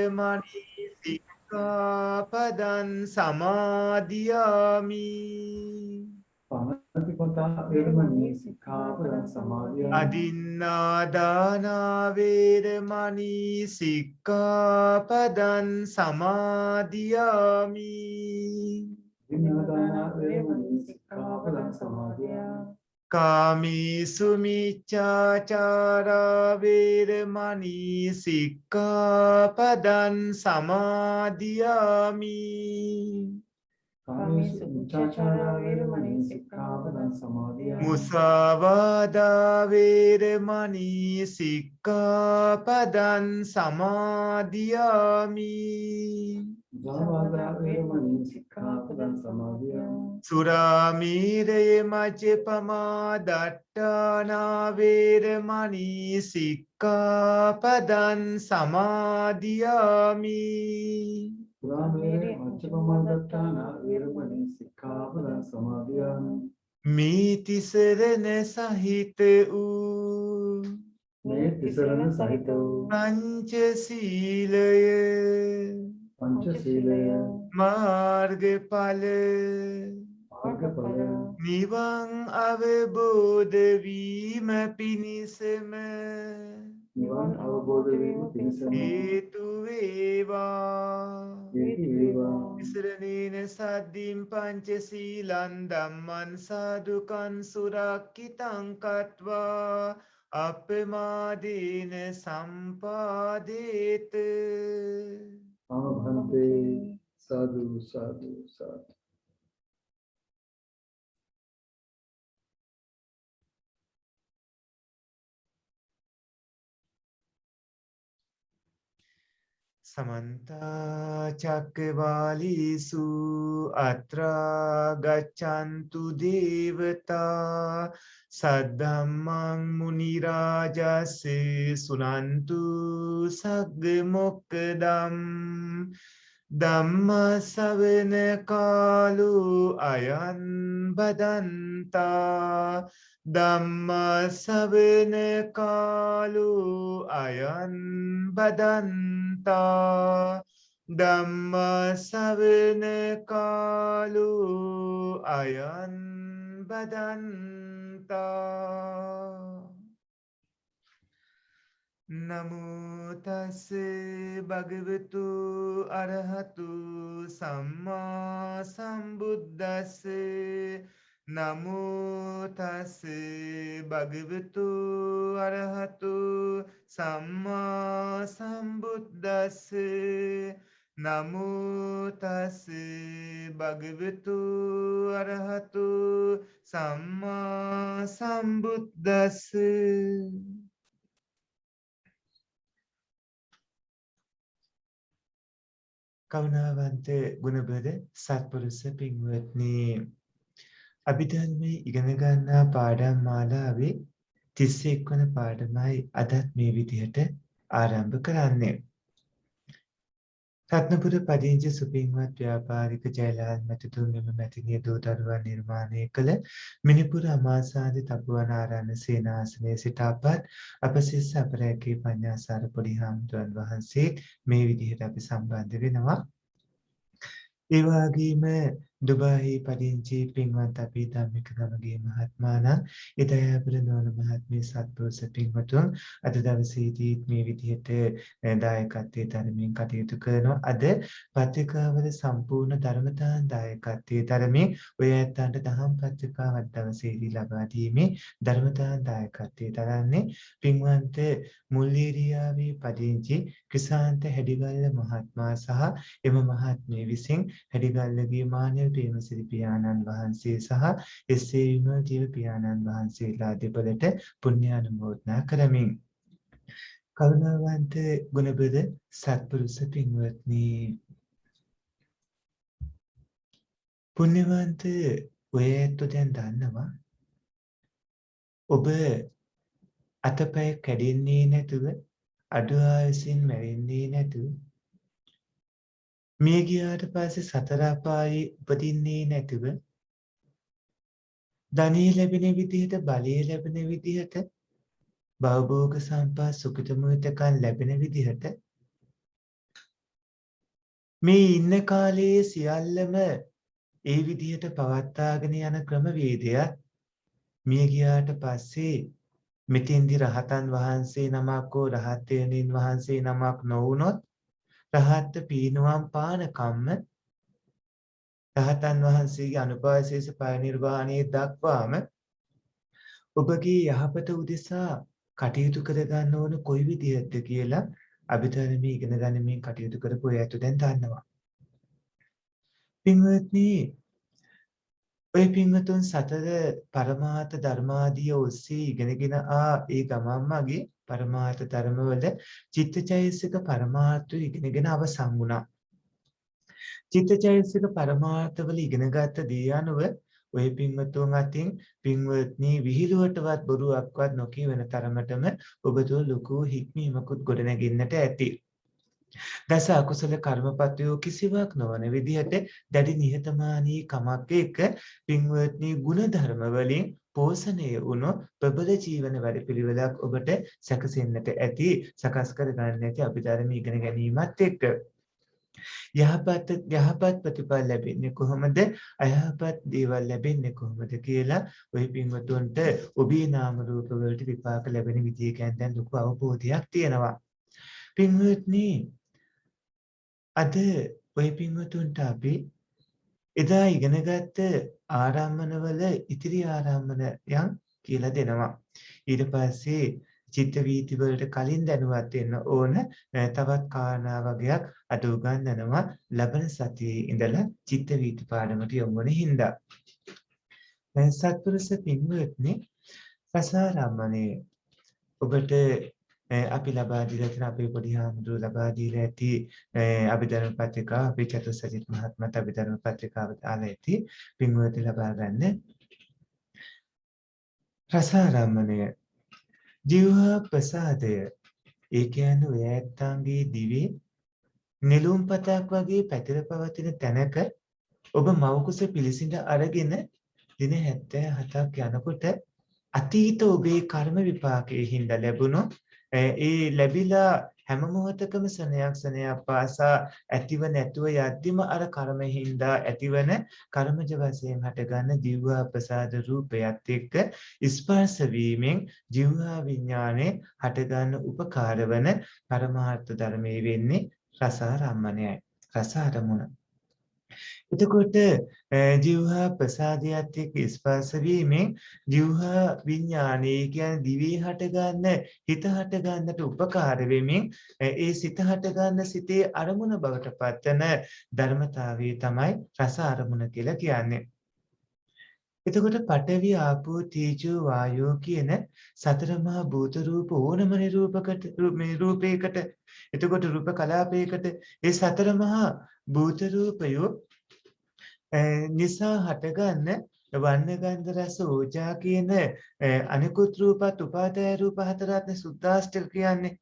වේරමණී සික්ඛාපදං සමාදියාමි. පාණාතිපාතා වේරමණී සික්ඛාපදං සමාදියාමි. අදින්නාදාන වේරමණී සික්ඛාපදං සමාදියාමි. අදින්නාදාන වේරමණී සික්ඛාපදං සමාදියාමි. කාමීසු මිච්ඡාචාරා වේරමණී සික්ඛාපදං සමාදියාමි. කාමේසු මිච්ඡාචාරා වේරමණී සික්ඛාපදං සමාදියාමි. මුසාවාදා වේරමණී සික්ඛාපදං සමාදියාමි. මුසාවාදා වේරමණී සික්ඛාපදං සමාදියාමි. සුරාමීරය මජ්ජපමා දට්ඨානා වේරමණී සික්ඛාපදං සමාදියාමි. සුරාමේරය මජ්ජපමාදත්තාන වේරමණී සික්ඛාපදං සමාදියාමි. මේ තිසරණ සහිත වූ මේ තිසරණ සහිත වූ පංචශීලය පංචශීලය මාර්ගඵල මාර්ගඵල නිවන් අවබෝධ වීම පිණිසම නිවන් අවබෝධ වීම පිණිසම හේතු වේවා. හේතු වේවා. ඉස්රණේන සද්දින් පංචශීලං ධම්මං සාදුකං සුරක්ඛිතං කତ୍වා අප්පමාදීන සම්පාදේත. ආභන්තේ සාදු සාදු සාදු. समन्त चक्रवालीसु अत्रा गच्छन्तु देवता सद्धम्मं मुनिराजस्य सुनन्तु सग्ग मोक्खदम् ධම්ම ශ්‍රවණ කාලෝ අයං බදන්තා ධම්ම ශ්‍රවණ කාලෝ අයං බදන්තා ධම්ම ශ්‍රවණ කාලෝ අයං බදන්තා. නමෝ තස් භගවතු අරහතු සම්මා සම්බුද්දස්ස. නමෝ තස් භගවතු අරහතු සම්මා සම්බුද්දස්ස. නමෝ තස් භගවතු අරහතු සම්මා සම්බුද්දස්ස. කරුණාවන්ත ගුණබර සත්පුරුෂ පින්වත්නි, අභිධර්මයේ ඉගෙන ගන්නා පාඩම් මාලාවේ 31 වන පාඩමයි අදත් මේ විදිහට ආරම්භ කරන්නේ. රත්නපුර පදිංචි සුපින්වත් ව්‍යාපාරික ජයලාල් මැතිතුන් මෙම මැතිණිය දූ දරුවන් නිර්මාණය කළ මිනිපුර අමාසාදි තපුවන ආරණ්‍ය සේනාසනයේ සිට අප සිස් අපරැකේ පඤ්ඤාසාර පොඩි හාමුදුරන් වහන්සේ මේ විදිහට අපි සම්බන්ධ වෙනවා. ඒ වගේම දුබායි පදිංචි පින්වත් අපේ ධම්මික ගමගේ මහත්මයාණන්, ඉදයාපුර නෝන මහත්මිය සත්පුරුෂ පින්වතුන් අද දවසේදී මේ විදිහට දායකත්වයේ ධර්මයෙන් කටයුතු කරනවා. අද පත්‍රිකාවල සම්පූර්ණ ධර්මදාන දායකත්වයේ ධර්මයේ ඔය ඇත්තන්ට දහම් පත්‍රිකාවක් දවසේදී ලබා දීමේ ධර්මදාන දායකත්වයේ දරන්නේ පින්වන්ත මුල්ලේරියාවේ පදිංචි ක්‍රිසාන්ත හැඩිගල්ල මහත්මයා සහ එම මහත්මිය විසින් හැඩිගල්ලගේ මානව ප්‍රේමසිරි පියාණන් වහන්සේ සහ එස්.ඒ. විමලජීව පියාණන් වහන්සේලා දෙපළට පුණ්‍යානුමෝදනා කරමින් කරුණාවන්ත ගුණබද සත්පුරුෂ පින්වත්නි, පුණ්‍යවන්ත ඔය ඇත්තෝ දැන් දන්නවා ඔබ අතපය කැඩෙන්නේ නැතුව අඩු ආයුසින් මැරෙන්නේ නැතුව මිය ගියාට පස්සේ සතර අපායේ උපදින්නේ නැතුව ධනෙ ලැබෙන විදිහට, බලය ලැබෙන විදිහට, භවභෝග සම්පත් සුඛිත මුහිතකම් ලැබෙන විදිහට මේ ඉන්න කාලයේ සියල්ලම ඒ විදිහට පවත්වාගෙන යන ක්‍රමවේදයක් මිය ගියාට පස්සේ මෙතෙන්දි රහතන් වහන්සේ නමක් හෝ රහත් තෙරණින් වහන්සේ නමක් නොවුනොත් රහත් පීනුවම් පාන කම්ම රහතන් වහන්සේගේ අනුපාසේස පරිනිර්වාණයේ දක්වාම ඔබගේ යහපත උදෙසා කටයුතු කරගන්න ඕන කොයි විදිහටද කියලා අභිධර්මයේ ඉගෙන ගනිමින් කටයුතු කරපු අය දැන් දන්නවා. පින්වත්නි, ඔය පින්වතුන් සතර පරමාර්ථ ධර්මාදිය ඔස්සේ ඉගෙනගෙන ඒ ගමන් මගේ පරමාර්ථ ධර්මවල චිත්තචෛතසික පරමාර්ථය ඉගෙනගෙන අවසන් වුණා. චිත්තචෛතසික පරමාර්ථවල ඉගෙනගත්ත දේ අනුව ඔය පින්වතුන් අතින් පින්වත්නි විහිළුවටවත් බොරුවක්වත් නොකියවන තරමටම ඔබ තුළ ලොකු හික්මීමකුත් ගොඩනැගෙන්නට ඇති. දස අකුසල කර්මපතයෝ කිසිවක් නොවන විදිහට දැඩි නිහතමානී කමක් එක්ක පින්වත්නි ගුණධර්ම වලින් පෝෂණය වුණු ප්‍රබල ජීවන වැඩපිළිවෙලක් ඔබට සැකසෙන්නට ඇති. සකස් කර ගන්න ඇති අභිධර්ම ඉගෙන ගැනීමත් එක්ක. යහපත් ප්‍රතිඵල ලැබෙන්නේ කොහොමද? අයහපත් දේවල් ලැබෙන්නේ කොහොමද කියලා ඔය පින්වතුන්ට ඔබේ නාම රූප වලට විපාක ලැබෙන විදිය ගැන දැන් ලොකු අවබෝධයක් තියෙනවා. පින්වත්නි, අද ඔය පින්වතුන්ට අපි එදා ඉගෙනගත්ත ආරම්මනවල ඉතිරි ආරම්මනයන් කියලා දෙනවා. ඊට පස්සේ චිත්ත වීති වලට කලින් දැනුවත් වෙන්න ඕන තවත් කාරණා වගේක් අද උගන්වනවා ලබන සතියේ ඉඳලා චිත්ත වීති පාඩමට යොමු වෙන හින්දා. සත්පුරුෂ පින්වත්නි, රසාරම්මනේ ඔබට අපි ලබා දීලා තියෙන අපේ පොඩි හාමුදුරුවෝ ලබා දීලා ඇති අභිධර්ම පත්‍රිකාව අපේ චතුස්සජිත් මහත්මයාත් අභිධර්ම පත්‍රිකාව දාලා ඇති පින්වත්නි ලබා ගන්න. රසාරම්මණය ජීවහා ප්‍රසාදය ඒ කියන්නේ ඔය ඇත්තන්ගේ දිවේ නෙළුම් පතක් වගේ පැතිර පවතින තැනක ඔබ මවකුස පිළිසිඳ අරගෙන දින 77ක් යනකොට අතීත ඔබේ කර්ම විපාකයේ හින්දා ලැබුණු ඒ ලැබිලා හැම මොහොතකම සනයක් පාසා ඇතිව නැතුව යද්දිම අර කර්ම හින්දා ඇතිවන කර්මජ වශයෙන් හටගන්න ජීවහා ප්‍රසාද රූපයත් එක්ක ස්පර්ශ වීමෙන් ජීවහා විඥානේ හටගන්න උපකාර වන පරමාර්ථ ධර්මයේ වෙන්නේ රසාරම්මණයයි. රසාරමුණ. එතකොට ජීවහා ප්‍රසාදයට එක්ක ස්පර්ශ වීමෙන් ජීවහා විඥානයේ කියන්නේ දිවේ හට ගන්න හිත හට ගන්නට උපකාර වෙමින් ඒ සිත හට ගන්න සිතේ අරමුණ බවට පත්වන ධර්මතාවය තමයි රස අරමුණ කියලා කියන්නේ. එතකොට පඨවි ආපෝ තේජෝ වායෝ කියන සතර මහා භූත රූප ඕනම නිරූපකට මේ රූපයකට එතකොට රූප කලාපයකට ඒ සතර මහා භූත රූපයෝ නිසා හටගන්න වර්ණ ගන්ධ රස ඕජා කියන අනිකුත් රූපත් උපාදාය රූප හතරත් සුද්දාෂ්ටක කියන්නේ.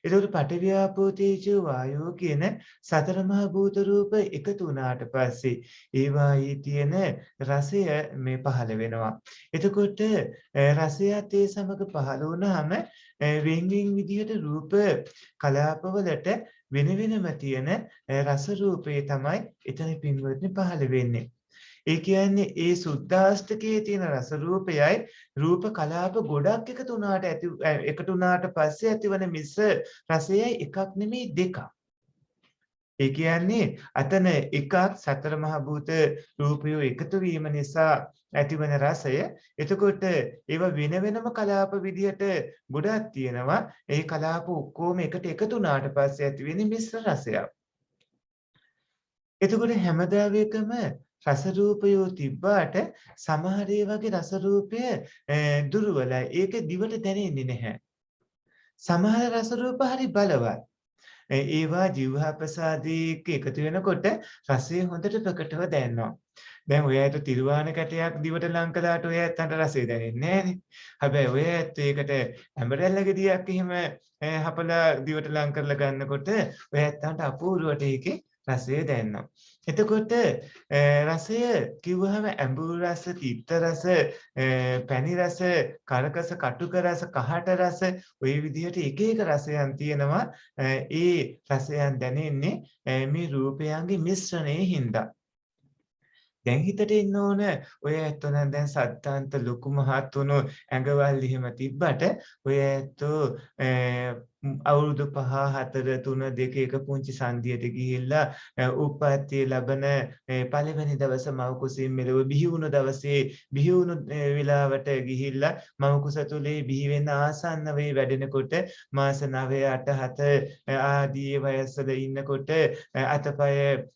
ඒකට පඨවි ආපෝ තේජෝ වායෝ කියන සතර මහා භූත රූප එකතු වුණාට පස්සේ ඒවායේ තියෙන රසය මේ පහළ වෙනවා. එතකොට රසයත් ඒ සමග පහළ වුණාම වෙන් විදිහට රූප කලාපවලට වෙන වෙනම තියෙන රස රූපේ තමයි එතන පින්වත්නි පහළ වෙන්නේ. ඒ කියන්නේ ඒ සුද්දාෂ්ටකයේ තියෙන රස රූපයයි රූප කලාප ගොඩක් එකතු වුණාට පස්සේ ඇතිවන මිශ්‍ර රසයයි එකක් නෙමෙයි දෙකක්. ඒ කියන්නේ අතන එකක් සතර මහා භූත රූපය එකතු වීම නිසා ඇතිවන රසය. එතකොට ඒව වෙන වෙනම කලාප විදිහට ගොඩක් තියෙනවා. ඒ කලාප ඔක්කොම එකට එකතු වුණාට පස්සේ ඇතිවෙන්නේ මිශ්‍ර රසයක්. එතකොට හැමදාම එකම රස රූපයෝ තිබ්බාට සමහර ඒ වගේ රස රූපය දුර්වලයි. ඒක දිවට දැනෙන්නේ නැහැ. සමහර රස රූප හරි බලවත්. ඒවා ජීවහා ප්‍රසාදයක එකතු වෙනකොට රසය හොඳට ප්‍රකටව දැනෙනවා. දැන් ඔය ඇට තිරුවාන කැටයක් දිවට ලං කළාට ඔය ඇත්තන්ට රසය දැනෙන්නේ නැහනේ. හැබැයි ඔය ඇත්ත ඒකට හැඹරැල්ල ගෙඩියක් එහෙම හපලා දිවට ලං කරලා ගන්නකොට ඔය ඇත්තන්ට අපූර්වට ඒකේ රසය දැනෙනවා. එතකොට රසය කිව්වහම ඇඹුරු රස, තිත්ත රස, පැණි රස, කරකස කටුක රස, කහට රස ওই විදිහට එක එක රසයන් තියෙනවා. ඒ රසයන් දැනෙන්නේ මේ රූපයන්ගේ මිශ්‍රණයේ හින්දා. දැන් හිතට එන්න ඕන ඔය ඇත්තෝ නම් දැන් සත්තාන්ත ලොකු මහත් වුණු ඇඟවල් එහෙම තිබ්බට ඔය ඇත්තෝ අවුරුදු 5 4 3 2 එක පුංචි සංදියට ගිහිල්ලා උප්පත්තිය ලැබෙන පළවෙනි දවස මව කුසින් මෙලොව බිහි වුණු දවසේ බිහි වුණු වෙලාවට ගිහිල්ලා මව කුස තුලේ බිහි වෙන ආසන්න වේ වැඩෙනකොට මාස 9 8 7 ආදී වයස්වල ඉන්නකොට අතපය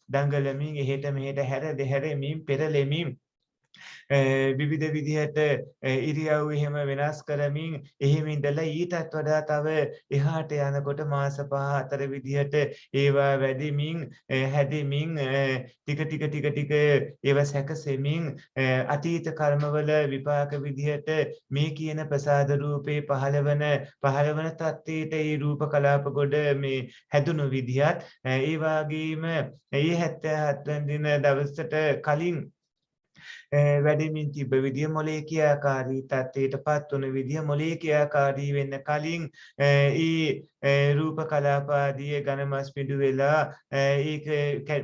දඟලමින් එහෙට මෙහෙට හැරෙමින් පෙරලෙමින් විවිධ විදිහට ඉරියව් එහෙම වෙනස් කරමින් එහෙම ඉඳලා ඊටත් වඩා තව එහාට යනකොට මාස 5 4 විදිහට ඒවා වැඩිමින් හැදෙමින් ටික ඒවා සැකසෙමින් අතීත කර්මවල විපාක විදිහට මේ කියන ප්‍රසාද රූපේ පහළවන තත්ත්වයට ඒ රූප කලාප කොට මේ හැදුණු විදිහත් ඒ වගේම ඒ 77 වෙනි දින දවසට කලින් වැඩිමින් තිබ්බ විදිය මොලේ ක්‍රියාකාරී තත්ත්වයටපත් වුණ විදිය මොලේ ක්‍රියාකාරී වෙන්න කලින් රූප කලාප ආදී ඝනමස් පිඩු වෙලා ඒක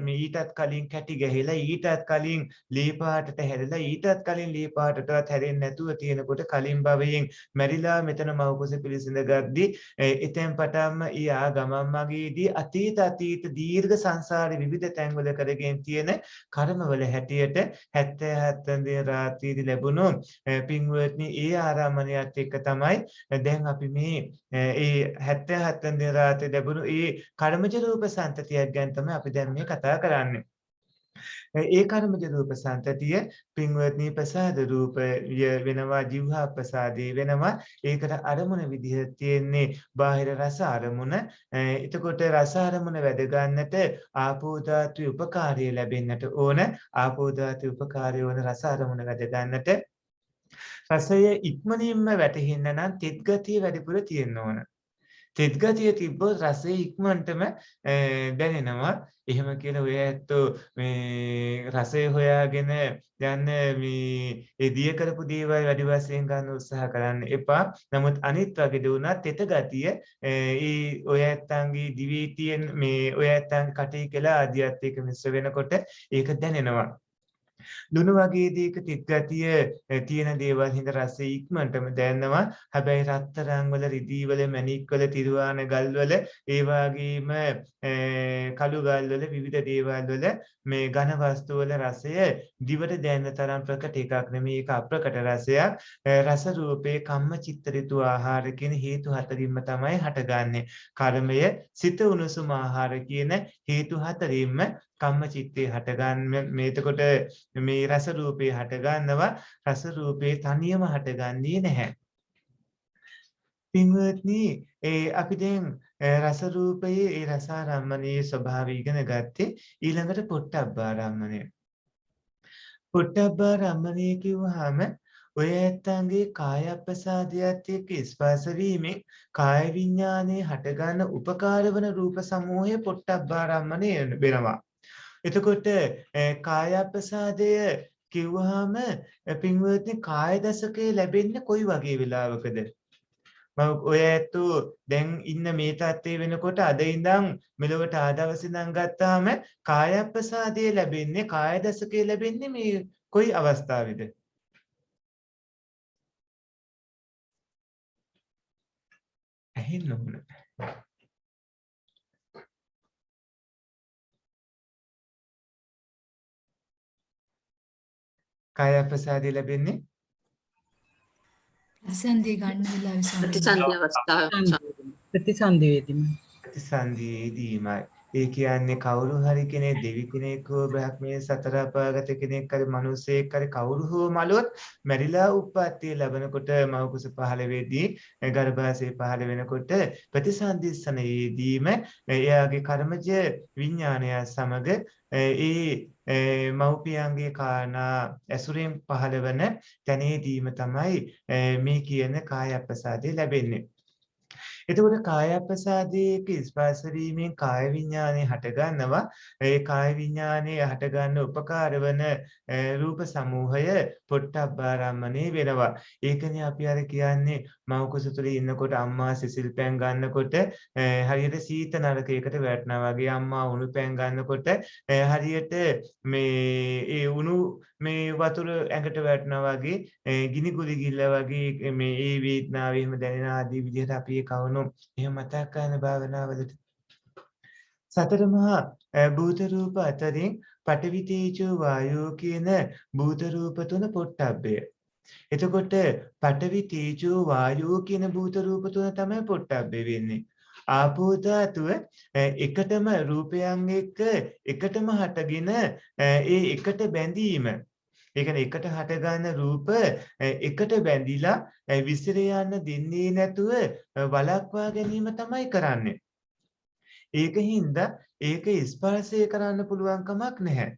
ඊටත් කලින් කැටි ගැහිලා ඊටත් කලින් ලී පාටට හැරිලා ඊටත් කලින් ලී පාටටවත් හැරෙන්නේ නැතුව තියෙනකොට කලින් භවයෙන් මැරිලා මෙතන මව කුස පිළිසිඳ ගද්දි එතෙන් පටන්ම ඊයා ගමන් මගේදී අතීත දීර්ඝ සංසාරේ විවිධ තැන්වල කරගෙන තියෙන කර්මවල හැටියට 77 වෙනි රාත්‍රියේදී ලැබුණු පින්වත්නි ඒ ආරාමණයත් එක්ක තමයි දැන් අපි මේ ඒ 77 වෙනි රාත්‍රියේ ලැබුණු ඒ කර්මජ රූප සම්තතියක් ගැන තමයි අපි දැන් මේ කතා කරන්නේ. ඒ කර්මජ රූප සම්තතිය පින්වත්නි ප්‍රසාද රූපය වෙනවා, ජීවහා ප්‍රසාදේ වෙනවා. ඒකට අරමුණ විදිහට තියෙන්නේ බාහිර රස අරමුණ. එතකොට රස අරමුණ වැඩ ගන්නට ආපෝ ධාතු උපකාරය ලැබෙන්නට ඕන. ආපෝ ධාතු උපකාරය වන රස අරමුණ වැඩ ගන්නට රසය ඉක්මනින්ම වැටහෙන්න නම් තෙත් ගතිය වැඩිපුර තියෙන්න ඕන. තෙත් ගතිය තිබ්බොත් රසය ඉක්මනටම දැනෙනවා. එහෙම කියලා ඔය ඇත්තෝ මේ රසය හොයාගෙන යන්න මේ එදිය කරපු දේවල් වැඩි වශයෙන් ගන්න උත්සාහ කරන්න එපා. නමුත් අනිත් වගේ දුණත් තෙත ගතිය ඔය ඇත්තන්ගේ දිවි තියෙන මේ ඔය ඇත්තන්ගේ කටේ කියලා ආදියත් එක්ක මිශ්‍ර වෙනකොට ඒක දැනෙනවා. දුනු වගේ දේක තිත් ගතිය තියෙන දේවල් හින්ද රසය ඉක්මනටම දැනෙනවා. හැබැයි රත්තරන් වල, රිදී වල, මණික් වල, තිරුවාන ගල් වල, ඒ වගේම කළු ගල් වල විවිධ දේවල් වල මේ ඝන වස්තු වල රසය දිවට දැනෙන තරම් ප්‍රකට එකක් නෙමෙයි. ඒක අප්‍රකට රසයක්. රස රූපේ කම්ම චිත්ත ඍතු ආහාර කියන හේතු හතරින්ම තමයි හටගන්නේ. කර්මය, සිත, උණුසුම, ආහාර කියන හේතු හතරින්ම කම්ම චිත්තේ හටගන්න. මේතකොට මේ රස රූපේ හටගන්නවා. රස රූපේ තනියම හටගන්නේ නැහැ. පින්වත්නි, අපි දැන් රස රූපයේ ඒ රසාරම්මනයේ ස්වභාවය ඉගෙන ගත්තේ. ඊළඟට පොට්ටබ්බාරම්මනය. පොට්ටබ්බාරම්මනය කිව්වහම ඔය ඇත්තන්ගේ කාය ප්‍රසාදයට එක්ක ස්පර්ශ වීමෙන් කාය විඥානයේ හටගන්න උපකාර වන රූප සමූහය පොට්ටබ්බාරම්මනය වෙනවා. එතකොට කාය ප්‍රසාදය කිව්වහම පින්වත්නි කාය දශකයේ ලැබෙන්නේ කොයි වගේ වෙලාවකද? මම ඔය ඇත්තෝ දැන් ඉන්න මේ තත්ත්වයේ වෙනකොට අද ඉඳන් මෙලොවට ආදවස් ඉඳන් ගත්තාම කාය ප්‍රසාදය ලැබෙන්නේ කාය දශකයේ ලැබෙන්නේ මේ කොයි අවස්ථාවේද? ඇහෙන්න ඕන. කාය ප්‍රසාදය ලැබෙන්නේ ප්‍රතිසන්දිය ගන්න වෙලාවේ ප්‍රතිසන්දි අවස්ථාව ප්‍රතිසන්දියේදීමයි. ඒ කියන්නේ කවුරු හරි කෙනෙක් දෙවි කෙනෙක් හෝ බ්‍රහ්මයේ සතර අපාගත කෙනෙක් හරි මිනිසෙක් හරි කවුරු හෝ මලොත් මැරිලා උප්පත්තිය ලැබනකොට මව කුස පහළ වෙදී ගර්භාෂය පහළ වෙනකොට ප්‍රතිසන්දිස්සනයේදීම එයාගේ කර්මජ විඥානය සමග මව්පියන්ගේ කාරණා ඇසුරෙන් පහළ වන තැනේදීම තමයි මේ කියන කාය ප්‍රසාදය ලැබෙන්නේ. එතකොට කායප්‍රසාදයේක ස්පර්ශ වීමෙන් කාය විඥානය හට ගන්නවා. ඒ කාය විඥානයේ හට ගන්න උපකාර වන රූප සමූහය පොට්ටබ්බාරම්මනේ වෙනවා. ඒකනේ අපි අර කියන්නේ මව කුස තුළ ඉන්නකොට අම්මා සිසිල් පෑන් ගන්නකොට හරියට සීත නරකයකට වැටෙනවා වගේ අම්මා උණු පෑන් ගන්නකොට හරියට මේ උණු මේ වතුර ඇඟට වැටෙනවා වගේ ගිනි කුලි ගිල්ල වගේ මේ ඒ වේදනාව එහෙම දැනෙන ආදී විදිහට අපි ඒ කවුණු එහෙම මතක් කරන භාවනාවලට සතර මහා භූත රූප අතරින් පඨවි තේජෝ වායෝ කියන භූත රූප තුන පොට්ටබ්බය. එතකොට පඨවි තේජෝ වායෝ කියන භූත රූප තුන තමයි පොට්ටබ්බේ වෙන්නේ. ආපෝ ධාතුව එකටම රූපයන් එක්ක එකටම හටගෙන ඒ එකට බැඳීම. ඒ කියන්නේ එකට හටගන්න රූප එකට බැඳිලා විසිර යන්න දෙන්නේ නැතුව වළක්වා ගැනීම තමයි කරන්නේ. ඒකින්ද ඒක ස්පර්ශය කරන්න පුළුවන් කමක් නැහැ.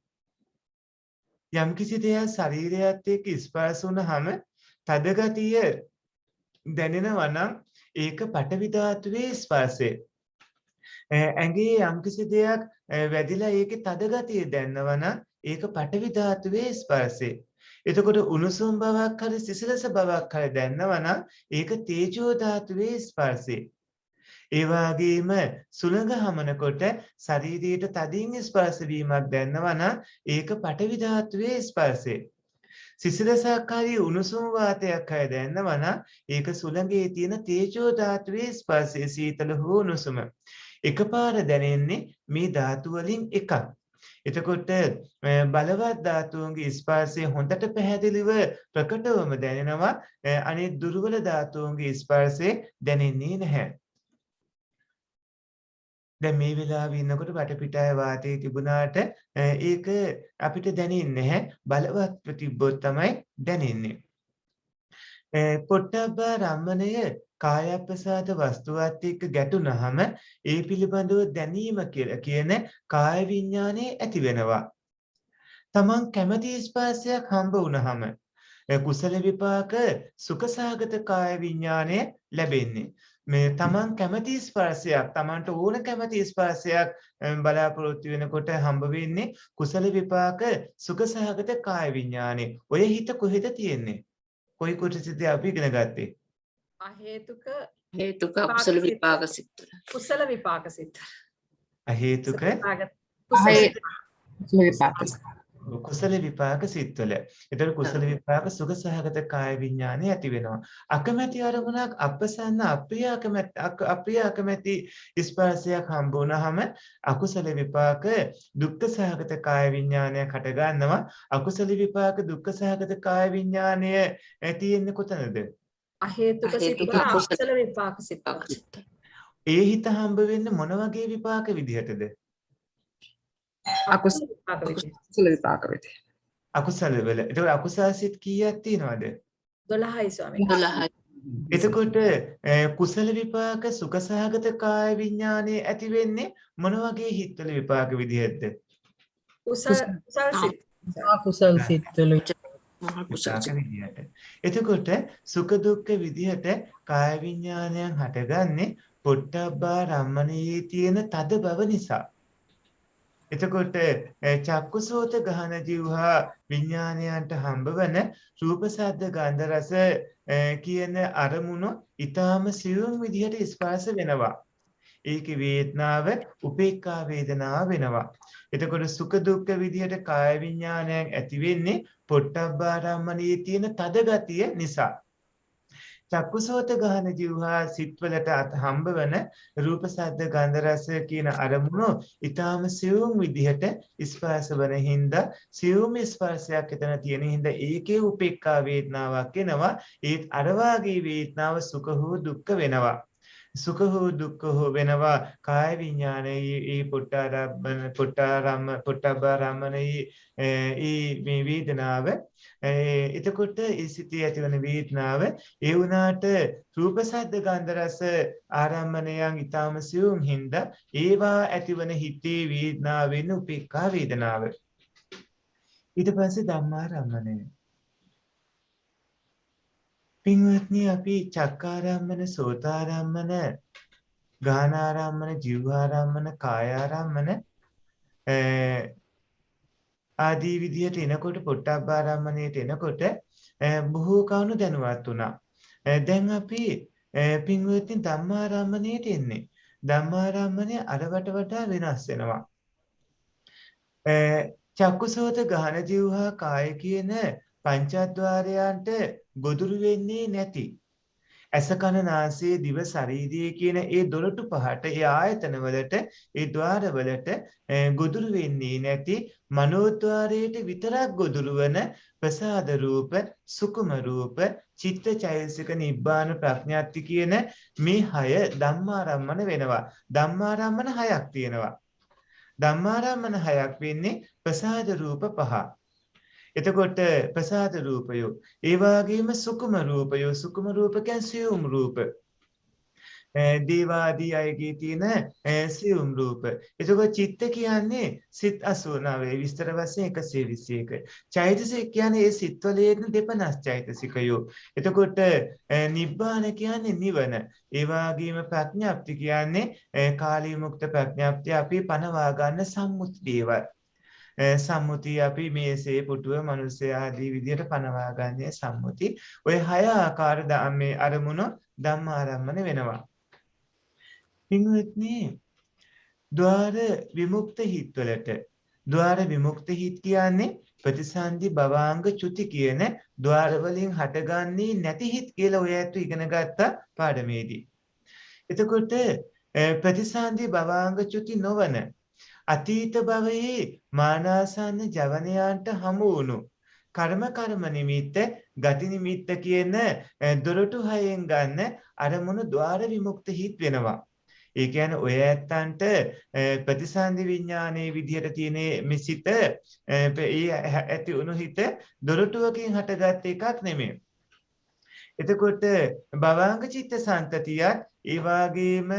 යම්කිසි දෙයක් ශරීරයත් එක්ක ස්පර්ශ වුණාම තද ගතිය දැනෙනවා නම් ඒක පඨවි ධාතුවේ ස්පර්ශය. ඇඟේ යම්කිසි දෙයක් වැදිලා ඒකේ තද ගතිය දැනෙනවා නම් ඒක පඨවි ධාතුවේ ස්පර්ශය. එතකොට උණුසුම් බවක් හරි සිසිලස බවක් හරි දැනෙනවා නම් ඒක තේජෝ ධාතුවේ ස්පර්ශය. ඒ වගේම සුළඟ හමනකොට ශරීරයට තදින් ස්පර්ශ වීමක් දැනෙනවා නම් ඒක පඨවි ධාතුවේ ස්පර්ශය. සිසිලසක් හරි උණුසුම් වාතයක් හරි දැනෙනවා නම් ඒක සුළඟේ තියෙන තේජෝ ධාතුවේ ස්පර්ශය සීතල හෝ උණුසුම. එකපාර දැනෙන්නේ මේ ධාතු වලින් එකක්. එතකොට බලවත් ධාතුන්ගේ ස්පර්ශය හොඳට පැහැදිලිව ප්‍රකටවම දැනෙනවා. අනිත් දුර්වල ධාතුන්ගේ ස්පර්ශය දැනෙන්නේ නැහැ. දැන් මේ වෙලාවේ ඉන්නකොට වටපිටාය වාතයේ තිබුණාට ඒක අපිට දැනෙන්නේ නැහැ. බලවත් තිබ්බොත් තමයි දැනෙන්නේ. පොට්ටබ්බ රම්මණය කායප්‍රසාද වස්තුවත් එක්ක ගැටුණහම ඒ පිළිබඳව දැනීම කියන කාය විඥානේ ඇති වෙනවා. තමන් කැමති ස්පර්ශයක් හම්බ වුණහම කුසල විපාක සුඛසහගත කාය විඥානය ලැබෙන්නේ. මේ තමන් කැමති ස්පර්ශයක් තමන්ට ඕන කැමති ස්පර්ශයක් බලාපොරොත්තු වෙනකොට හම්බ වෙන්නේ කුසල විපාක සුඛසහගත කාය විඥානේ. ඔය හිත කොහෙද තියෙන්නේ? කොයි කොටසද අපි ඉගෙන ගත්තේ? හේතුක කුසල විපාක සිත්. කුසල විපාක සිත්. අහේතුක කුසල විපාක සිත්වල. ඒතර කුසල විපාක සුඛසහගත කාය විඥානය ඇති වෙනවා. අකමැති අරමුණක් අපසන්න අප්‍රිය අකමැති ස්පර්ශයක් හම්බ වුණාම අකුසල විපාක දුක්ඛ සහගත කාය විඥානයක් හට ගන්නවා. අකුසල විපාක දුක්ඛ සහගත කාය විඥානය තියෙන්නේ කොතනද? අහේතුක සිත් කුසල විපාක සිත්. ඒ හිත හම්බ වෙන්නේ මොන වගේ විපාක විදිහටද? අකුසල විපාක විදිහට. අකුසල වල. ඒක අකුසල සිත් කීයක් තියෙනවද? 12යි ස්වාමී. 12යි. එතකොට කුසල විපාක සුඛසහගත කාය විඥානයේ ඇති වෙන්නේ මොන වගේ හිත්වල විපාක විදිහටද? කුසල සිත්. කුසල් සිත්වල විදිහට. එතකොට සුඛ දුක්ඛ විදිහට කාය විඥානයන් හටගන්නේ පොට්ටබ්බා රම්මණයේ තියෙන තද බව නිසා. එතකොට චක්කුසෝත ගහන ජීවහා විඥානයන්ට හම්බවන රූප ශබ්ද ගන්ධ රස කියන අරමුණු ඊටාම සියුම් විදිහට ස්පර්ශ වෙනවා. ඒකේ වේදනාව උපේක්ඛා වේදනාව වෙනවා. එතකොට සුඛ දුක්ඛ විදිහට කාය විඥානයන් ඇති වෙන්නේ පොට්ටබ්බාරම්මණයේ තියෙන තද ගතිය නිසා. චක්කුසෝත ගහන ජීවහා සිත්වලට හම්බවන රූප ශබ්ද ගන්ධ රස කියන අරමුණු ඊටාම සියුම් විදිහට ස්පර්ශ වන හින්දා සියුම් ස්පර්ශයක් එතන තියෙන හින්දා ඒකේ උපේක්ඛා වේදනාවක් එනවා. ඒත් අර වාගේ වේදනාව සුඛ හෝ දුක්ඛ වෙනවා. සුඛ හෝ දුක්ඛ හෝ වෙනවා. කාය විඥානයේ ඒ පොට්ටබ්බාරම්මණයේ මේ වේදනාව එතකොට ඒ සිතේ ඇතිවන වේදනාව ඒ වුණාට රූප ශබ්ද ගන්ධ රස ආරම්මණයන් ඊටාම සියුම් හින්දා ඒවා ඇතිවන හිතේ වේදනාව වෙන උපේක්ඛා වේදනාව. ඊට පස්සේ ධම්මාරම්මණය. පින්වත්නි අපි චක්කාරම්මන සෝතාරම්මන ගානාරම්මන ජීවාරම්මන කායාරම්මන ආදී විදියට එනකොට පොට්ටබ්බාරම්මණයට එනකොට බොහෝ කවුණු දැනුවත් වුණා. දැන් අපි පින්වත්නි ධම්මාරම්මණයට එන්නේ. ධම්මාරම්මණය අරවට වඩා වෙනස් වෙනවා. චක්කුසෝත ගහන ජීවහා කාය කියන පංචද්වාරයන්ට ගොදුරු වෙන්නේ නැති. ඇස කන නාසය දිව ශරීරය කියන ඒ දොරටු පහට ඒ ආයතන වලට ඒ ద్వාර වලට ගොදුරු වෙන්නේ නැති මනෝද්වාරයට විතරක් ගොදුරු වන ප්‍රසාද රූප සුකුම රූප චිත්තචෛතසික නිබ්බාන ප්‍රඥාත්ති කියන මේ 6 ධම්මාරම්මන වෙනවා. ධම්මාරම්මන 6ක් තියෙනවා. ධම්මාරම්මන 6ක් වෙන්නේ ප්‍රසාද රූප 5. එතකොට ප්‍රසාද රූපයෝ ඒ වගේම සුකුම රූපයෝ සුකුම රූප කියන්නේ සියුම් රූප. දේවාදී අයගේ තියෙන සියුම් රූප. එතකොට චිත්ත කියන්නේ සිත් 89 විස්තර වශයෙන් 121. චෛතසික කියන්නේ ඒ සිත්වලේ දෙපනස් චෛතසිකයෝ. එතකොට නිබ්බාන කියන්නේ නිවන. ඒ වගේම ප්‍රඥාප්ති කියන්නේ කාලී මුක්ත ප්‍රඥාප්තිය අපි පනවා ගන්න සම්මුති දේවල්. සම්මුතිය අපි මේසේ පුටුව මනුස්සය ආදී විදියට පනවා ගන්නේ සම්මුති. ඔය 6 ආකාර මේ අරමුණු ධම්මාරම්මන වෙනවා. පින්වත්නි ద్వාර විමුක්ත හිත් වලට ద్వාර විමුක්ත හිත් කියන්නේ ප්‍රතිසන්දි භවාංග චුති කියන ద్వාර වලින් හටගන්නේ නැති හිත් කියලා ඔය ඇත්ත ඉගෙන ගත්තා පාඩමේදී. එතකොට ප්‍රතිසන්දි භවාංග චුති නොවන අතීත භවයේ මානාසන්න ජවනයන්ට හමු වුණු කර්ම නිමිත්ත ගති නිමිත්ත කියන දොරටු හයෙන් ගන්න අරමුණු ద్వාර විමුක්ත හිත් වෙනවා. ඒ කියන්නේ ඔය ඇත්තන්ට ප්‍රතිසන්දි විඥානයේ විදිහට තියෙන මිසිත ඇති වුණු හිත දොරටුවකින් හටගත් එකක් නෙමෙයි. එතකොට භවාංග චිත්ත සංතතියත් ඒ වගේම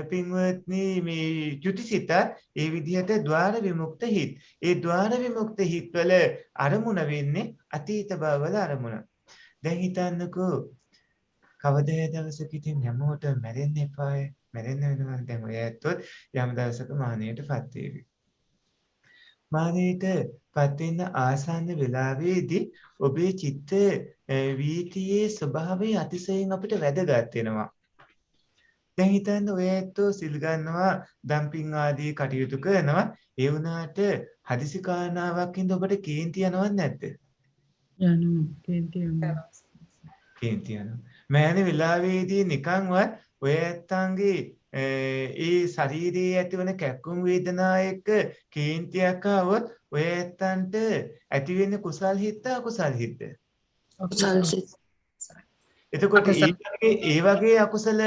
පින්වත්නි මේ චුතිසිත ඒ විදිහට ద్వාර විමුක්ත හිත්. ඒ ద్వාර විමුක්ත හිත් වල අරමුණ වෙන්නේ අතීත භවවල අරමුණ. දැන් හිතන්නකෝ කවදා දවසක ඉතින් හැමෝටම මැරෙන්න එපාය. මැරෙන්න වෙනවා දැන් ඔය ඇත්තොත් යම් දවසක මරණයටපත් වේවි. මරණයටපත් වෙන ආසන්න වෙලාවේදී ඔබේ චිත්ත වීතියේ ස්වභාවය අතිශයින් අපිට වැදගත් වෙනවා. දැන් හිතන්න ඔය ඇත්තෝ සිල් ගන්නවා දම්පින් ආදී කටයුතු කරනවා ඒ වුණාට හදිසි කාරණාවක් හින්දා ඔබට කේන්ති යනවද නැද්ද? යනවා කේන්ති යනවා. කේන්ති යනවා. මෑණි වෙලාවේදී නිකන්වත් ඔය ඇත්තන්ගේ ඒ ශරීරයේ ඇතිවන කැක්කුම් වේදනා එක්ක කේන්තියක් ආවොත් ඔය ඇත්තන්ට ඇති වෙන්නේ කුසල් හිත අකුසල් හිත. අකුසල් සිත්. එතකොට ඒ වගේ අකුසල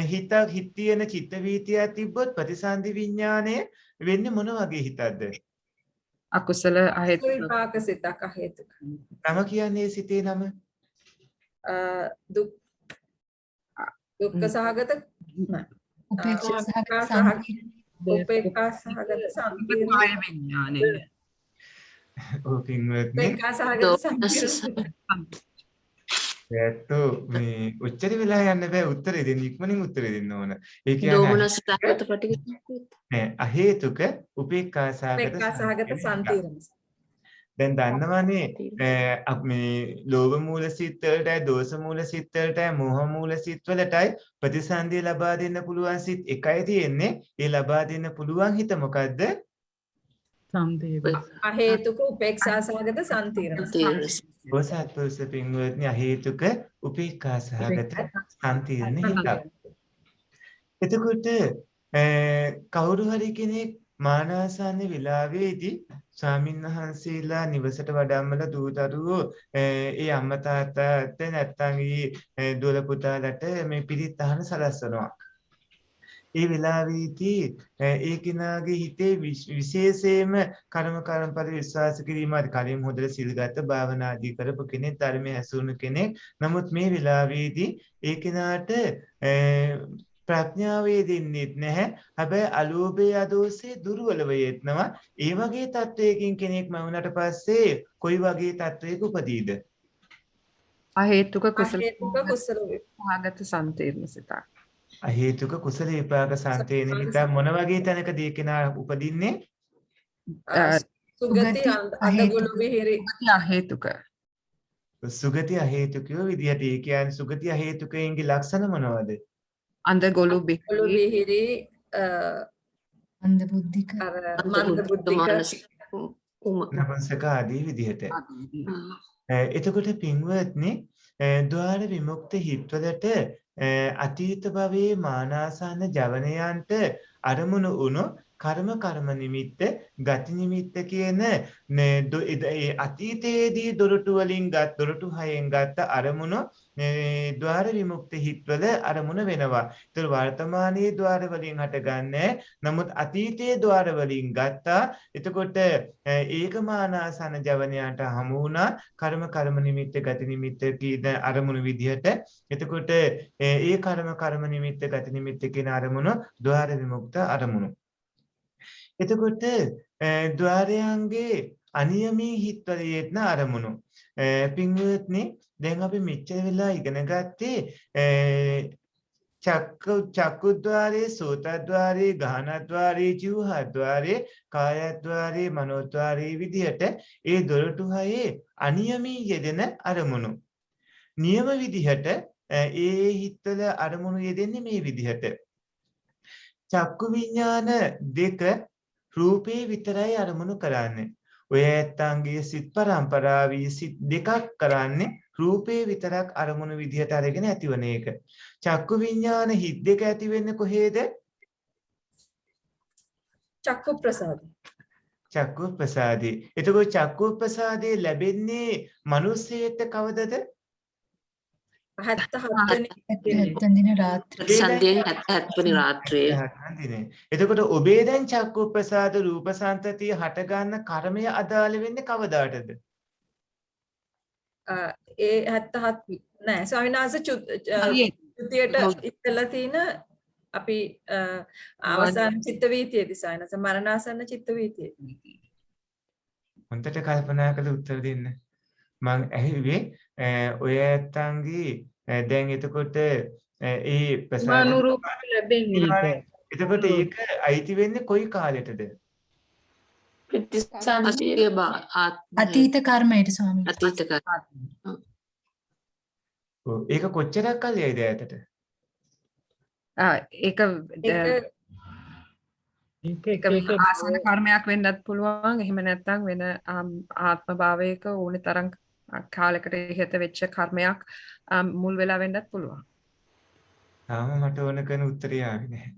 හිත තියෙන චිත්ත වීතියක් තිබ්බොත් ප්‍රතිසන්දි විඥාණය වෙන්නේ මොන වගේ හිතක්ද? අකුසල අහේතුක විපාක සිතක් අහේතුක. නම කියන්නේ සිතේ නම? දුක්ඛ සහගත උපේක්ෂා සහගත උපේක්ඛා සහගත සංකීර්ණ කාය විඥානය. ඕකින්වත් උපේක්ඛා සහගත සංකීර්ණ ඇත්තෝ මේ උච්චරි වෙලා යන්න බෑ උත්තරේ දෙන්න ඉක්මනින් උත්තරේ දෙන්න ඕන. ඒ කියන්නේ දෝමනස් සහගත ප්‍රතික්‍රියා. නෑ අහේතුක උපේක්ඛා සහගත සංකීර්ණ. දැන් දන්නවනේ මේ ලෝභ මූල සිත් වලටයි දෝෂ මූල සිත් වලටයි මෝහ මූල සිත් වලටයි ප්‍රතිසන්දිය ලබා දෙන්න පුළුවන් සිත් එකයි තියෙන්නේ. ඒ ලබා දෙන්න පුළුවන් හිත මොකද්ද? සම්දේව. අහේතුක උපේක්ෂා සහගත සංකීර්ණ. බෝසත්පුරුෂ පින්වත්නි අහේතුක උපේක්ඛා සහගත සංකීර්ණ හිතක්. එතකොට කවුරු හරි කෙනෙක් මානාසන්න වෙලාවේදී ස්වාමින්වහන්සේලා නිවසට වඩම්මලා දූ දරුවෝ ඒ අම්මා තාත්තාට නැත්තම් ඒ දුවල පුතාලට මේ පිරිත් අහන සලස්වනවා. ඒ වෙලාවේදී ඒ කෙනාගේ හිතේ විශේෂයෙන්ම කර්මපද විශ්වාස කිරීම ආදී කලින් හොඳට සිල් ගත භාවනා ආදී කරපු කෙනෙක් ධර්මයේ ඇසුණු කෙනෙක්. නමුත් මේ වෙලාවේදී ඒ කෙනාට ප්‍රඥාව දෙන්නේ නැහැ. හැබැයි අලෝභය අදෝසේ දුර්වලව යෙත්නවා. ඒ වගේ තත්වයකින් කෙනෙක් මවුනට පස්සේ කොයි වගේ තත්වයක උපදීද? අහේතුක කුසල අහේතුක කුසල සහගත සම්තීර්ණ සිතක්. අහේතුක කුසල විපාක සන්තේන හිත මොන වගේ තැනකදී කෙනා උපදින්නේ? සුගති අදගොළු විහෙරි. අහේතුක. සුගති අහේතුකයෝ විදියට. ඒ කියන්නේ සුගති අහේතුකයන්ගේ ලක්ෂණ මොනවද? අන්දගොළු ගොළු විහෙරි අන්ධ බුද්ධික මන්ද බුද්ධික නපුංසක ආදී විදිහට. එතකොට පින්වත්නි ద్వාර විමුක්ත හිත්වලට අතීත භවයේ මානාසන්න ජවනයන්ට අරමුණු වුණු කර්ම නිමිත්ත ගති නිමිත්ත කියන අතීතයේදී දොරටු වලින් දොරටු හයෙන් ගත්ත අරමුණු ద్వාර විමුක්ත හිත්වල අරමුණ වෙනවා. ඒතර වර්තමානයේ ద్వාර වලින් හටගන්නේ. නමුත් අතීතයේ ద్వාර වලින් ගත්තා. එතකොට ඒක මානාසන්න ජවනයන්ට හමු වුණා කර්ම නිමිත්ත ගති නිමිත්ත කියන අරමුණු විදිහට. එතකොට ඒ කර්ම නිමිත්ත ගති නිමිත්ත කියන අරමුණු ద్వාර විමුක්ත අරමුණු. එතකොට ద్వාරයන්ගේ අනියමී හිත්වලයේන අරමුණු. පින්වත්නි දැන් අපි මෙච්චර වෙලා ඉගෙන ගත්තේ චක්කුද්්වාරේ, සෝතද්්වාරේ, ගාහනද්්වාරේ, ජීවහද්්වාරේ, කායද්්වාරේ, මනෝද්්වාරේ විදිහට ඒ දොරටු හයේ අනියමී යෙදෙන අරමුණු. නියම විදිහට ඒ හිත්වල අරමුණු යෙදෙන්නේ මේ විදිහට. චක්කු විඥාන දෙක රූපේ විතරයි අරමුණු කරන්නේ. ඔය ඇත්තන්ගේ සිත් පරම්පරාවේ සිත් දෙකක් කරන්නේ රූපේ විතරක් අරමුණු විදිහට අරගෙන ඇතිවන එක. චක්කු විඥාන හිත් දෙක ඇති වෙන්නේ කොහේද? චක්කු ප්‍රසාද. චක්කු ප්‍රසාදේ. එතකොට චක්කු ප්‍රසාදේ ලැබෙන්නේ මිනිස්සෙට කවදද? 77 දින රාත්‍රියේ සන්ධ්‍යාවේ 77 වෙනි රාත්‍රියේ. එතකොට ඔබේ දැන් චක්කු ප්‍රසාද රූප සන්තතිය හට ගන්න කර්මය අදාළ වෙන්නේ කවදාටද? ඒ 77 නෑ ස්වාමීන් වහන්සේ චුතියට ඉස්සලා තියෙන අපි අවසාන චිත්ත වීතියේදී සායනස මරණාසන්න චිත්ත වීතියේදී. හොඳට කල්පනා කරලා උත්තර දෙන්න. මම ඇහුවේ ඔය ඇත්තන්ගේ දැන් එතකොට ඒ ප්‍රසාද රූප ලැබෙන්නේ. එතකොට ඒක අයිති වෙන්නේ කොයි කාලෙටද? අතීත කර්මයට ස්වාමීන් අතීත කර්ම. ඒක කොච්චරක් කල්යයිද ඇතට? ඒක ආසන කර්මයක් වෙන්නත් පුළුවන්. එහෙම නැත්නම් වෙන ආත්ම භාවයක ඕනි තරම් කාලයකට ඉහත වෙච්ච කර්මයක් මුල් වෙලා වෙන්නත් පුළුවන්. තාම මට ඕන කරන උත්තරය ආවේ නැහැ.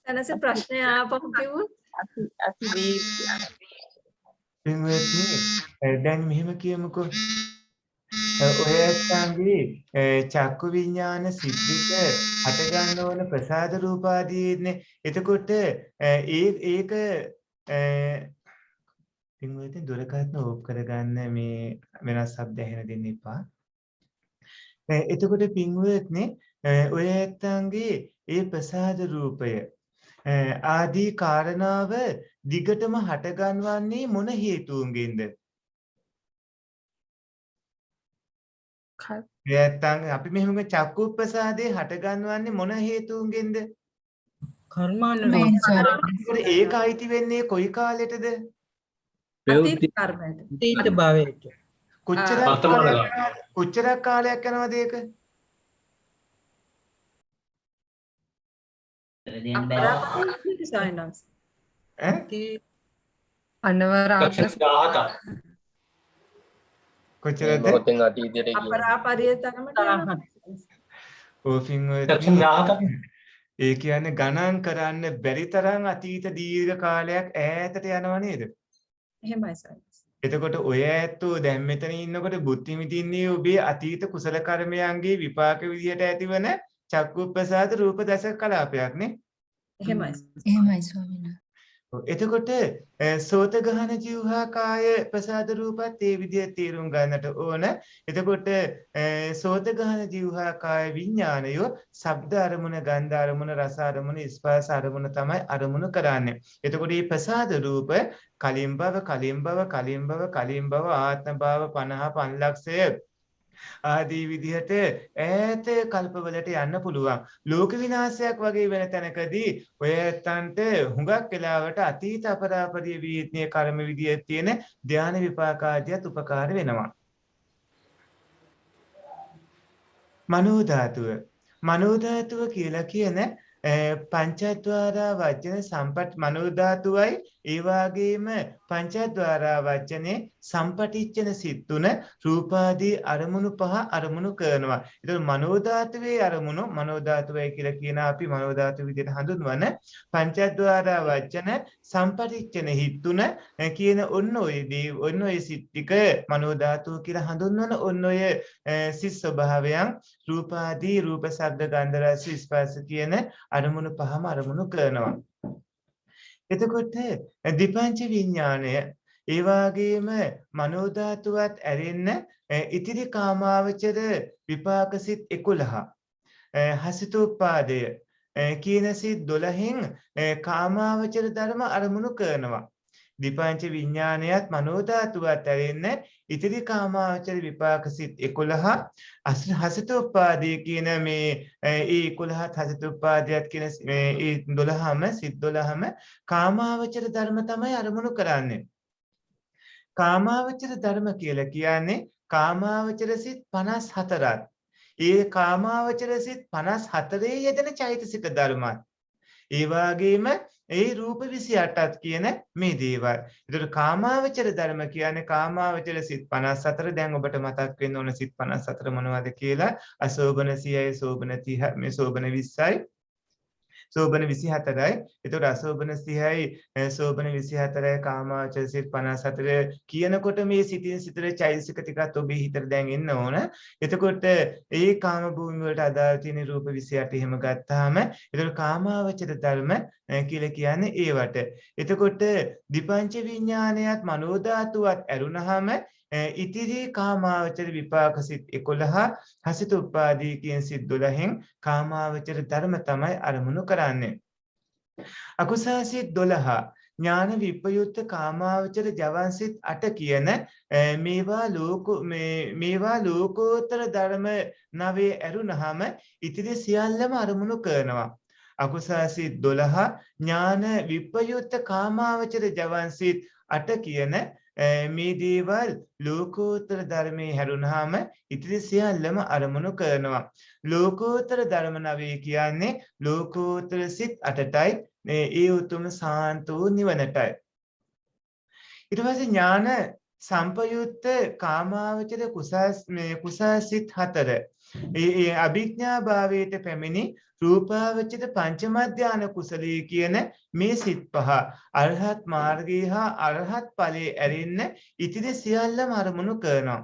එනස ප්‍රශ්නය ආපහු කිව්වොත් දැන් මෙහෙම කියමුකෝ. ඔය ඇත්තන්ගේ චක්කු විඥාන සිද්ධික හට ගන්න ඕන ප්‍රසාද රූපාදීනේ. එතකොට ඒක පින්වත්නි දුරකථන ඕප් කරගන්න මේ වෙනස් શબ્ද ඇහෙන දෙන්න එපා. එතකොට පින්වත්නි ඔය ඇත්තන්ගේ ඒ ප්‍රසාද රූපය ආදී කාරණාව දිගටම හට ගන්නවන්නේ මොන හේතුන්ගෙන්ද? නැත්තම් අපි මෙහෙම චක්කු ප්‍රසාදේ හට ගන්නවන්නේ මොන හේතුන්ගෙන්ද? කර්මානුරූප. ඒක අයිති වෙන්නේ කොයි කාලෙටද? අතීත කර්මයට. අතීත භවයට. කොච්චරක් කාලයක් යනවද ඒක? කොච්චරද? ඒ කියන්නේ ගණන් කරන්න බැරි තරම් අතීත දීර්ඝ කාලයක් ඈතට යනව නේද? එහෙමයි සර්. එතකොට ඔය ඇත්තෝ දැන් මෙතන ඉන්නකොට බුද්ධි විඳින්නේ ඔබේ අතීත කුසල කර්මයන්ගේ විපාක විදියට ඇතිවන චක්කු ප්‍රසාද රූප දශක කලාපයක් නේ. එහෙමයි. එහෙමයි ස්වාමීන් වහන්සේ. එතකොට සෝත ගහන ජීවහා කාය ප්‍රසාද රූපත් ඒ විදිහට තේරුම් ගන්නට ඕන. එතකොට සෝත ගහන ජීවහා කාය විඥානය ශබ්ද අරමුණ, ගන්ධ අරමුණ, රස අරමුණ, ස්පර්ශ අරමුණ තමයි අරමුණ කරන්නේ. එතකොට මේ ප්‍රසාද රූප කලින් භව ආත්ම භව 50 ලක්ෂය ආදී විදිහට ඈත කල්පවලට යන්න පුළුවන්. ලෝක විනාශයක් වගේ වෙන තැනකදී ඔය ඇත්තන්ට හුඟක් වෙලාවට අතීත අපරාපරිය වීත්‍ය කර්ම විදියේ තියෙන ධානය විපාක ආදියත් උපකාර වෙනවා. මනෝ ධාතුව. මනෝ ධාතුව කියලා කියන පංචද්වාරා වචන සම්පත් මනෝ ධාතුවයි ඒ වගේම පංචද්වාරා වචනේ සම්පටිච්ඡන සිත් තුන රූපාදී අරමුණු පහ අරමුණු කරනවා. ඒතකොට මනෝ ධාතුවේ අරමුණු මනෝ ධාතුවයි කියලා කියන අපි මනෝ ධාතුව විදිහට හඳුන්වන පංචද්වාරා වචන සම්පටිච්ඡන හිත් තුන කියන ඔන්න ඔය සිත් ටික මනෝ ධාතුව කියලා හඳුන්වන ඔන්න ඔය සිත් ස්වභාවයන් රූපාදී රූප ශබ්ද ගන්ධ රස ස්පර්ශ කියන අරමුණු පහම අරමුණු කරනවා. එතකොට දීපංච විඥාණය ඒ වගේම මනෝ ධාතුවත් ඇරෙන්න ඉතිරි කාමාවචර විපාක සිත් 11 හසිතෝපාදය කියන සිත් 12න් කාමාවචර ධර්ම අරමුණු කරනවා. දීපංච විඥානයත් මනෝ ධාතුවත් ඇරෙන්න ඉතිරි කාමාවචර විපාක සිත් 11 හසිතෝපාදී කියන මේ ඒ 11 හසිතෝපාදයට කියන ඒ 12ම සිත් 12ම කාමාවචර ධර්ම තමයි අරමුණු කරන්නේ. කාමාවචර ධර්ම කියලා කියන්නේ කාමාවචර සිත් 54ක්. ඒ කාමාවචර සිත් 54 යෙදෙන චෛතසික ධර්මات. ඒ වගේම ඒ රූප 28ක් කියන මේ දේවල්. ඒතර කාමාවචර ධර්ම කියන්නේ කාමාවචර සිත් 54. දැන් ඔබට මතක් වෙන්න ඕන සිත් 54 මොනවද කියලා. අසෝබන 30යි, සෝබන 30, මේ සෝබන 20යි, සෝබන 24යි. ඒතර අසෝබන 30යි, සෝබන 24යි කාමාවචර සිත් 54 කියනකොට මේ සිතින් සිතට චෛතසික ටිකත් ඔබේ හිතට දැන් එන්න ඕන. එතකොට ඒ කාම භූමිය වලට අදාළ තියෙන රූප 28 එහෙම ගත්තාම ඒතර කාමාවචර ධර්ම කියලා කියන්නේ ඒවට. එතකොට දීපංච විඥානයත් මනෝ ධාතුවත් ඇරුණාම ඉතිරි කාමාවචර විපාක සිත් 11 හසිත උපාදී කියන සිත් 12න් කාමාවචර ධර්ම තමයි අරමුණු කරන්නේ. අකුසල සිත් 12 ඥාන විපයුක්ත කාමාවචර ජවන් සිත් 8 කියන මේවා ලෝකෝත්තර ධර්ම 9 ඇරුණාම ඉතිරි සියල්ලම අරමුණු කරනවා. අකුසල සිත් 12 ඥාන විපයුක්ත කාමාවචර ජවන් සිත් 8 කියන මේ දේවල් ලෝකෝත්තර ධර්මයේ හැරුණාම ඉතිරි සියල්ලම අරමුණු කරනවා. ලෝකෝත්තර ධර්ම 9 කියන්නේ ලෝකෝත්තර සිත් 8ටයි ඒ උතුම් සාන්ත වූ නිවනටයි. ඊට පස්සේ ඥාන සම්පයුක්ත කාමාවචර කුසල සිත් 4 ඒ අභිඥා භාවයට පැමිණි රූපාවචර පංචම ධාන කුසලී කියන මේ සිත් පහ අරහත් මාර්ගය හා අරහත් ඵලයේ ඇරෙන්න ඉතිරි සියල්ලම අරමුණු කරනවා.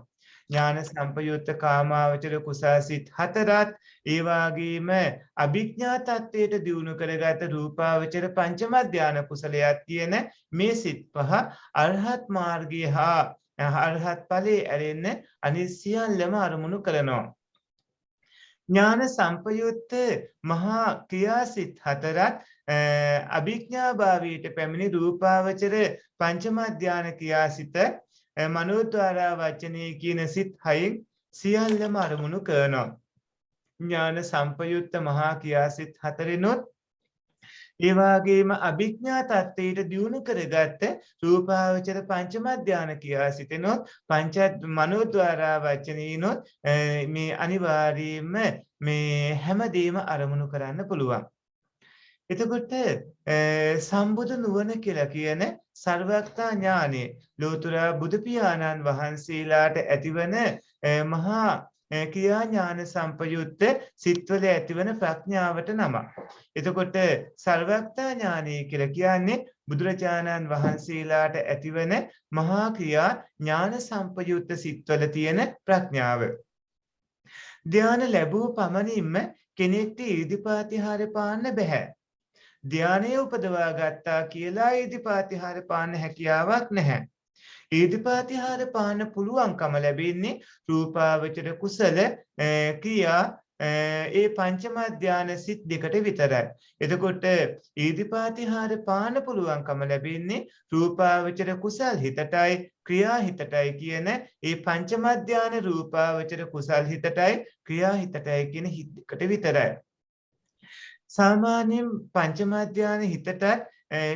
ඥාන සම්පයුක්ත කාමාවචර කුසල සිත් 4ත් ඒ වගේම අභිඥා තත්වයට දියුණු කරගත රූපාවචර පංචම ධාන කුසලයක් කියන මේ සිත් පහ අරහත් මාර්ගය හා අරහත් ඵලයේ ඇරෙන්න අනිත් සියල්ලම අරමුණු කරනවා. ඥාන සම්පයුක්ත මහා ක්‍රියාසිත 4ත් අභිඥා භාවයට පැමිණි රූපාවචර පංචම ධාන ක්‍රියාසිත මනෝද්වාරා වචනේ කියන සිත් 6න් සියල්ලම අරමුණු කරනවා. ඥාන සම්පයුක්ත මහා ක්‍රියාසිත 4නොත් ඒ වගේම අභිඥා තත්ත්වයට දියුණු කරගත්ත රූපාවචර පංචම ධාන ක්‍රියාසිතනොත් පංච මනෝද්වාරා වචනීනොත් මේ අනිවාර්යයෙන්ම මේ හැමදේම අරමුණු කරන්න පුළුවන්. එතකොට සම්බුදු නුවණ කියලා කියන සර්වඥතා ඥානෙ ලෝතර බුදු පියාණන් වහන්සේලාට ඇතිවන මහා ක්‍රියා ඥාන සම්පයුක්ත සිත්වල ඇතිවන ප්‍රඥාවට නම. එතකොට සර්වඥතා ඥානය කියලා කියන්නේ බුදුරජාණන් වහන්සේලාට ඇතිවන මහා ක්‍රියා ඥාන සම්පයුක්ත සිත්වල තියෙන ප්‍රඥාව. ධ්‍යාන ලැබූ පමණින්ම කෙනෙක්ට ඊදිපාතිහාර පාන්න බෑ. ධ්‍යානය උපදවා ගත්තා කියලා ඊදිපාතිහාර පාන්න හැකියාවක් නැහැ. ඊදිපාතිහාර පාන්න පුළුවන්කම ලැබෙන්නේ රූපාවචර කුසල ක්‍රියා ඒ පංචම ධාන සිත් දෙකට විතරයි. එතකොට ඊදිපාතිහාර පාන පුළුවන්කම ලැබෙන්නේ රූපාවචර කුසල් හිතටයි ක්‍රියා හිතටයි කියන ඒ පංචම ධාන රූපාවචර කුසල් හිතටයි ක්‍රියා හිතටයි කියන හිත් දෙකට විතරයි. සාමාන්‍යයෙන් පංචම ධාන හිතට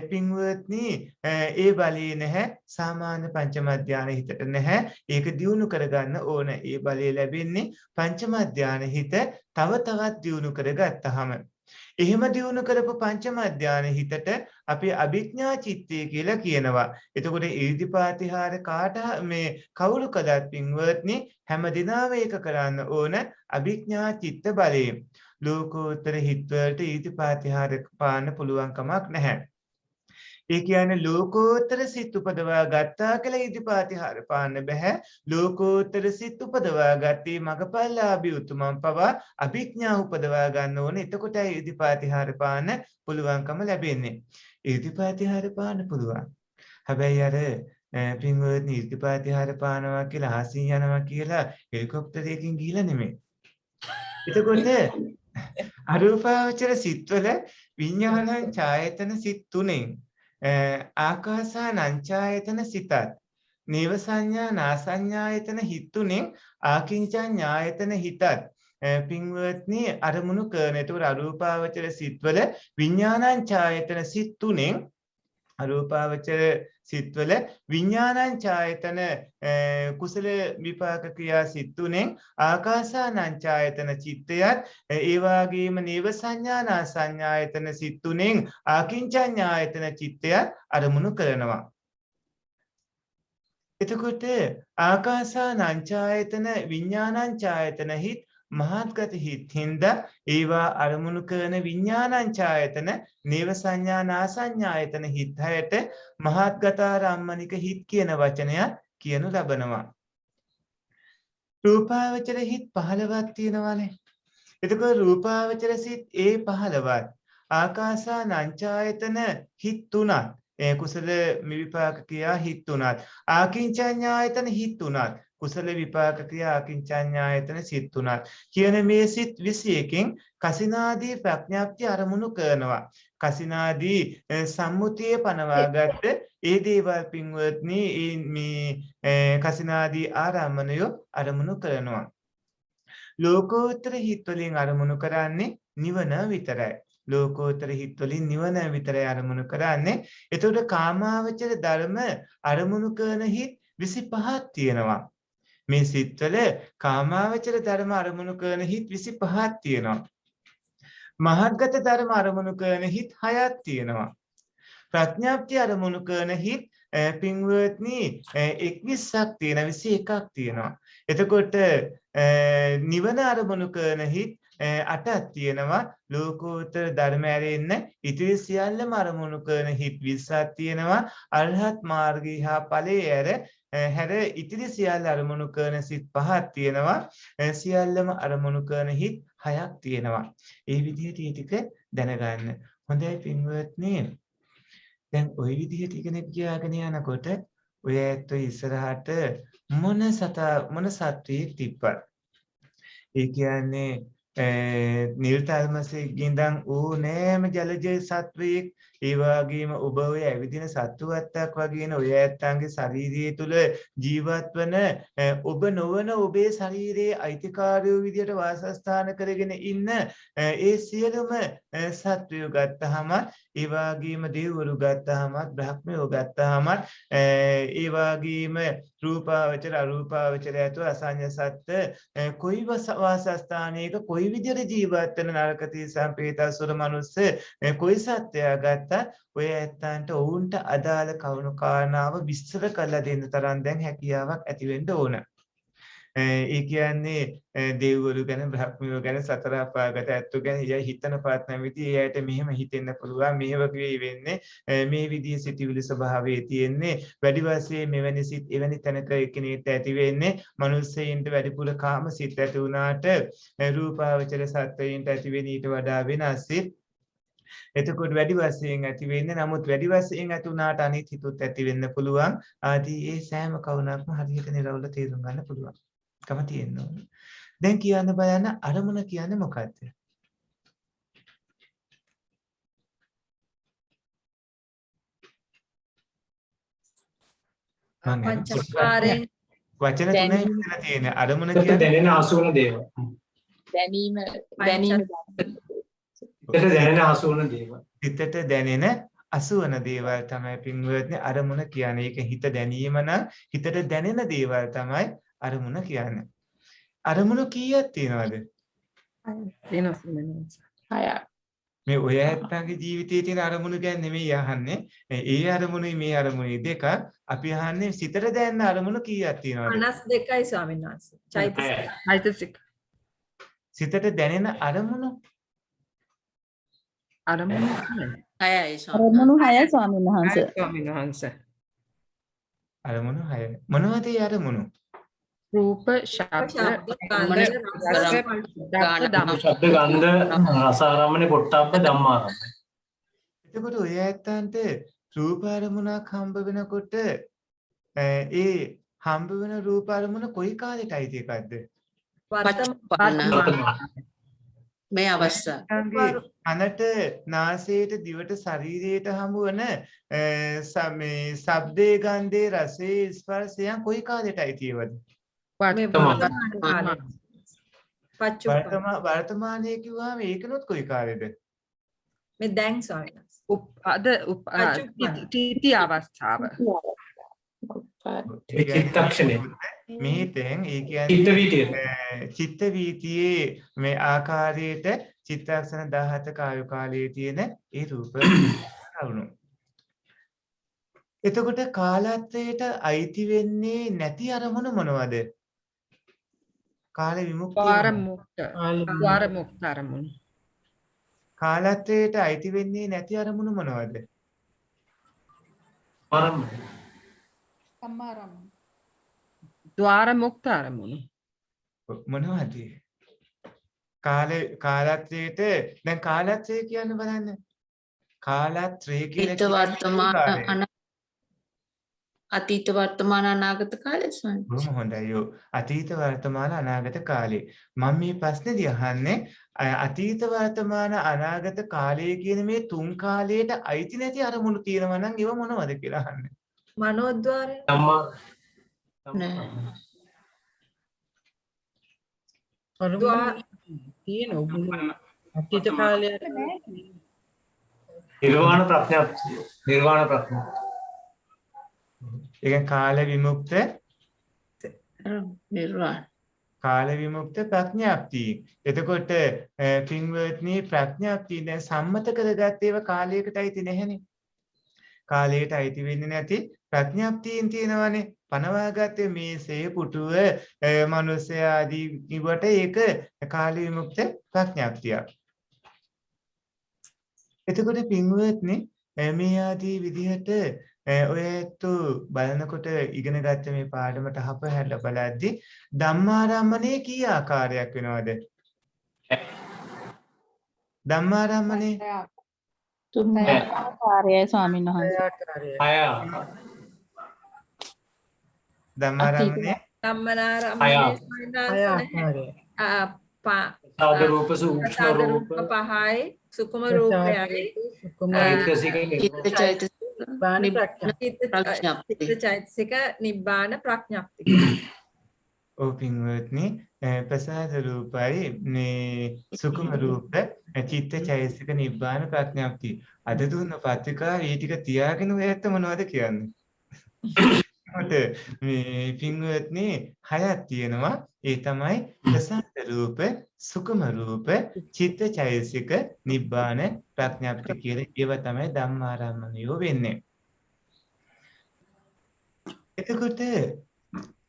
පින්වත්නි ඒ බලය නැහැ. සාමාන්‍ය පංචම ධාන හිතට නැහැ. ඒක දියුණු කරගන්න ඕන. ඒ බලය ලැබෙන්නේ පංචම ධාන හිත තව තවත් දියුණු කරගත්තාම. එහෙම දියුණු කරපු පංචම ධාන හිතට අපි අභිඥා චිත්තය කියලා කියනවා. එතකොට ඊර්ධිපාතිහාර කාට මේ කවුරු කළත් පින්වත්නි හැමදිනම ඒක කරන්න ඕන අභිඥා චිත්ත බලයෙන්. ලෝකෝත්තර හිත්වලට ඊර්ධිපාතිහාර පාන්න පුළුවන් කමක් නැහැ. ඒ කියන්නේ ලෝකෝත්තර සිත් උපදවා ගත්තා කියලා ඊර්ධිපාතිහාර පාන්න බෑ. ලෝකෝත්තර සිත් උපදවා ගත්තේ මගපල්ලාභී උතුමන් පවා අභිඥා උපදවා ගන්න ඕනේ. එතකොටයි ඊර්ධිපාතිහාර පාන්න පුළුවන්කම ලැබෙන්නේ. ඊර්ධිපාතිහාර පාන්න පුළුවන්. හැබැයි අර පින්වත්නි ඊර්ධිපාතිහාර පානවා කියලා ආසින් යනවා කියලා හෙලිකොප්ටරයකින් ගිහිලා නෙමෙයි. එතකොට අරූපාවචර සිත්වල විඥානං ඡායතන සිත් තුනෙන් ආකාසානං සිතත් නේව සංඥා නාසඤ්ඤායතන හිත් තුනෙන් ආකින්චඤ්ඤායතන හිතත් පින්වත්නි අරමුණු කරන. ඒතකොට අරූපාවචර සිත්වල විඥානං ඡායතන සිත් තුනෙන් අරූපාවචර සිත්වල විඥානං ඡායතන කුසල විපාක ක්‍රියා සිත් තුනෙන් ආකාසානං ඡායතන චිත්තයත් ඒ වගේම නේව සංඥානා සංඥායතන සිත් තුනෙන් ආකින්චඤ්ඤායතන චිත්තයත් අරමුණු කරනවා. එතකොට ආකාසානං ඡායතන විඥානං ඡායතන හිත් මහත්ගත හිත් හින්දා ඒවා අරමුණු කරන විඥානං ඡායතන නේව සංඥා නාසඤ්ඤායතන හිත් හැයට මහත්ගතාරම්මනික හිත් කියන වචනය කියනු ලබනවා. රූපාවචර හිත් 15ක් තියෙනවානේ. එතකොට රූපාවචර සිත් ඒ 15ත් ආකාසානං ඡායතන හිත් 3ක් කුසල විපාක ක්‍රියා හිත් 3ක් ආකින්චඤ්ඤායතන හිත් 3ක් කුසල විපාක ක්‍රියා ආකින්චඤ්ඤායතන සිත් 3ක් කියන මේ සිත් 21කින් කසිනාදී ප්‍රඥාප්ති අරමුණු කරනවා. කසිනාදී සම්මුතිය පනවාගත්ත ඒ දේවල් පින්වත්නි මේ කසිනාදී ආරම්මණය අරමුණු කරනවා. ලෝකෝත්තර හිත් වලින් අරමුණු කරන්නේ නිවන විතරයි. ලෝකෝත්තර හිත් වලින් නිවන විතරයි අරමුණු කරන්නේ. එතකොට කාමාවචර ධර්ම අරමුණු කරන හිත් 25ක් තියෙනවා. මේ සිත්වල කාමාවචර ධර්ම අරමුණු කරන හිත් 25ක් තියෙනවා. මහත්ගත ධර්ම අරමුණු කරන හිත් 6ක් තියෙනවා. ප්‍රඥාප්ති අරමුණු කරන හිත් පින්වත්නි 21ක් තියෙනවා 21ක් තියෙනවා. එතකොට නිවන අරමුණු කරන හිත් 8ක් තියෙනවා. ලෝකෝත්තර ධර්ම ඇරෙන්න ඉතිරි සියල්ලම අරමුණු කරන හිත් 20ක් තියෙනවා. අරහත් මාර්ගය හා ඵලයේ හැර ඉතිරි සියල්ල අරමුණු කරන සිත් 5ක් තියෙනවා. සියල්ලම අරමුණු කරන හිත් 6ක් තියෙනවා. ඒ විදිහට මේ ටික දැනගන්න. හොඳයි පින්වත්නි. දැන් ওই විදිහට ඉගෙන ගියාගෙන යනකොට ඔය ඇත්ත ඉස්සරහට මොන සත්වයේ තිබ්බත් ඒ කියන්නේ නිර්තල්මසේ ගින්දන් ඕනෑම ජලජ සත්වයෙක් ඒ වගේම ඔබ ඔය ඇවිදින සත්වවත්තක් වගේන ඔය ඇත්තන්ගේ ශාරීරිය තුල ජීවත් වන ඔබ නොවන ඔබේ ශරීරයේ අයිතිකාරයෝ විදියට වාසස්ථාන කරගෙන ඉන්න ඒ සියලුම සත්වයෝ ගත්තහම ඒ වගේම දෙවිවරු ගත්තහම බ්‍රහ්මයෝ ගත්තහම ඒ වගේම රූපාවචර අරූපාවචර ඇතු අසඤ්ඤ සත්ත්ව කොයි වාසස්ථානයක කොයි විදියට ජීවත් වෙන නරකතී සම්පේතසුර මනුස්ස කොයි සත්‍යය ගත්ත ඔය ඇත්තන්ට ඔවුන්ට අදාළ කවුණු කාරණාව විස්තර කරලා දෙන්න තරම් දැන් හැකියාවක් ඇති වෙන්න ඕන. ඒ කියන්නේ දෙවිවරු ගැන බ්‍රහ්මයෝ ගැන සතර අපාගත ඇත්තු ගැන හිතන පාත් නැවිති එයාට මෙහෙම හිතෙන්න පුළුවන් මේ වගේ වෙන්නේ මේ විදිහේ සිටිවිලි ස්වභාවයේ තියෙන්නේ වැඩි වශයෙන් මෙවැනි සිත් එවැනි තැනක එකිනෙකට ඇති වෙන්නේ මිනිස්සෙයින්ට වැඩිපුර කාම සිත් ඇති වුණාට රූපාවචර සත්වයින්ට ඇති වෙන ඊට වඩා වෙනස් සිත් එතකොට වැඩි වශයෙන් ඇති වෙන්නේ නමුත් වැඩි වශයෙන් ඇති වුණාට අනිත් හිතුත් ඇති වෙන්න පුළුවන් ආදී ඒ සෑම කවුණක්ම හරියට නිරවුල තේරුම් ගන්න පුළුවන් කම තියෙනවා දැන් කියන්න බලන්න අරමුණ කියන්නේ මොකක්ද? පංචස්කාරයෙන් වචන තුනයි මෙතන තියෙන්නේ. අරමුණ හිතට කියන්නේ දැනෙන හසු වෙන දේවල්. හිතට දැනෙන හසු වෙන දේවල්. හිතට දැනෙන අසුවන දේවල් තමයි පින්වත්නි අරමුණ කියන්නේ. ඒක හිත දැනීම නම් හිතට දැනෙන දේවල් තමයි අරමුණ කියන්නේ. අරමුණු කීයක් තියෙනවද? මේ ඔය ඇත්තන්ගේ ජීවිතයේ තියෙන අරමුණු ගැන නෙමෙයි අහන්නේ. ඒ අරමුණුයි මේ අරමුණුයි දෙක. අපි අහන්නේ සිතට දැනෙන අරමුණු කීයක් තියෙනවද? 52යි ස්වාමීන් වහන්සේ. චෛතසික. සිතට දැනෙන අරමුණු අරමුණු 6යි අරමුණු 6 ස්වාමීන් වහන්සේ. ස්වාමීන් වහන්සේ. අරමුණු 6. මොනවද ඒ අරමුණු? රූප, ශබ්ද, ශබ්ද ගන්ධ රස ආරම්මනේ පොට්ටබ්බ ධම්මාරම්මනේ. එතකොට ඔය ඇත්තන්ට රූප අරමුණක් හම්බ වෙනකොට ඒ හම්බ වෙන රූප අරමුණ කොයි කාලෙටයි එකක්ද? මේ අවස්ථාව අනට නාසයට දිවට ශරීරයට හමු වන මේ ශබ්දේ ගන්ධේ රසේ ස්පර්ශයන් කොයි කාලෙටයි තියෙවද? වර්තමානයේ කිව්වම ඒකනොත් කොයි කාලෙද? මේ දැන් ස්වාමීන් වහන්සේ. තීති අවස්ථාව. චිත්තක්ෂණේ. මේ දැන් ඒ චිත්ත කියන්නේ වීතිය. චිත්ත වීතියේ මේ ආකාරයට චිත්තක්ෂණ 17ක ආයු කාලයේ තියෙන ඒ රූප කරුණු. එතකොට කාලත්වයට අයිති වෙන්නේ නැති අරමුණ මොනවද? කාල විමුක්තිය. ද්වාර මුක්ත අරමුණු. කාලත්වයට අයිති වෙන්නේ නැති අරමුණ මොනවද? ආරම්මනේ. ද්වාර මුක්ත අරමුණු. මොනවද? කාලත්වයට දැන් කාලත්වය කියන්න බලන්න. කාලත්‍රය කියලා අතීත වර්තමාන අනාගත කාලය ස්වාමී. බොහොම හොඳයි යෝ. අතීත වර්තමාන අනාගත කාලේ. මම මේ ප්‍රශ්නේදී අහන්නේ අතීත වර්තමාන අනාගත කාලය කියන මේ තුන් කාලයට අයිති නැති අරමුණු තියෙනවා නම් ඒව මොනවද කියලා අහන්නේ. මනෝද්වාරය. ධම්මා තියෙන අතීත කාලයට නිර්වාණ ප්‍රඥාප්තිය. නිර්වාණ ප්‍රඥා. ඒක කාල විමුක්ත නිර්වාණ. කාල විමුක්ත ප්‍රඥාප්තිය. එතකොට පින්වත්නි ප්‍රඥාප්තිය දැන් සම්මත කරගත්ත ඒවා කාලයකට අයිති නැහැනේ. කාලයට අයිති වෙන්නේ නැති ප්‍රඥාප්තියෙන් තියෙනවානේ. පනවාගත්තේ මේ සේ පුටුව මනුස්සය ආදී ඉවට ඒක කාල විමුක්ත ප්‍රඥාප්තියක්. එතකොට පින්වත්නි මේ ආදී විදිහට ඔය ඇත්තු බලනකොට ඉගෙන ගත්ත මේ පාඩමට හපහැරලා බලද්දි ධම්මාරම්මණය කී ආකාරයක් වෙනවද? ධම්මාරම්මණය තුන් ආකාරයයි ස්වාමීන් වහන්සේ. ධම්මාරම්මණය සාද රූප සූක්ෂ්ම රූප පහයි සුකුම රූපයයි චෛතසික නිබ්බාන ප්‍රඥප්තිය. ඔව් පින්වත්නි ප්‍රසාද රූපයි මේ සුකුම රූප චිත්ත චෛතසික නිබ්බාන ප්‍රඥප්තිය. අද දුන්න පත්‍රිකාවේ මේ ටික තියාගෙන ඔය ඇත්ත මොනවද කියන්නේ? මේ පින්වත්නි හයක් තියෙනවා. ඒ තමයි ප්‍රසාද රූප, සුකුම රූප, චිත්ත චෛතසික නිබ්බාන ප්‍රඥප්තිය කියලා. ඒව තමයි ධම්මාරම්මණයෝ වෙන්නේ. එතකොට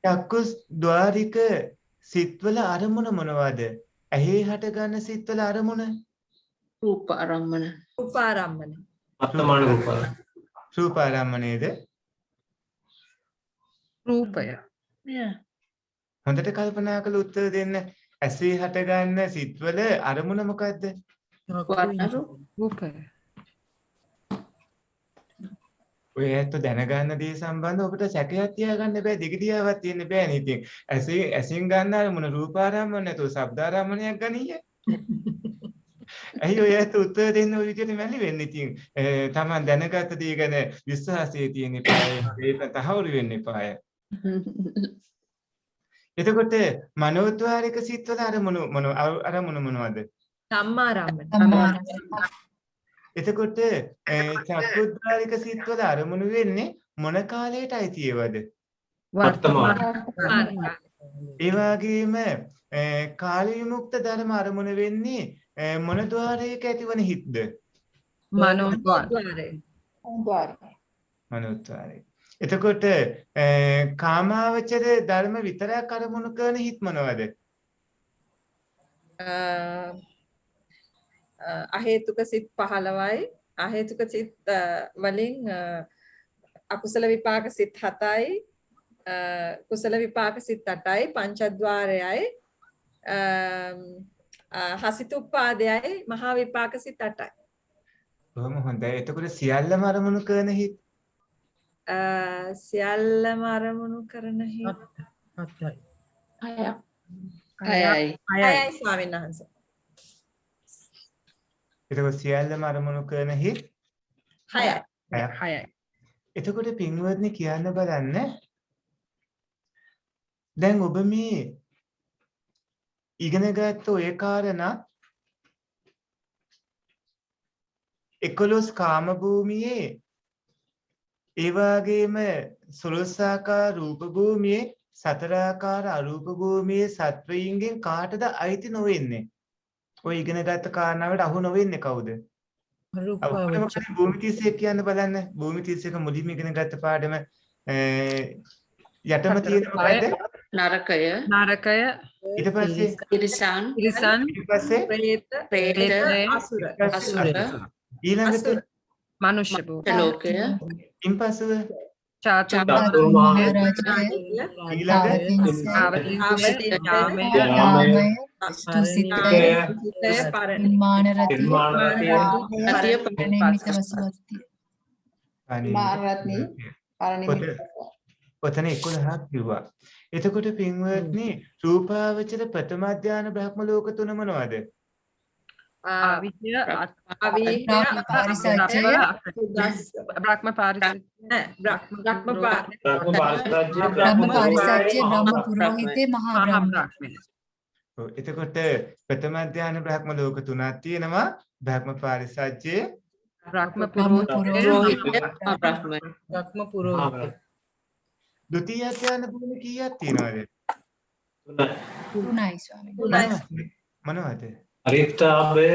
චක්කුස් ద్వාරික සිත්වල අරමුණ මොනවද? ඇහි හට ගන්න සිත්වල අරමුණ රූප ආරම්මන. උපාරම්මන. වර්තමාන රූප. රූප ආරම්මණයද? රූපය. හොඳට කල්පනා කරලා උත්තර දෙන්න. ඇසේ හට ගන්න සිත්වල අරමුණ මොකද්ද? රූපය. ඔය ඇත්ත දැනගන්න දේ සම්බන්ධව ඔබට සැකයක් තියාගන්න බෑ දිගිදියාවක් තියෙන්න බෑනේ ඉතින් ඇසින් ගන්න අරමුණ රූපාරම්මන නැතුව ශබ්දාරම්මණයක් ගනීය ඇයි ඔය ඇත්ත උත්තර දෙන්න ඔය විදිහට මැලි වෙන්නේ ඉතින් තමන් දැනගත්ත දේ ගැන විශ්වාසය තියෙන එපාය ඒක තහවුරු වෙන්න එපාය එතකොට මනෝද්වාරික සිත්වල අරමුණු මොනවද සම්මාරම්මන. එතකොට චක්කුද්වාරික සිත්වල අරමුණු වෙන්නේ මොන කාලයට අයිති ඒවද? වර්තමාන. ඒ වගේම කාල විමුක්ත ධර්ම අරමුණු වෙන්නේ මොන ద్వාරයක ඇතිවන හිත්ද? මනෝද්වාරය. මනෝද්වාරය. එතකොට කාමාවචර ධර්ම විතරක් අරමුණු කරන හිත් මොනවද? අහේතුක සිත් 15යි අහේතුක සිත් වලින් අකුසල විපාක සිත් 7යි කුසල විපාක සිත් 8යි පංචද්වාරයයි හසිතුප්පාදයයි මහා විපාක සිත් 8යි. බොහොම හොඳයි. එතකොට සියල්ලම අරමුණු කරන හිත් සියල්ලම අරමුණු කරන හිත් 6යි ස්වාමීන් වහන්සේ. එතකොට සියල්ලම අරමුණු කරන හිත් 6යි. එතකොට පින්වත්නි කියන්න බලන්න දැන් ඔබ මේ ඉගෙනගත්ත ඔය කාරණා 11 කාම භූමියේ ඒ වගේම 16 ආකාර රූප භූමියේ 4 ආකාර අරූප භූමියේ සත්වයින්ගෙන් කාටද අයිති නොවෙන්නේ? ඔය ඉගෙනගත්ත කාරණාවට අහු නොවෙන්නේ කවුද? භූමි 31 කියන්න බලන්න. භූමි 31 මුලින්ම ඉගෙන ගත්ත පාඩම යටම තියෙන මොකද්ද? නරකය ඊට පස්සේ තිරිසන් ඊට පස්සේ ප්‍රේත අසුර ඊළඟට මනුෂ්‍ය භූමිය. ලෝකය ඉන්පසුව චාතුර්මාස ඔතන 11ක් කිව්වා. එතකොට පින්වත්නි රූපාවචර ප්‍රථම ධාන බ්‍රහ්ම ලෝක තුන මොනවද? බ්‍රහ්ම පාරිසජ්ජය මහා බ්‍රහ්ම. එතකොට ප්‍රථම ධාන බ්‍රහ්ම ලෝක තුනක් තියෙනවා. බ්‍රහ්ම පාරිසජ්ජය, බ්‍රහ්ම පුරෝහිතය, බ්‍රහ්ම පුරෝහිතය. ဒုတိယ ධාන භූමි කීයක් තියෙනවද? 3යි ස්වාමීනි. මොනවද? අරිත්තාභය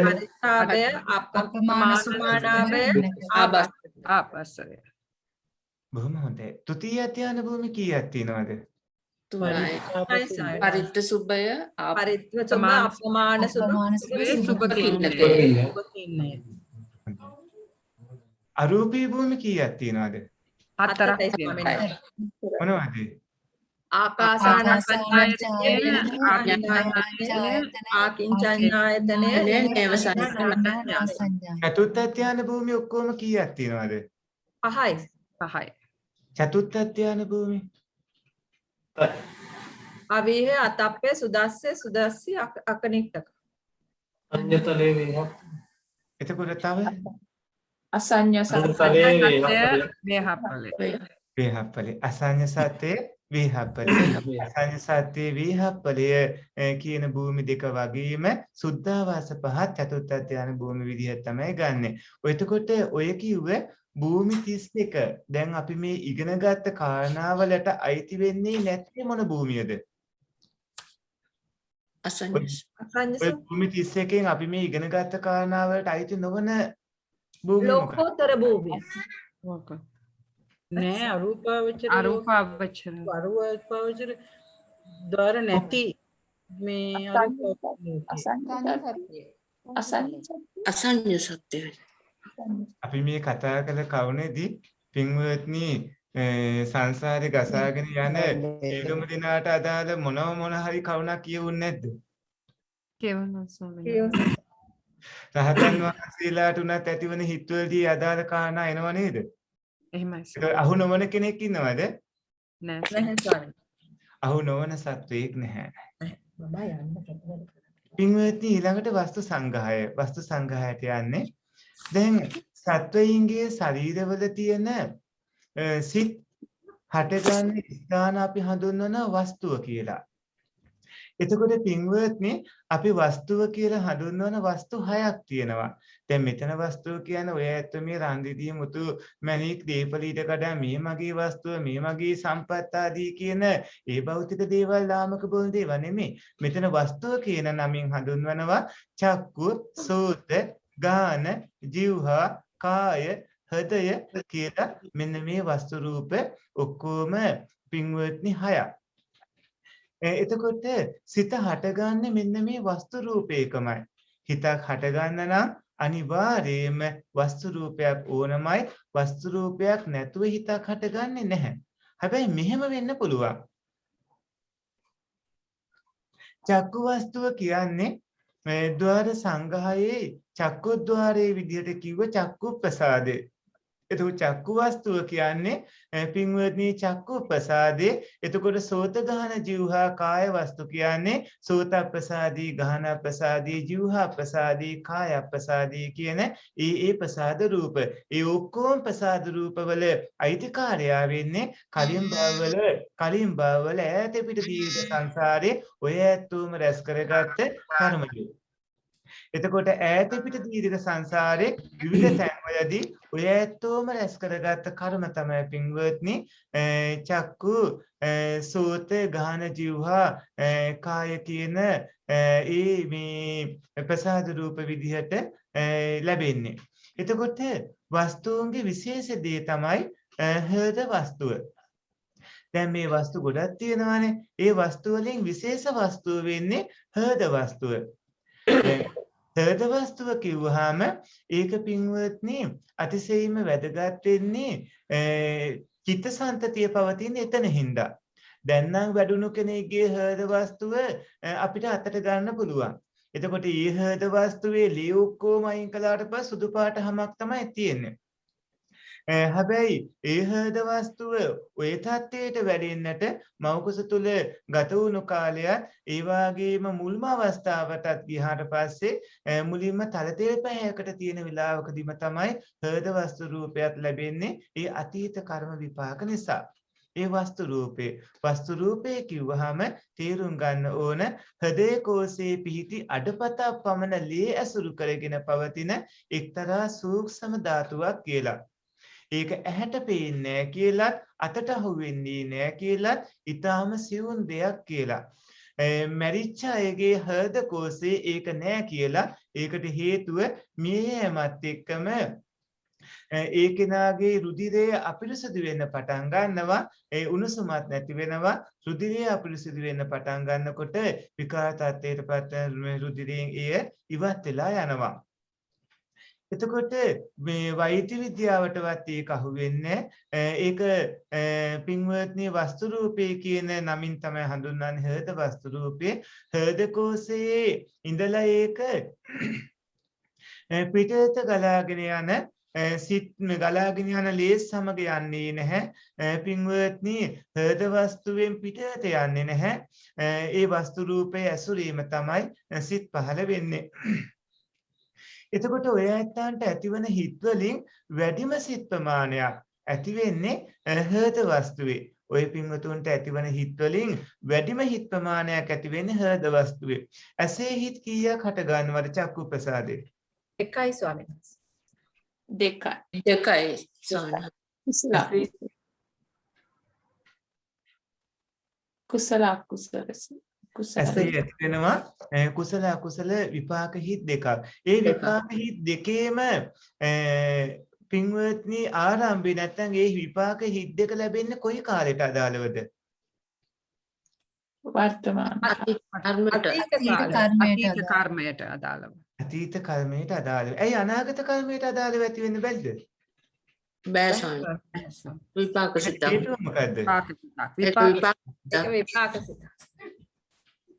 අපමානසුමානාභය ආපස්සය. බොහොම හොඳයි. ත්‍ෘතිය ධාන භූමි කීයක් තියෙනවද? 3යි පරිත්ත සුභය පරිත්ව සුභ අපමාන සුභ අරූපී භූමි කීයක් තියෙනවද? 4ක් මොනවද? ආකාසාන ආකින්චඤ්ඤායතනය චතුත්ථ ධාන භූමි ඔක්කොම කීයක් තියෙනවද? 5යි. චතුත්ථ ධාන භූමි අවීහ අතප්පේ සුදස්සි අකනිට්ටක. අඤ්ඤතලේ වේහප්. එතකොට තව අසඤ්ඤ වේහප්පලේ අසඤ්ඤ සත්‍ය වේහප්පලේ අසඤ්ඤ සත්‍ය වේහප්පලය කියන භූමි දෙක වගේම සුද්ධාවාස පහත් චතුත්ථ ධාන භූමි විදිහට තමයි ගන්නෙ. එතකොට ඔය කිව්වේ භූමි 31 දැන් අපි මේ ඉගෙනගත්ත කාරණාවලට අයිති වෙන්නේ නැත්තේ මොන භූමියද? අසඤ්ඤ භූමි 31න් අපි මේ ඉගෙනගත්ත කාරණාවලට අයිති නොවන භූමිය මොකක්ද? ලෝකෝත්තර භූමිය. නෑ අරූපාවචර අරූපාවචර ද්වාර නැති මේ අසඤ්ඤ සත්‍ය අපි මේ කතා කළ කවුනේදී පින්වත්නි සංසාරේ ගසාගෙන යන ඒකම දිනාට අදාළ මොන හරි කවුනක් කියවුන්නේ නැද්ද? කියවනවා ස්වාමීනි. රහතන් වහන්සේලාට උනත් ඇතිවන හිත්වලදී අදාළ කාරණා එනව නේද? එහෙමයි ඒක අහු නොවන කෙනෙක් ඉන්නවද? නෑ නැහැ ස්වාමීන් අහු නොවන සත්වයක් නැහැ. වහන්සේ. පින්වත්නි ඊළඟට වස්තු සංග්‍රහය. වස්තු සංග්‍රහයට යන්නේ. දැන් සත්වයින්ගේ ශරීරවල තියෙන සිත් හටගන්න ස්ථාන අපි හඳුන්වන වස්තුව කියලා. එතකොට පින්වත්නි අපි වස්තුව කියලා හඳුන්වන වස්තු 6ක් තියෙනවා. දැන් මෙතන වස්තුව කියන්නේ ඔය ඇත්ත මේ රන්දිදී මුතු මණික් දීපල ඊට කඩා මේ මගේ වස්තුව මේ මගේ සම්පත් ආදී කියන ඒ භෞතික දේවල් ලාමක බොල් දේවල් නෙමෙයි. මෙතන වස්තුව කියන නමින් හඳුන්වනවා චක්කු, සෝත, ගාන, જીවහා, කාය, හෘදය කියලා මෙන්න මේ වස්තු රූප ඔක්කොම පින්වත්නි 6ක්. එතකොට සිත හටගන්නේ මෙන්න මේ වස්තු රූපයකමයි. හිතක් හටගන්න නම් අනිවාර්යයෙන්ම වස්තු රූපයක් ඕනමයි. වස්තු රූපයක් නැතුව හිතක් හටගන්නේ නැහැ. හැබැයි මෙහෙම වෙන්න පුළුවන්. චක්කු වස්තුව කියන්නේ ద్వාර සංග්‍රහයේ චක්කුද්්වාරයේ විදිහට කිව්ව චක්කු ප්‍රසාදේ. එතකොට චක්කු වස්තුව කියන්නේ පින්වත්නි චක්කු ප්‍රසාදේ. එතකොට සෝත ගහන જીවහා කාය වස්තු කියන්නේ සෝත ප්‍රසාදී, ගහන ප්‍රසාදී, જીවහා ප්‍රසාදී, කාය ප්‍රසාදී කියන ඒ ප්‍රසාද රූප. ඒ ඔක්කොම ප්‍රසාද රූපවල අයිතිකාරයා වෙන්නේ කලින් භවවල ඈත පිට දීර්ඝ සංසාරේ ඔය ඇත්තෝම රැස් කරගත්ත කර්මය. එතකොට ඈත පිට දීර්ඝ සංසාරේ විවිධ තැන්වලදී ඔය ඇත්තෝම රැස් කරගත්ත කර්ම තමයි පින්වත්නි චක්කු, සෝත, ගාන, જીවහා, කාය කියන මේ ප්‍රසාද රූප විදිහට ලැබෙන්නේ. එතකොට වස්තුන්ගේ විශේෂ දේ තමයි හෘද වස්තුව. දැන් මේ වස්තු ගොඩක් තියෙනවානේ. ඒ වස්තු වලින් විශේෂ වස්තුව වෙන්නේ හෘද වස්තුව. හෘද වස්තුව කිව්වහම ඒක පින්වත්නි අතිශයින්ම වැදගත් වෙන්නේ චිත්තසංතතිය පවතින එතන හින්දා. දැන් නම් වැඩුණු කෙනෙක්ගේ හෘද වස්තුව අපිට අතට ගන්න පුළුවන්. එතකොට මේ හෘද වස්තුවේ ලී ඔක්කොම අයින් කළාට පස්සේ සුදු පාට හැමක් තමයි තියෙන්නේ. හැබැයි ඒ හෘද වස්තුව ඔය තත්ත්වයට වැඩෙන්නට මවකුස තුල ගත වුණු කාලයත් ඒ වගේම මුල්ම අවස්ථාවටත් ගියාට පස්සේ මුලින්ම තලතෙල් පැයකට තියෙන වෙලාවකදීම තමයි හෘද වස්තු රූපයක් ලැබෙන්නේ. ඒ අතීත කර්ම විපාක නිසා. ඒ වස්තු රූපේ කිව්වහම තේරුම් ගන්න ඕන හෘදේ කෝෂයේ පිහිටි අඩපතක් පමණ ලේ ඇසුරු කරගෙන පවතින එක්තරා සූක්ෂම ධාතුවක් කියලා. ඒක ඇහැට පේන්නේ කියලත් අතට අහුවෙන්නේ නැහැ කියලත් ඊටාම සියුම් දෙයක් කියලා. මැරිච්ච අයගේ හෘද කෝෂයේ ඒක නැහැ කියලා ඒකට හේතුව මියෑමත් එක්කම ඒ කෙනාගේ රුධිරය අපිරිසිදු වෙන්න පටන් ගන්නවා. ඒ උණුසුමත් නැති වෙනවා. රුධිරය අපිරිසිදු වෙන්න පටන් ගන්නකොට විකාර තත්ත්වයටපත් රුධිරයෙන් එය ඉවත් වෙලා යනවා. එතකොට මේ වෛද්‍ය විද්‍යාවටවත් ඒක අහුවෙන්නේ ඒක පින්වත්නි වස්තු රූපේ කියන නමින් තමයි හඳුන්වන්නේ හෘද වස්තු රූපේ. හෘද කෝෂයේ ඉඳලා ඒක පිටත ගලාගෙන යන සිත් ගලාගෙන යන ලේස් සමග යන්නේ නැහැ. පින්වත්නි හෘද වස්තුවෙන් පිටත යන්නේ නැහැ. ඒ වස්තු රූපයේ ඇසුරීම තමයි සිත් පහළ වෙන්නේ. එතකොට ඔය ඇත්තන්ට ඇතිවන හිත් වලින් වැඩිම සිත් ප්‍රමාණයක් ඇති වෙන්නේ හෘද වස්තුවේ. ඔය පින්වතුන්ට ඇතිවන හිත් වලින් වැඩිම හිත් ප්‍රමාණයක් ඇති වෙන්නේ හෘද වස්තුවේ. ඇසේ හිත් කීයක් හට ගන්නවද චක්කු ප්‍රසාදේ? එකයි ස්වාමීන් වහන්සේ. දෙකයි ස්වාමීන් ඇසේ ඇති වෙනවා කුසල අකුසල විපාක හිත් දෙකක්. ඒ විපාක හිත් දෙකේම පින්වත්නි ආරම්භය නැත්නම් ඒ විපාක හිත් දෙක ලැබෙන්නේ කොයි කාලයට අදාළවද? වර්තමාන අතීත කර්මයට අදාළව. අතීත කර්මයට අදාළව. ඇයි අනාගත කර්මයට අදාළව ඇති වෙන්න බැරිද? බෑ ස්වාමීන් විපාක සිත. හේතුව මොකද්ද? විපාක සිත.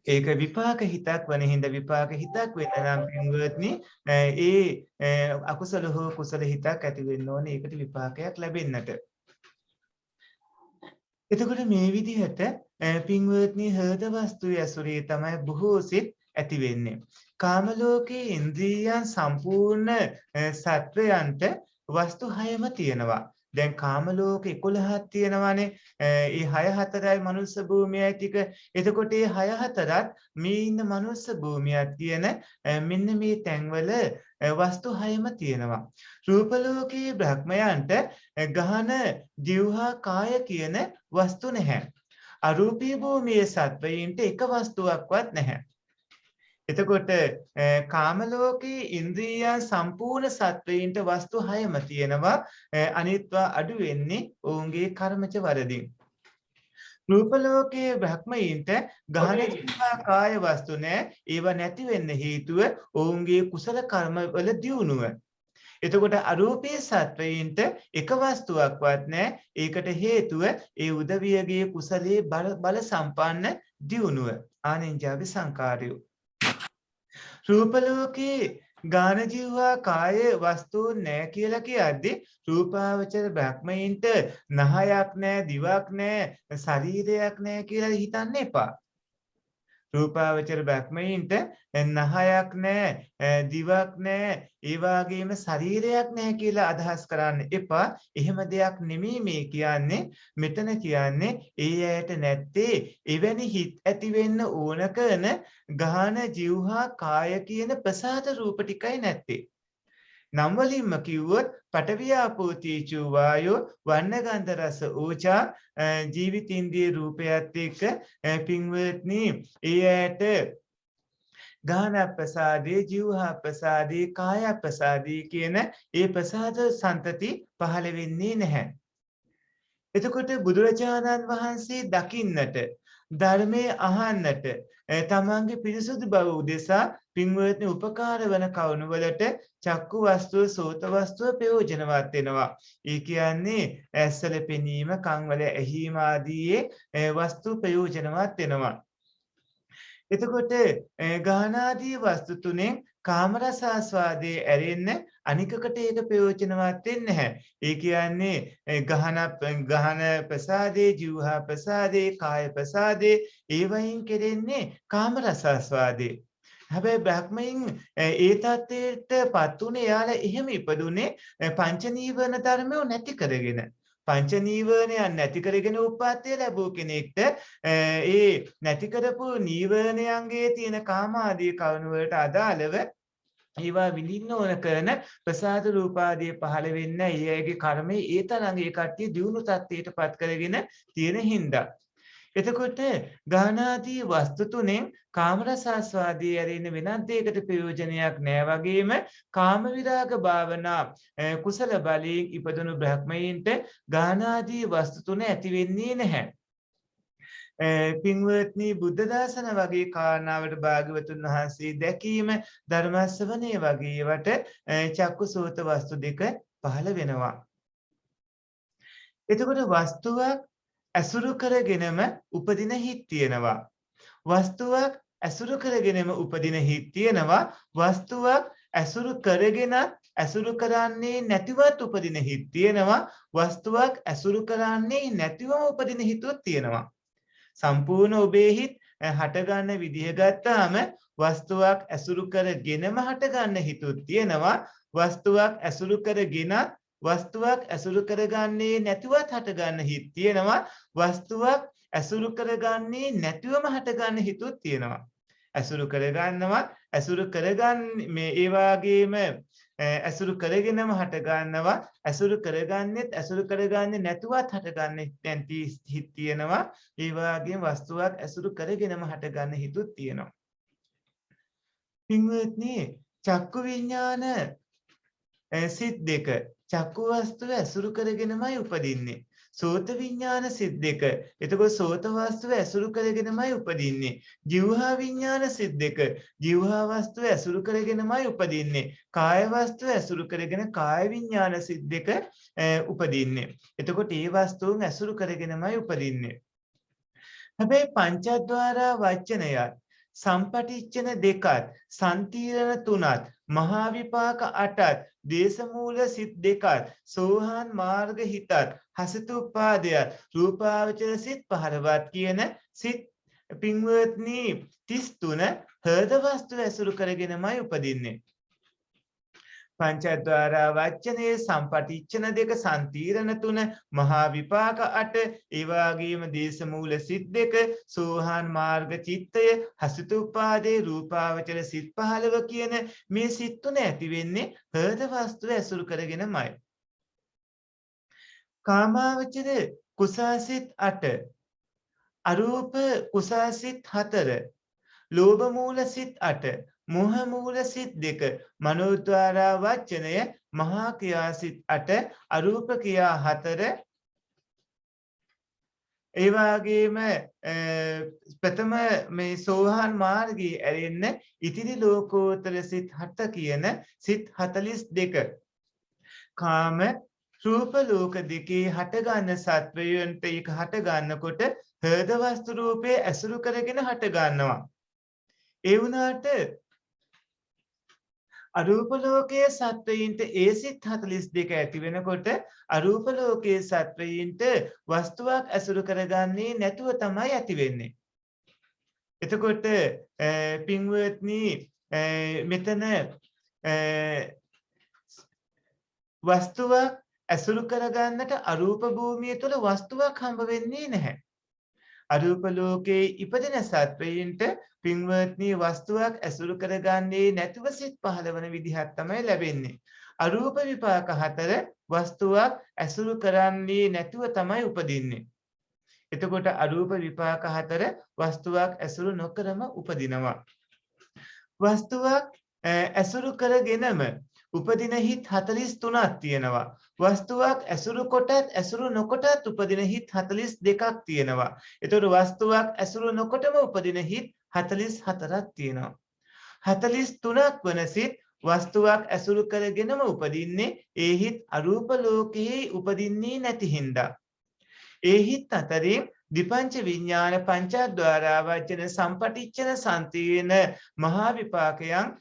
ඒක විපාක හිතක් වන හින්දා විපාක හිතක් වෙන්න නම් පින්වත්නි ඒ අකුසල හෝ කුසල හිතක් ඇති වෙන්න ඕනේ ඒකට විපාකයක් ලැබෙන්නට. එතකොට මේ විදිහට පින්වත්නි හෘද වස්තුවේ ඇසුරේ තමයි බොහෝ සිත් ඇති වෙන්නේ. කාම ලෝකයේ ඉන්ද්‍රියයන් සම්පූර්ණ සත්වයන්ට වස්තු 6ම තියෙනවා. දැන් කාම ලෝක 11ක් තියෙනවානේ. ඒ 6 4යි මනුස්ස භූමියයි ටික. එතකොට මේ 6 4ත් මේ ඉන්න මනුස්ස භූමියක් කියන මෙන්න මේ තැන්වල වස්තු 6ම තියෙනවා. රූප ලෝකයේ බ්‍රහ්මයන්ට ගහන ජීවහා කාය කියන වස්තු නැහැ. අරූපී භූමියේ සත්වයින්ට එක වස්තුවක්වත් නැහැ. එතකොට කාම ලෝකයේ ඉන්ද්‍රියයන් සම්පූර්ණ සත්වයින්ට වස්තු 6ම තියෙනවා. අනිත්වා අඩු වෙන්නේ ඔවුන්ගේ කර්මජ වරදින්. රූප ලෝකයේ බ්‍රහ්මයින්ට ගහන ජීවා කාය වස්තු නැහැ. ඒව නැති වෙන්න හේතුව ඔවුන්ගේ කුසල කර්ම වල දියුණුව. එතකොට අරූපී සත්වයින්ට එක වස්තුවක්වත් නැහැ. ඒකට හේතුව ඒ උදවියගේ කුසලයේ බල සම්පන්න දියුණුව. ආනෙන්ජාවි සංකාරය. රූප ලෝකේ ගාන ජීවා කාය වස්තුන් නැහැ කියලා කියද්දී රූපාවචර බ්‍රහ්මයින්ට නහයක් නැහැ, දිවක් නැහැ, ශරීරයක් නැහැ කියලා හිතන්න එපා. රූපාවචර බ්‍රහ්මයින්ට නහයක් නැහැ, දිවක් නැහැ, ඒ වගේම ශරීරයක් නැහැ කියලා අදහස් කරන්න එපා. එහෙම දෙයක් නෙමෙයි මේ කියන්නේ. මෙතන කියන්නේ ඒ ඇයට නැත්තේ එවැනි හිත් ඇති වෙන්න ඕන කරන ගාන ජීවහා කාය කියන ප්‍රසාද රූප ටිකයි නැත්තේ. නම් වලින්ම කිව්වොත් පඨවි ආපෝ තේජෝ වායෝ වර්ණ ගන්ධ රස ඕජා ජීවිතින්ද්‍රිය රූපයත් එක්ක පින්වත්නි ඒ ඇයට ගාන ප්‍රසාදේ ජීවහා ප්‍රසාදේ කාය ප්‍රසාදේ කියන ඒ ප්‍රසාද සම්තති පහළ වෙන්නේ නැහැ. එතකොට බුදුරජාණන් වහන්සේ දකින්නට ධර්මයේ අහන්නට තමන්ගේ පිරිසුදු බව උදෙසා පින්වත්නි උපකාර වන කවුණු වලට චක්කු වස්තුව සෝත වස්තුව ප්‍රයෝජනවත් වෙනවා. ඒ කියන්නේ ඇස්වල පෙනීම, කන්වල ඇහිීම ආදී වස්තු ප්‍රයෝජනවත් වෙනවා. එතකොට ගානාදී වස්තු තුනෙන් කාමරස ආස්වාදයේ ඇරෙන්න අනිකකට ඒක ප්‍රයෝජනවත් වෙන්නේ නැහැ. ඒ කියන්නේ ගහන ප්‍රසාදේ, ජීවහා ප්‍රසාදේ, කාය ප්‍රසාදේ ඒවයින් කෙරෙන්නේ කාමරස ආස්වාදේ. හැබැයි බ්‍රහ්මයන් ඒ තත්ත්වයට පත් උනේ යාලා එහෙම ඉපදුනේ පංච නීවරණ ධර්මෝ නැති කරගෙන. පංච නීවරණයන් නැති කරගෙන උප්පත්තිය ලැබූ කෙනෙක්ට ඒ නැති කරපු නීවරණයන්ගේ තියෙන කාම ආදී කරුණු වලට අදාළව ඒවා විඳින්න ඕන කරන ප්‍රසාද රූපාදී පහළ වෙන්න ඊයේගේ කර්මයේ ඒ තරම් ඒ කට්ටිය දියුණු තත්ත්වයට පත් කරගෙන තියෙන හින්දා. එතකොට ගානාදී වස්තු තුනෙන් කාමරසාස්වාදී ඇරෙන වෙනත් දෙයකට ප්‍රයෝජනයක් නැහැ. වගේම කාම විරාග භාවනා කුසල බලයෙන් ඉපදුණු බ්‍රහ්මයන්ට ගානාදී වස්තු තුන ඇති වෙන්නේ නැහැ. පින්වත්නි බුද්ධ දාසන වගේ කාරණාවට භාග්‍යවතුන් වහන්සේ දැකීම ධර්ම ශ්‍රවණය වගේ වට චක්කුසෝත වස්තු දෙක පහළ වෙනවා. එතකොට වස්තුවක් ඇසුරු කරගෙනම උපදින හිත් තියෙනවා. වස්තුවක් ඇසුරු කරගෙනම උපදින හිත් තියෙනවා. වස්තුවක් ඇසුරු කරගෙන ඇසුරු කරන්නේ නැතිවත් උපදින හිත් තියෙනවා. වස්තුවක් ඇසුරු කරන්නේ නැතිවම උපදින හිතුත් තියෙනවා. සම්පූර්ණ ඔබේ හිත් හටගන්න විදිහ ගත්තාම වස්තුවක් ඇසුරු කරගෙනම හටගන්න හිතුත් තියෙනවා. වස්තුවක් ඇසුරු කරගෙන වස්තුවක් ඇසුරු කරගන්නේ නැතිවත් හටගන්න හිත් තියෙනවා. වස්තුවක් ඇසුරු කරගන්නේ නැතිවම හටගන්න හිතුත් තියෙනවා. ඇසුරු කරගන්නවා ඇසුරු කරගන්නේ මේ ඒ වගේම ඇසුරු කරගෙනම හටගන්නවා. ඇසුරු කරගන්නෙත් ඇසුරු කරගන්නේ නැතුවත් හටගන්නේ දැන් හිත් තියෙනවා. ඒ වගේම වස්තුවක් ඇසුරු කරගෙනම හටගන්න හිතුත් තියෙනවා. පින්වත්නි චක්කු විඥාන සිත් දෙක චක්කු වස්තුව ඇසුරු කරගෙනමයි උපදින්නේ. සෝත විඥාන සිත් දෙක. එතකොට සෝත වස්තුව ඇසුරු කරගෙනමයි උපදින්නේ. જીවහා විඥාන සිත් දෙක. જીවහා වස්තුව ඇසුරු කරගෙනමයි උපදින්නේ. කාය වස්තුව ඇසුරු කරගෙන කාය විඥාන සිත් දෙක උපදින්නේ. එතකොට මේ වස්තුන් ඇසුරු කරගෙනමයි උපදින්නේ. හැබැයි පංචද්වාර වචනයත් සම්පටිච්ඡන 2ත් සම්තිරණ 3ත් මහා විපාක 8ත් දේශමූල සිත් 2ත් සෝහාන් මාර්ග හිතත් හසිතුප්පාදයත් රූපාවචර සිත් 15ත් කියන සිත් පින්වත්නි 33 හෘද වස්තු ඇසුරු කරගෙනමයි උපදින්නේ. පංචද්වාරා වචනේ සම්පටිච්ඡන 2 සම්තිරණ 3 මහා විපාක 8 ඒ වගේම දේශමූල සිත් 2 සෝහාන් මාර්ග චිත්තය හසිතුප්පාදේ රූපාවචර සිත් 15 කියන මේ සිත් තුන ඇති වෙන්නේ හෘද වස්තු ඇසුරු කරගෙනමයි. කාමාවචර කුසාසිත 8 අරූප කුසාසිත 4 ලෝභ මූල සිත් 8 මෝහ මූල සිත් 2 මනෝද්වාරා වචනය මහා ක්‍රියා සිත් 8 අරූප ක්‍රියා 4 ඒ වගේම ප්‍රථම මේ සෝහාන් මාර්ගයේ ඇරෙන්න ඉතිරි ලෝකෝත්තර සිත් 7 කියන සිත් 42 කාම රූප ලෝක දෙකේ හට ගන්න සත්වයන්ට ඒක හට ගන්නකොට හෘද වස්තු රූපේ ඇසුරු කරගෙන හට ගන්නවා. ඒ වුණාට අරූප ලෝකයේ සත්වයින්ට ඒ සිත් 42 ඇති වෙනකොට අරූප ලෝකයේ සත්වයින්ට වස්තුවක් ඇසුරු කරගන්නේ නැතුව තමයි ඇති වෙන්නේ. එතකොට පින්වත්නි මෙතන වස්තුවක් ඇසුරු කරගන්නට අරූප භූමිය තුළ වස්තුවක් හම්බ වෙන්නේ නැහැ. අරූප ලෝකයේ ඉපදෙන සත්වයින්ට පින්වත්නි වස්තුවක් ඇසුරු කරගන්නේ නැතුව සිත් 15 වන විදිහක් තමයි ලැබෙන්නේ. අරූප විපාක 4 වස්තුවක් ඇසුරු කරන්නේ නැතුව තමයි උපදින්නේ. එතකොට අරූප විපාක 4 වස්තුවක් ඇසුරු නොකරම උපදිනවා. වස්තුවක් ඇසුරු කරගෙනම උපදින හිත් 43ක් තියෙනවා. වස්තුවක් ඇසුරු කොටත් ඇසුරු නොකොටත් උපදින හිත් 42ක් තියෙනවා. ඒතකොට වස්තුවක් ඇසුරු නොකොටම උපදින හිත් 44ක් තියෙනවා. 43ක් වන සිත් වස්තුවක් ඇසුරු කරගෙනම උපදින්නේ ඒ හිත් අරූප ලෝකයේ උපදින්නේ නැති හින්දා. ඒ හිත් අතරින් දිපංච විඥාන පංචද්වාරා වචන සම්පටිච්ඡන සම්තින මහා විපාකයන්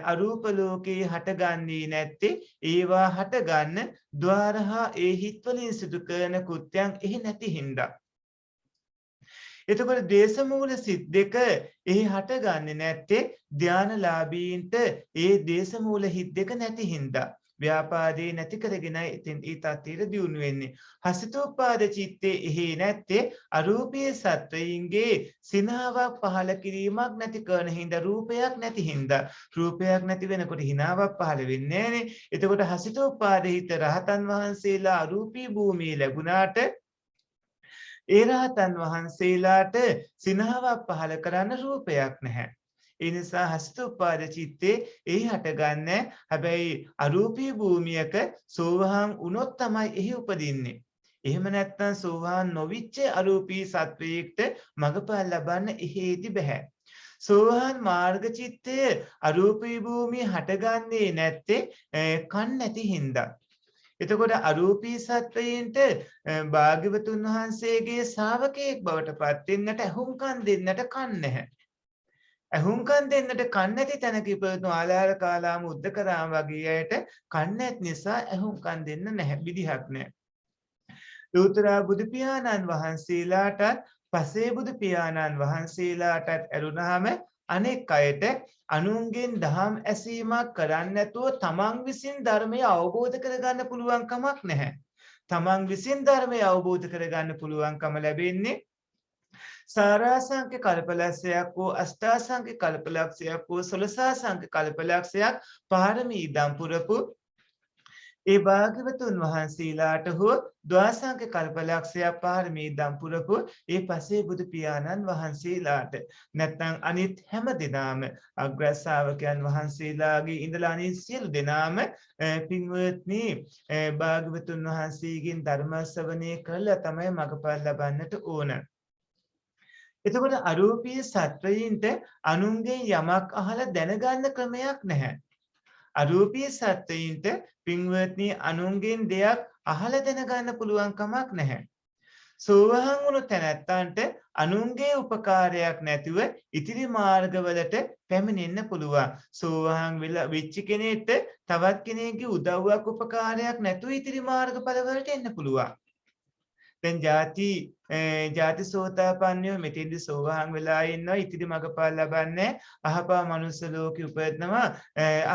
අරූප ලෝකයේ හටගන්නේ නැත්තේ ඒවා හටගන්න ద్వාරහා ඒ හිත් වලින් සිදු කරන කෘත්‍යයන් එහි නැති හින්දා. එතකොට දේශමූල සිත් 2 එහි හටගන්නේ නැත්තේ ධානලාභීන්ට ඒ දේශමූල හිත් 2 නැති හින්දා. ව්‍යාපාදේ නැති කරගෙන ඉතින් ඊ තත්ත්වයට දියුණු වෙන්නේ. හසිතෝපාද චිත්තේ එහි නැත්තේ අරූපී සත්වයින්ගේ සිනාවක් පහළ කිරීමක් නැති කරන හින්දා රූපයක් නැති හින්දා. රූපයක් නැති වෙනකොට හිනාවක් පහළ වෙන්නේ නැහනේ. එතකොට හසිතෝපාද හිත රහතන් වහන්සේලා අරූපී භූමියේ ලැබුණාට ඒ රහතන් වහන්සේලාට සිනාවක් පහළ කරන්න රූපයක් නැහැ. ඒ නිසා හසිතෝපාද චිත්තේ එහි හටගන්නේ හැබැයි අරූපී භූමියක සෝවාන් වුණොත් තමයි එහි උපදින්නේ. එහෙම නැත්නම් සෝවාන් නොවිච්ච අරූපී සත්වයකට මඟපල් ලබන්න එහෙදි බෑ. සෝවාන් මාර්ග චිත්තය අරූපී භූමිය හටගන්නේ නැත්තේ කන් නැති හින්දා. එතකොට අරූපී සත්වයින්ට භාග්‍යවතුන් වහන්සේගේ ශ්‍රාවකයෙක් බවට පත් වෙන්නට අහුම්කම් දෙන්නට කන් නැහැ. අහුම්කම් දෙන්නට කන් නැති තැනක ඉපදුණු ආලාර කාලාම උද්දකරාම වගේ අයට කන් නැති නිසා අහුම්කම් දෙන්න නැහැ විදිහක් නැහැ. ලෝතර බුදු පියාණන් වහන්සේලාටත් පසේ බුදු පියාණන් වහන්සේලාටත් ඇරුණාම අනෙක් අයට අනුන්ගෙන් දහම් ඇසීමක් කරන්නේ නැතුව තමන් විසින් ධර්මය අවබෝධ කරගන්න පුළුවන් කමක් නැහැ. තමන් විසින් ධර්මය අවබෝධ කරගන්න පුළුවන්කම ලැබෙන්නේ සාරාංශක කල්පලක්ෂයක් හෝ අෂ්ටාංශක කල්පලක්ෂයක් හෝ 16 කල්පලක්ෂයක් පාරමී දම් පුරපු ඒ භාග්‍යවතුන් වහන්සේලාට හෝ ද්වාසංක කල්පලක්ෂයක් පාරමී දම් පුරපු ඒ පසේ බුදු පියාණන් වහන්සේලාට නැත්නම් අනිත් හැම දිනාම අග්‍ර ශ්‍රාවකයන් වහන්සේලාගේ ඉඳලා අනිත් සියලු දෙනාම පින්වත්නි භාග්‍යවතුන් වහන්සේගෙන් ධර්ම ශ්‍රවණය කළා තමයි මඟපල් ලබන්නට ඕන. එතකොට අරූපී සත්වයින්ට අනුන්ගේ යමක් අහලා දැනගන්න ක්‍රමයක් නැහැ. අරූපී සත්වයින්ට පින්වත්නි අනුන්ගෙන් දෙයක් අහලා දැනගන්න පුළුවන් කමක් නැහැ. සෝවාන් වුණු තැනැත්තන්ට අනුන්ගේ උපකාරයක් නැතුව ඉතිරි මාර්ගවලට පැමිණෙන්න පුළුවන්. සෝවාන් වෙච්ච කෙනෙක්ට තවත් කෙනෙක්ගේ උදව්වක් උපකාරයක් නැතුව ඉතිරි මාර්ගඵලවලට එන්න පුළුවන්. දැන් ජාති සෝතාපන්නයෝ මෙතෙන්දි සෝවාන් වෙලා ඉන්නවා ඉතිරි මගපල් ලබන්නේ අහපා මනුස්ස ලෝකෙ උපදිනවා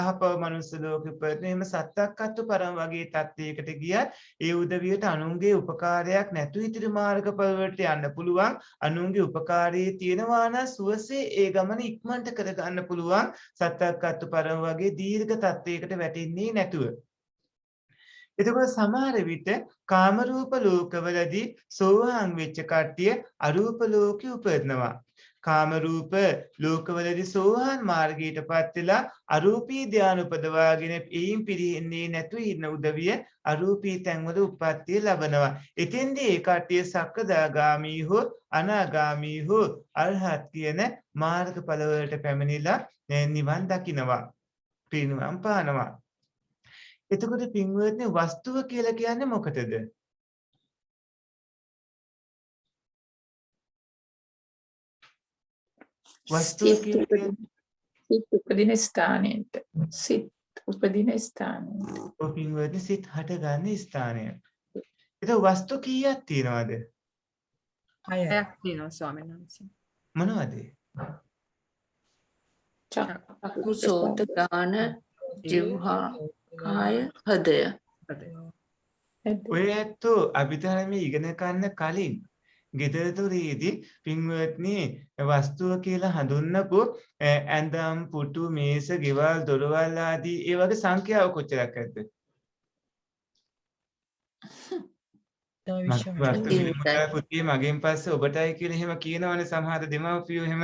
අහපා මනුස්ස ලෝකෙ උපදින එහෙම සත්තක්කත්තු පරම වගේ තත්ත්වයකට ගියත් ඒ උදවියට අනුන්ගේ උපකාරයක් නැතු ඉතිරි මාර්ගඵල වලට යන්න පුළුවන් අනුන්ගේ උපකාරයේ තියෙනවා නම් සුවසේ ඒ ගමන ඉක්මනට කරගන්න පුළුවන් සත්තක්කත්තු පරම වගේ දීර්ඝ තත්ත්වයකට වැටෙන්නේ නැතුව එතකොට සමහර විට කාම රූප ලෝකවලදී සෝවාන් වෙච්ච කට්ටිය අරූප ලෝකෙ උපදිනවා. කාම රූප ලෝකවලදී සෝවාන් මාර්ගයටපත් වෙලා අරූපී ධානය උපදවාගෙන එයින් පිරෙන්නේ නැතුව ඉන්න උදවිය අරූපී තැන්වල උප්පත්තිය ලබනවා. එතෙන්දී ඒ කට්ටිය සක්කදාගාමී හෝ අනාගාමී හෝ අරහත් කියන මාර්ගඵල වලට පැමිණිලා නිවන් දකිනවා. පිරිනිවන් පානවා. එතකොට පින්වත්නි වස්තුව කියලා කියන්නේ මොකටද? වස්තුව කියන්නේ සිත් උපදින ස්ථානයට. සිත් උපදින ස්ථානයට. ඔය පින්වත්නි සිත් හටගන්න ස්ථානය. ඒක වස්තු කීයක් තියෙනවද? 6ක් තියෙනවා ස්වාමීන් වහන්සේ. මොනවද? චක්කු සෝත ගාන ජීවහා කාය හදය. ඔය ඇත්තෝ අභිධර්මයේ ඉගෙන ගන්න කලින් ගෙදරදොරේදී පින්වත්නි වස්තුව කියලා හඳුන්වපු ඇඳම් පුටු මේස ගෙවල් දොරවල් ආදී ඒ වගේ සංඛ්‍යාව කොච්චරක් ඇද්ද? පුතේ මගෙන් පස්සේ ඔබටයි කියලා එහෙම කියනවනේ සමහර දෙමව්පියෝ එහෙම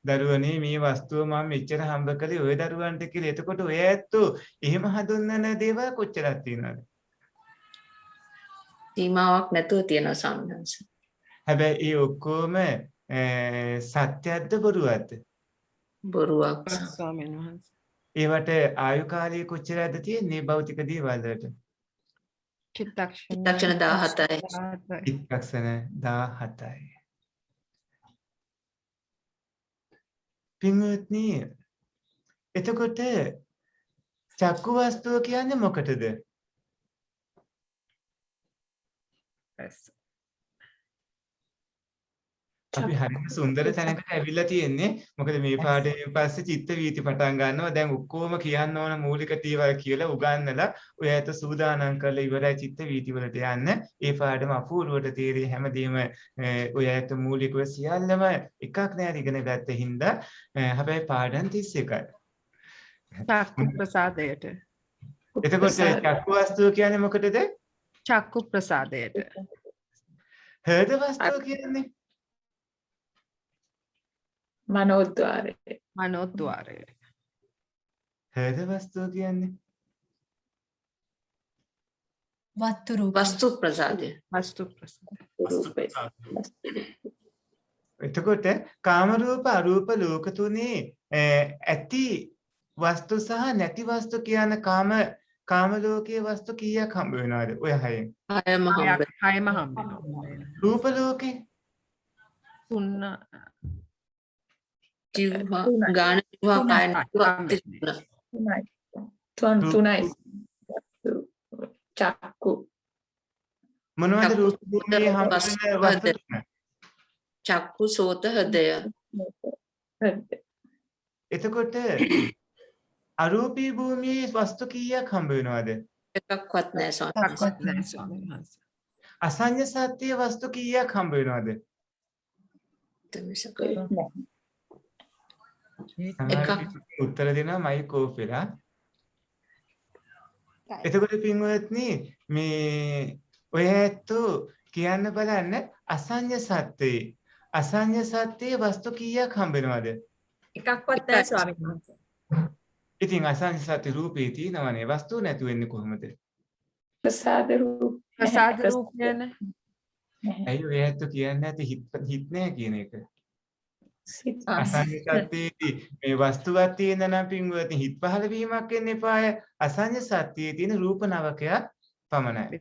දරුවනේ මේ වස්තුව මම මෙච්චර හම්බ කළේ ඔය දරුවන්ට කියලා. එතකොට ඔය ඇත්තෝ එහෙම හඳුන්වන දේවල් කොච්චරක් තියෙනවද? සීමාවක් නැතුව තියෙන සම්මන්ස. හැබැයි ඒ ඔක්කොම සත්‍යයක්ද බොරුවක්ද? බොරුවක්. ස්වාමීන් වහන්සේ. ඒවට ආයු කාලය කොච්චරද තියෙන්නේ භෞතික දේවල් වලට? චිත්තක්ෂණ 17යි. චිත්තක්ෂණ 17යි. පින්වත්නි එතකොට චක්කු වස්තුව කියන්නේ මොකටද? අපි හරියට සුන්දර තැනකට ඇවිල්ලා තියෙන්නේ. මොකද මේ පාඩයෙන් පස්සේ චිත්ත වීති පටන් ගන්නවා. දැන් ඔක්කොම කියන්න ඕන මූලික දේවල් කියලා උගන්වලා ඔය ඇත සූදානම් කරලා ඉවරයි චිත්ත වීති වලට යන්න. ඒ පාඩම අපූර්වට තේරෙයි හැමදේම ඔය ඇත මූලිකව සියල්ලම එකක් නෑ ඉගෙන ගත්ත හින්දා. හැබැයි පාඩම් 31යි. චක්කු ප්‍රසාදයට. එතකොට චක්කු වස්තුව කියන්නේ මොකටද? චක්කු ප්‍රසාදයට. හෘද වස්තුව කියන්නේ මනෝද්වාරය. මනෝද්වාරය. හෘද වස්තුව කියන්නේ වස්තු ප්‍රසාදය. වස්තු ප්‍රසාද. එතකොට කාම රූප අරූප ලෝක තුනේ ඇති වස්තු සහ නැති වස්තු කියන කාම ලෝකයේ වස්තු කීයක් හම්බ වෙනවද? ඔය හයෙන්. හයම හම්බ. හයම හම්බ වෙනවා. රූප ලෝකේ 3 ජීවහා ගාන ජීවහා කාය තුනයි. චක්කු. මොනවද රූප භූමියේ හම්බ වෙන වස්තු තුන? චක්කු සෝත හදය. එතකොට අරූපී භූමියේ වස්තු කීයක් හම්බ වෙනවද? එකක්වත් නැහැ ස්වාමීන් වහන්සේ. අසඤ්ඤ සත්‍ය වස්තු කීයක් හම්බ වෙනවද? එකක්. උත්තර දෙනවා මයික් ඕෆ් වෙලා. එතකොට පින්වත්නි මේ ඔය ඇත්තෝ කියන්න බලන්න අසඤ්ඤ සත්‍යයේ වස්තු කීයක් හම්බ වෙනවද? එකක්වත් නැහැ ස්වාමීන් වහන්සේ. ඉතින් අසඤ්ඤ සත්‍ය රූපේ තියෙනවනේ වස්තු නැතු වෙන්නේ කොහොමද? ප්‍රසාද රූප. ප්‍රසාද රූපයන. ඇයි ඔය ඇත්තෝ කියන්නේ නැති හිත නෑ කියන එක? අසඤ්ඤ සත්‍යයේදී මේ වස්තුවක් තියෙන නම් පින්වත්නි හිත පහළ වීමක් වෙන්න එපාය. අසඤ්ඤ සත්‍යයේ තියෙන රූප නවකයක් පමණයි.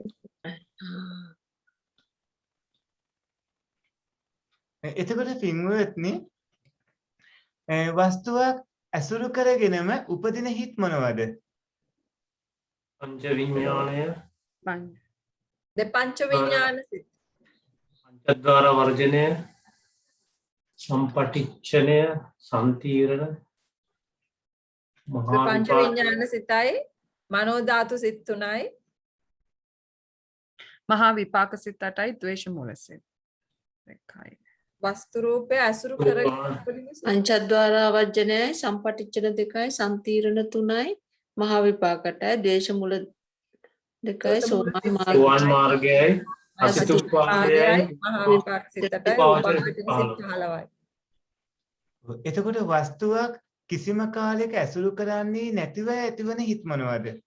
එතකොට පින්වත්නි වස්තුවක් ඇසුරු කරගෙනම උපදින හිත් මොනවද? පංච විඥාණය දෙපංච විඥාන සිත්. පංචද්වාර වර්ජනය සම්පටිච්ඡනය සම්තීරණ මහා පංච විපාක විඥාන සිතයි මනෝ ධාතු සිත් 3යි මහා විපාක සිත් 8යි ද්වේෂ මූල සිත් 1යි. වස්තු රූපය ඇසුරු කරගෙන උපදින සිත්. පංචද්වාර වර්ජනයයි සම්පටිච්ඡන 2යි සම්තීරණ 3යි මහා විපාකටයි දේශ මුල 2යි සෝවාන් සෝවාන් මාර්ගයයි අසිතුප්පාදයයි මහා විපාක සිත් 8යි උපාවචන සිත් 15යි. එතකොට වස්තුවක් කිසිම කාලයක ඇසුරු කරන්නේ නැතිව ඇතිවන හිත් මොනවද?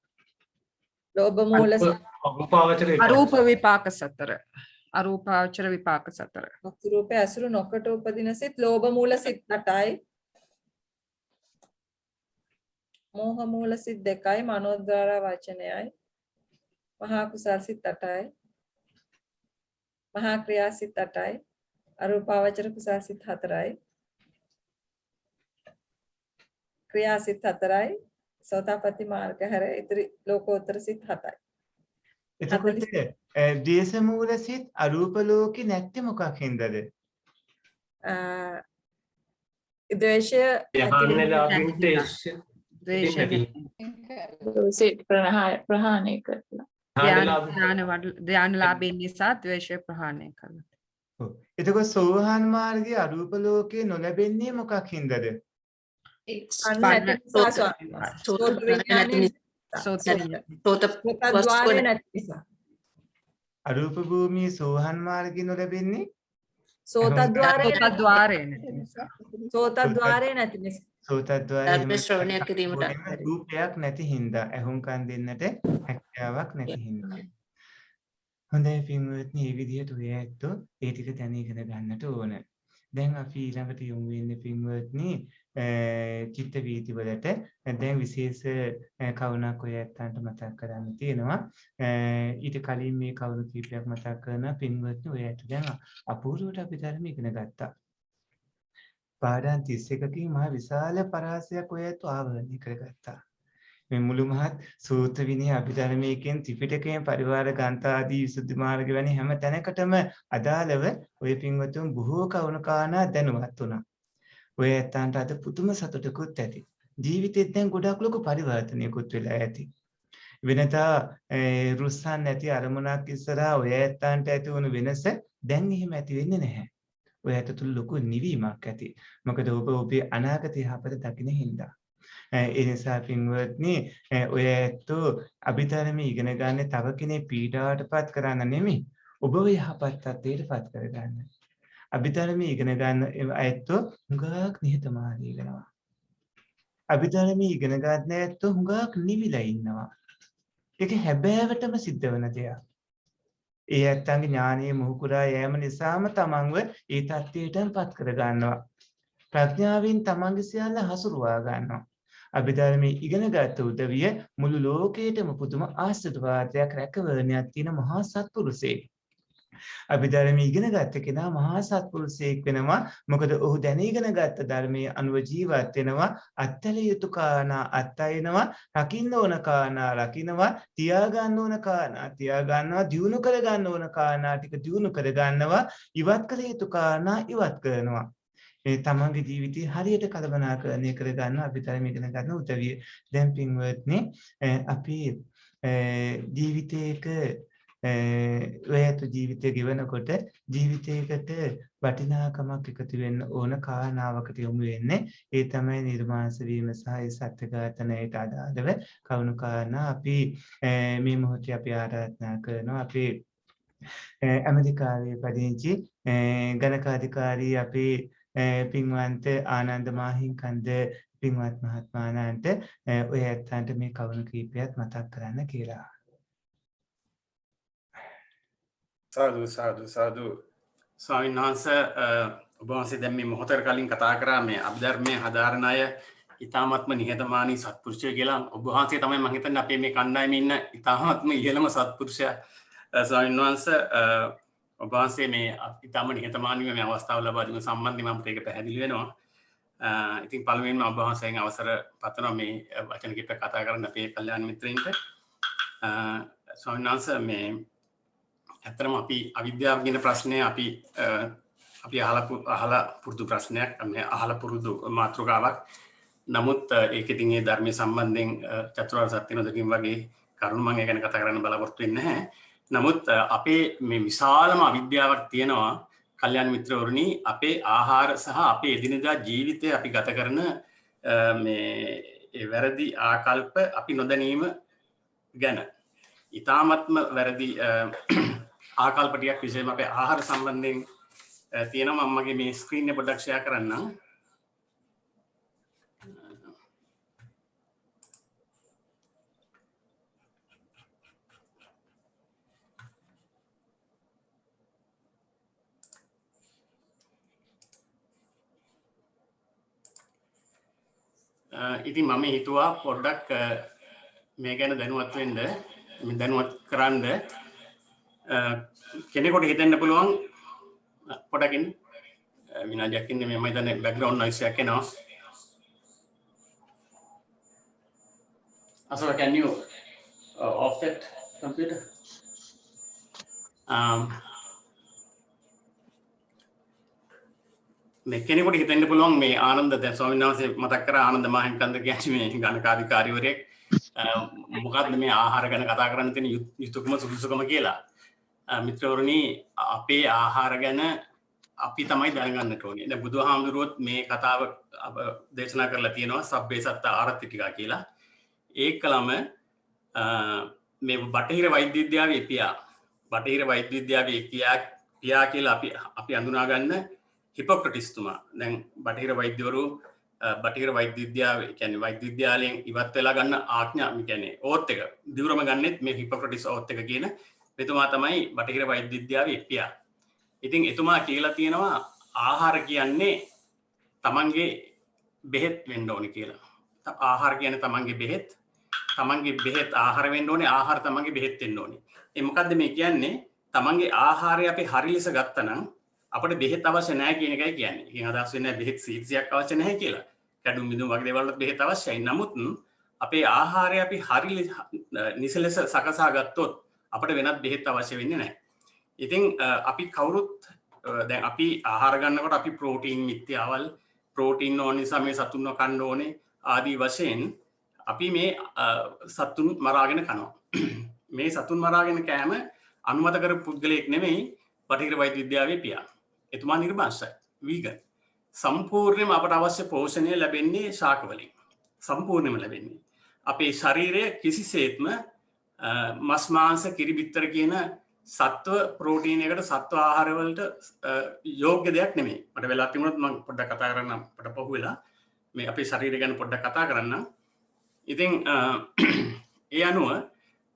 ලෝභ මූල සිත්. අරූපාවචර අරූප විපාක සතර අරූපාවචර විපාක සතර. වස්තු රූපය ඇසුරු නොකොට උපදින සිත් ලෝභ මූල සිත් 8යි. මෝහ මූල සිත් 2යි මනෝද්වාර වචනයයි. මහා කුසල් සිත් 8යි. මහා ක්‍රියා සිත් 8යි. අරූපාවචර කුසල් සිත් 4යි. ක්‍රියා සිත් 4යි. සෝතාපට්ටි මාර්ග හැර ඉතිරි ලෝකෝත්තර සිත් 7යි. එතකොට දේශ මූල සිත් අරූප ලෝකේ නැත්තේ මොකක් හින්දාද? ද්වේෂය යහන්නලාගින්ට ද්වේෂ සිත් ප්‍රහාණය කරලා. ධ්‍යානලාභීන් නිසා ද්වේෂය ප්‍රහාණය කරනවා. ඔව්. එතකොට සෝවාන් මාර්ගයේ අරූප ලෝකේ නොලැබෙන්නේ මොකක් හින්දාද? අරූප භූමියේ සෝවාන් මාර්ගයේ නොලැබෙන්නේ සෝතද්වාරේ නැති නිසා. සෝතද්වාරේ නැති නිසා. සෝතද්වාරයේ ධර්ම ශ්‍රවණය කිරීමට රූපයක් නැති හින්දා ඇහුම්කන් දෙන්නට හැකියාවක් නැති හින්දා. හොඳයි පින්වත්නි, මේ විදිහට ඔය ඇත්තෝ ඒ ටික දැන ඉගෙන ගන්නට ඕන. දැන් අපි ඊළඟට යමු වෙන්නේ පින්වත්නි චිත්ත වීති වලට. දැන් විශේෂ කවුණක් ඔය ඇත්තන්ට මතක් කරන්න තියෙනවා. ඊට කලින් මේ කවුණු කීපයක් මතක් කරන පින්වත්නි ඔය ඇත්ත දැන් අපූර්වට අපි ධර්ම ඉගෙන ගත්තා. පාඩම් 31කින් මහ විශාල පරාසයක් ඔය ඇත්ත ආවරණය කරගත්තා. මේ මුළු මහත් සූත්‍ර විනය අභිධර්මයේකින් ත්‍රිපිටකයෙන් පරිවාර ග්‍රන්ථ ආදී විසුද්ධි මාර්ග වැනි හැම තැනකටම අදාළව ඔය පින්වතුන් බොහෝ කවුණු කාරණා දැනුවත් වුණා. ඔය ඇත්තන්ට අද පුදුම සතුටකුත් ඇති. ජීවිතෙත් දැන් ගොඩක් ලොකු පරිවර්තනයකුත් වෙලා ඇති. වෙනදා රුස්සන් නැති අරමුණක් ඉස්සරහා ඔය ඇත්තන්ට ඇති වුණු වෙනස දැන් එහෙම ඇති වෙන්නේ නැහැ. ඔය ඇත්ත තුල ලොකු නිවීමක් ඇති. මොකද ඔබ ඔබේ අනාගතය යහපත දකින්න හින්දා. ඒ නිසා පින්වත්නි ඔය ඇත්තෝ අභිධර්මයේ ඉගෙන ගන්න තව කෙනෙක් පීඩාවටපත් කරන්න නෙමෙයි. ඔබව යහපත් තත්ත්වයටපත් කරගන්න. අභිධර්මයේ ඉගෙන ගන්න ඇත්තෝ හුඟක් නිහතමානී වෙනවා. අභිධර්මයේ ඉගෙන ගන්න ඇත්තෝ හුඟක් නිවිලා ඉන්නවා. ඒක හැබෑවටම සිද්ධ වෙන දෙයක්. ඒ ඇත්තන්ගේ ඥානීය මොහුකුරා යෑම නිසාම තමන්ව ඒ තත්ත්වයටපත් කර ගන්නවා. ප්‍රඥාවෙන් තමන්ගේ සියල්ල හසුරුවා ගන්නවා. අභිධර්මයේ ඉගෙන ගත්ත උදවිය මුළු ලෝකයටම පුදුම ආශිර්වාදයක් රැකවරණයක් තියෙන මහා සත්පුරුෂයෙක්. අභිධර්මයේ ඉගෙන ගත්ත කෙනා මහා සත්පුරුෂයෙක් වෙනවා. මොකද ඔහු දැන ඉගෙන ගත්ත ධර්මයේ අනුව ජීවත් වෙනවා. අත්හැල යුතු කාරණා අත්හරිනවා. රකින්න ඕන කාරණා රකින්නවා. තියා ගන්න ඕන කාරණා තියා ගන්නවා. දියුණු කර ගන්න ඕන කාරණා ටික දියුණු කර ගන්නවා. ඉවත් කළ යුතු කාරණා ඉවත් කරනවා. ඒ තමන්ගේ ජීවිතය හරියට කළමනාකරණය කර ගන්න අභිධර්ම ඉගෙන ගන්න උදවිය. දැන් පින්වත්නි අපි ජීවිතයක ඔයත් ජීවිතය ගෙවනකොට ජීවිතයකට වටිනාකමක් එකතු වෙන්න ඕන කාරණාවකට යොමු වෙන්නේ. ඒ තමයි නිර්මාංශ වීම සහ ඒ සත්‍ය ඝාතනයට අදාළව කවුණු කාරණා අපි මේ මොහොතේ අපි ආරාධනා කරනවා. අපි ඇමරිකාවේ පදිංචි ගණකාධිකාරී අපි පින්වන්ත ආනන්ද මාහිම්කන්ද පින්වත් මහත්මයාණන්ට ඔය ඇත්තන්ට මේ කවුණු කීපයක් මතක් කරන්න කියලා. සාදු සාදු සාදු. ස්වාමීන් වහන්සේ ඔබ වහන්සේ දැන් මේ මොහොතකට කලින් කතා කරා මේ අභිධර්මයේ හදාරන අය ඉතාමත්ම නිහතමානී සත්පුරුෂය කියලා. ඔබ වහන්සේ තමයි මම හිතන්නේ අපේ මේ කණ්ඩායමේ ඉන්න ඉතාමත්ම ඉහළම සත්පුරුෂයා. ස්වාමීන් වහන්සේ ඔබ වහන්සේ මේ ඉතාම නිහතමානීව මේ අවස්ථාව ලබා දීම සම්බන්ධයෙන් මම ඒක පැහැදිලි වෙනවා. ඉතින් පළමුවෙන්ම ඔබ වහන්සේගෙන් අවසර පතනවා මේ වචන කිහිප කතා කරන්න අපේ කල්යාණ මිත්‍රයින්ට. ස්වාමීන් වහන්සේ මේ ඇත්තටම අපි අවිද්‍යාව කියන ප්‍රශ්නේ අපි අහලා පුරුදු ප්‍රශ්නයක්, මේ අහලා පුරුදු මාතෘකාවක්. නමුත් ඒක ඉතින් ඒ ධර්මයේ සම්බන්ධයෙන් චතුරාර්ය සත්‍ය නොදකින් වගේ කරුණු මම ඒ ගැන කතා කරන්න බලාපොරොත්තු වෙන්නේ නැහැ. නමුත් අපේ මේ විශාලම අවිද්‍යාවක් තියෙනවා කල්යාණ මිත්‍රවරුනි, අපේ ආහාර සහ අපේ එදිනෙදා ජීවිතය අපි ගත කරන මේ වැරදි ආකල්ප අපි නොදැනීම ගැන. ඉතාමත්ම වැරදි ආකල්ප ටිකක් විශේෂයෙන්ම අපේ ආහාර සම්බන්ධයෙන් තියෙනවා. මම මගේ මේ ස්ක්‍රීන් එක පොඩ්ඩක් ෂෙයා කරන්නම්. ඉතින් මම හිතුවා පොඩ්ඩක් මේ ගැන දැනුවත් වෙන්න, මේ දැනුවත් කරන්න කෙනෙකුට හිතෙන්න පුළුවන් පොඩකින් විනාඩියක් ඉන්නේ මේ මම හිතන්නේ බෑග්ග්‍රවුන්ඩ් නොයිස් එකක් එනවා. Asura, can you off that computer? මේ කෙනෙකුට හිතෙන්න පුළුවන් මේ ආනන්ද දැන් ස්වාමීන් වහන්සේ මතක් කරා ආනන්ද මහින්කන්ද කියන්නේ මේ ගණකාධිකාරිවරයෙක් මොකක්ද මේ ආහාර ගැන කතා කරන්න තියෙන යුතුයකම සුදුසුකම කියලා. මිත්‍රවරුනි, අපේ ආහාර ගැන අපි තමයි දැනගන්නට ඕනේ. දැන් බුදුහාමුදුරුවොත් මේ කතාව දේශනා කරලා තියෙනවා සබ්බේ සත්ත ආරත්තිටිකා කියලා. ඒකලම මේ බටහිර වෛද්‍ය විද්‍යාවේ බටහිර වෛද්‍ය විද්‍යාවේ පියා කියලා අපි අඳුනා ගන්න හිපොක්‍රටිස්තුමා. දැන් බටහිර වෛද්‍යවරු බටහිර වෛද්‍ය විද්‍යාව කියන්නේ වෛද්‍ය විද්‍යාලයෙන් ඉවත් වෙලා ගන්න ආඥා කියන්නේ ඕත් එක දිවුරම ගන්නෙත් මේ හිපොක්‍රටිස් ඕත් එක කියන එතුමා තමයි බටහිර වෛද්‍ය විද්‍යාවේ පියා. ඉතින් එතුමා කියලා තියෙනවා ආහාර කියන්නේ තමන්ගේ බෙහෙත් වෙන්න ඕනේ කියලා. ආහාර කියන්නේ තමන්ගේ බෙහෙත් ආහාර වෙන්න ඕනේ, ආහාර තමන්ගේ බෙහෙත් වෙන්න ඕනේ. ඒ මොකද්ද මේ කියන්නේ? තමන්ගේ ආහාරය අපි හරි ලෙස ගත්තනම් අපිට බෙහෙත් අවශ්‍ය නැහැ කියන එකයි කියන්නේ. ඉතින් අදහස් වෙන්නේ බෙහෙත් සීට්සියක් අවශ්‍ය නැහැ කියලා. කැඩුම් බිඳුම් වගේ දේවල් වලට බෙහෙත් අවශ්‍යයි. නමුත් අපේ ආහාරය අපි හරි නිසලෙස සකසා ගත්තොත් අපිට වෙනත් බෙහෙත් අවශ්‍ය වෙන්නේ නැහැ. ඉතින් අපි කවුරුත් දැන් අපි ආහාර ගන්නකොට අපි ප්‍රෝටීන් මිත්‍යාවල් ප්‍රෝටීන් ඕන නිසා මේ සතුන්ව කන්න ඕනේ ආදී වශයෙන් අපි මේ සතුන් මරාගෙන කනවා. මේ සතුන් මරාගෙන කෑම අනුමත කරපු පුද්ගලයෙක් නෙමෙයි බටහිර වෛද්‍ය විද්‍යාවේ පියා. එතුමා නිර්මාංශයි වීගන්. සම්පූර්ණයෙන්ම අපට අවශ්‍ය පෝෂණය ලැබෙන්නේ ශාක වලින්. සම්පූර්ණයෙන්ම ලැබෙන්නේ. අපේ ශරීරය කිසිසේත්ම මස් මාංශ කිරි බිත්තර කියන සත්ව ප්‍රෝටීන් එකට සත්ව ආහාර වලට යෝග්‍ය දෙයක් නෙමෙයි. මට වෙලා තිබුණොත් මම පොඩ්ඩක් කතා කරන්නම්. අපට පහු වෙලා මේ අපේ ශරීරය ගැන පොඩ්ඩක් කතා කරන්නම්. ඉතින් ඒ අනුව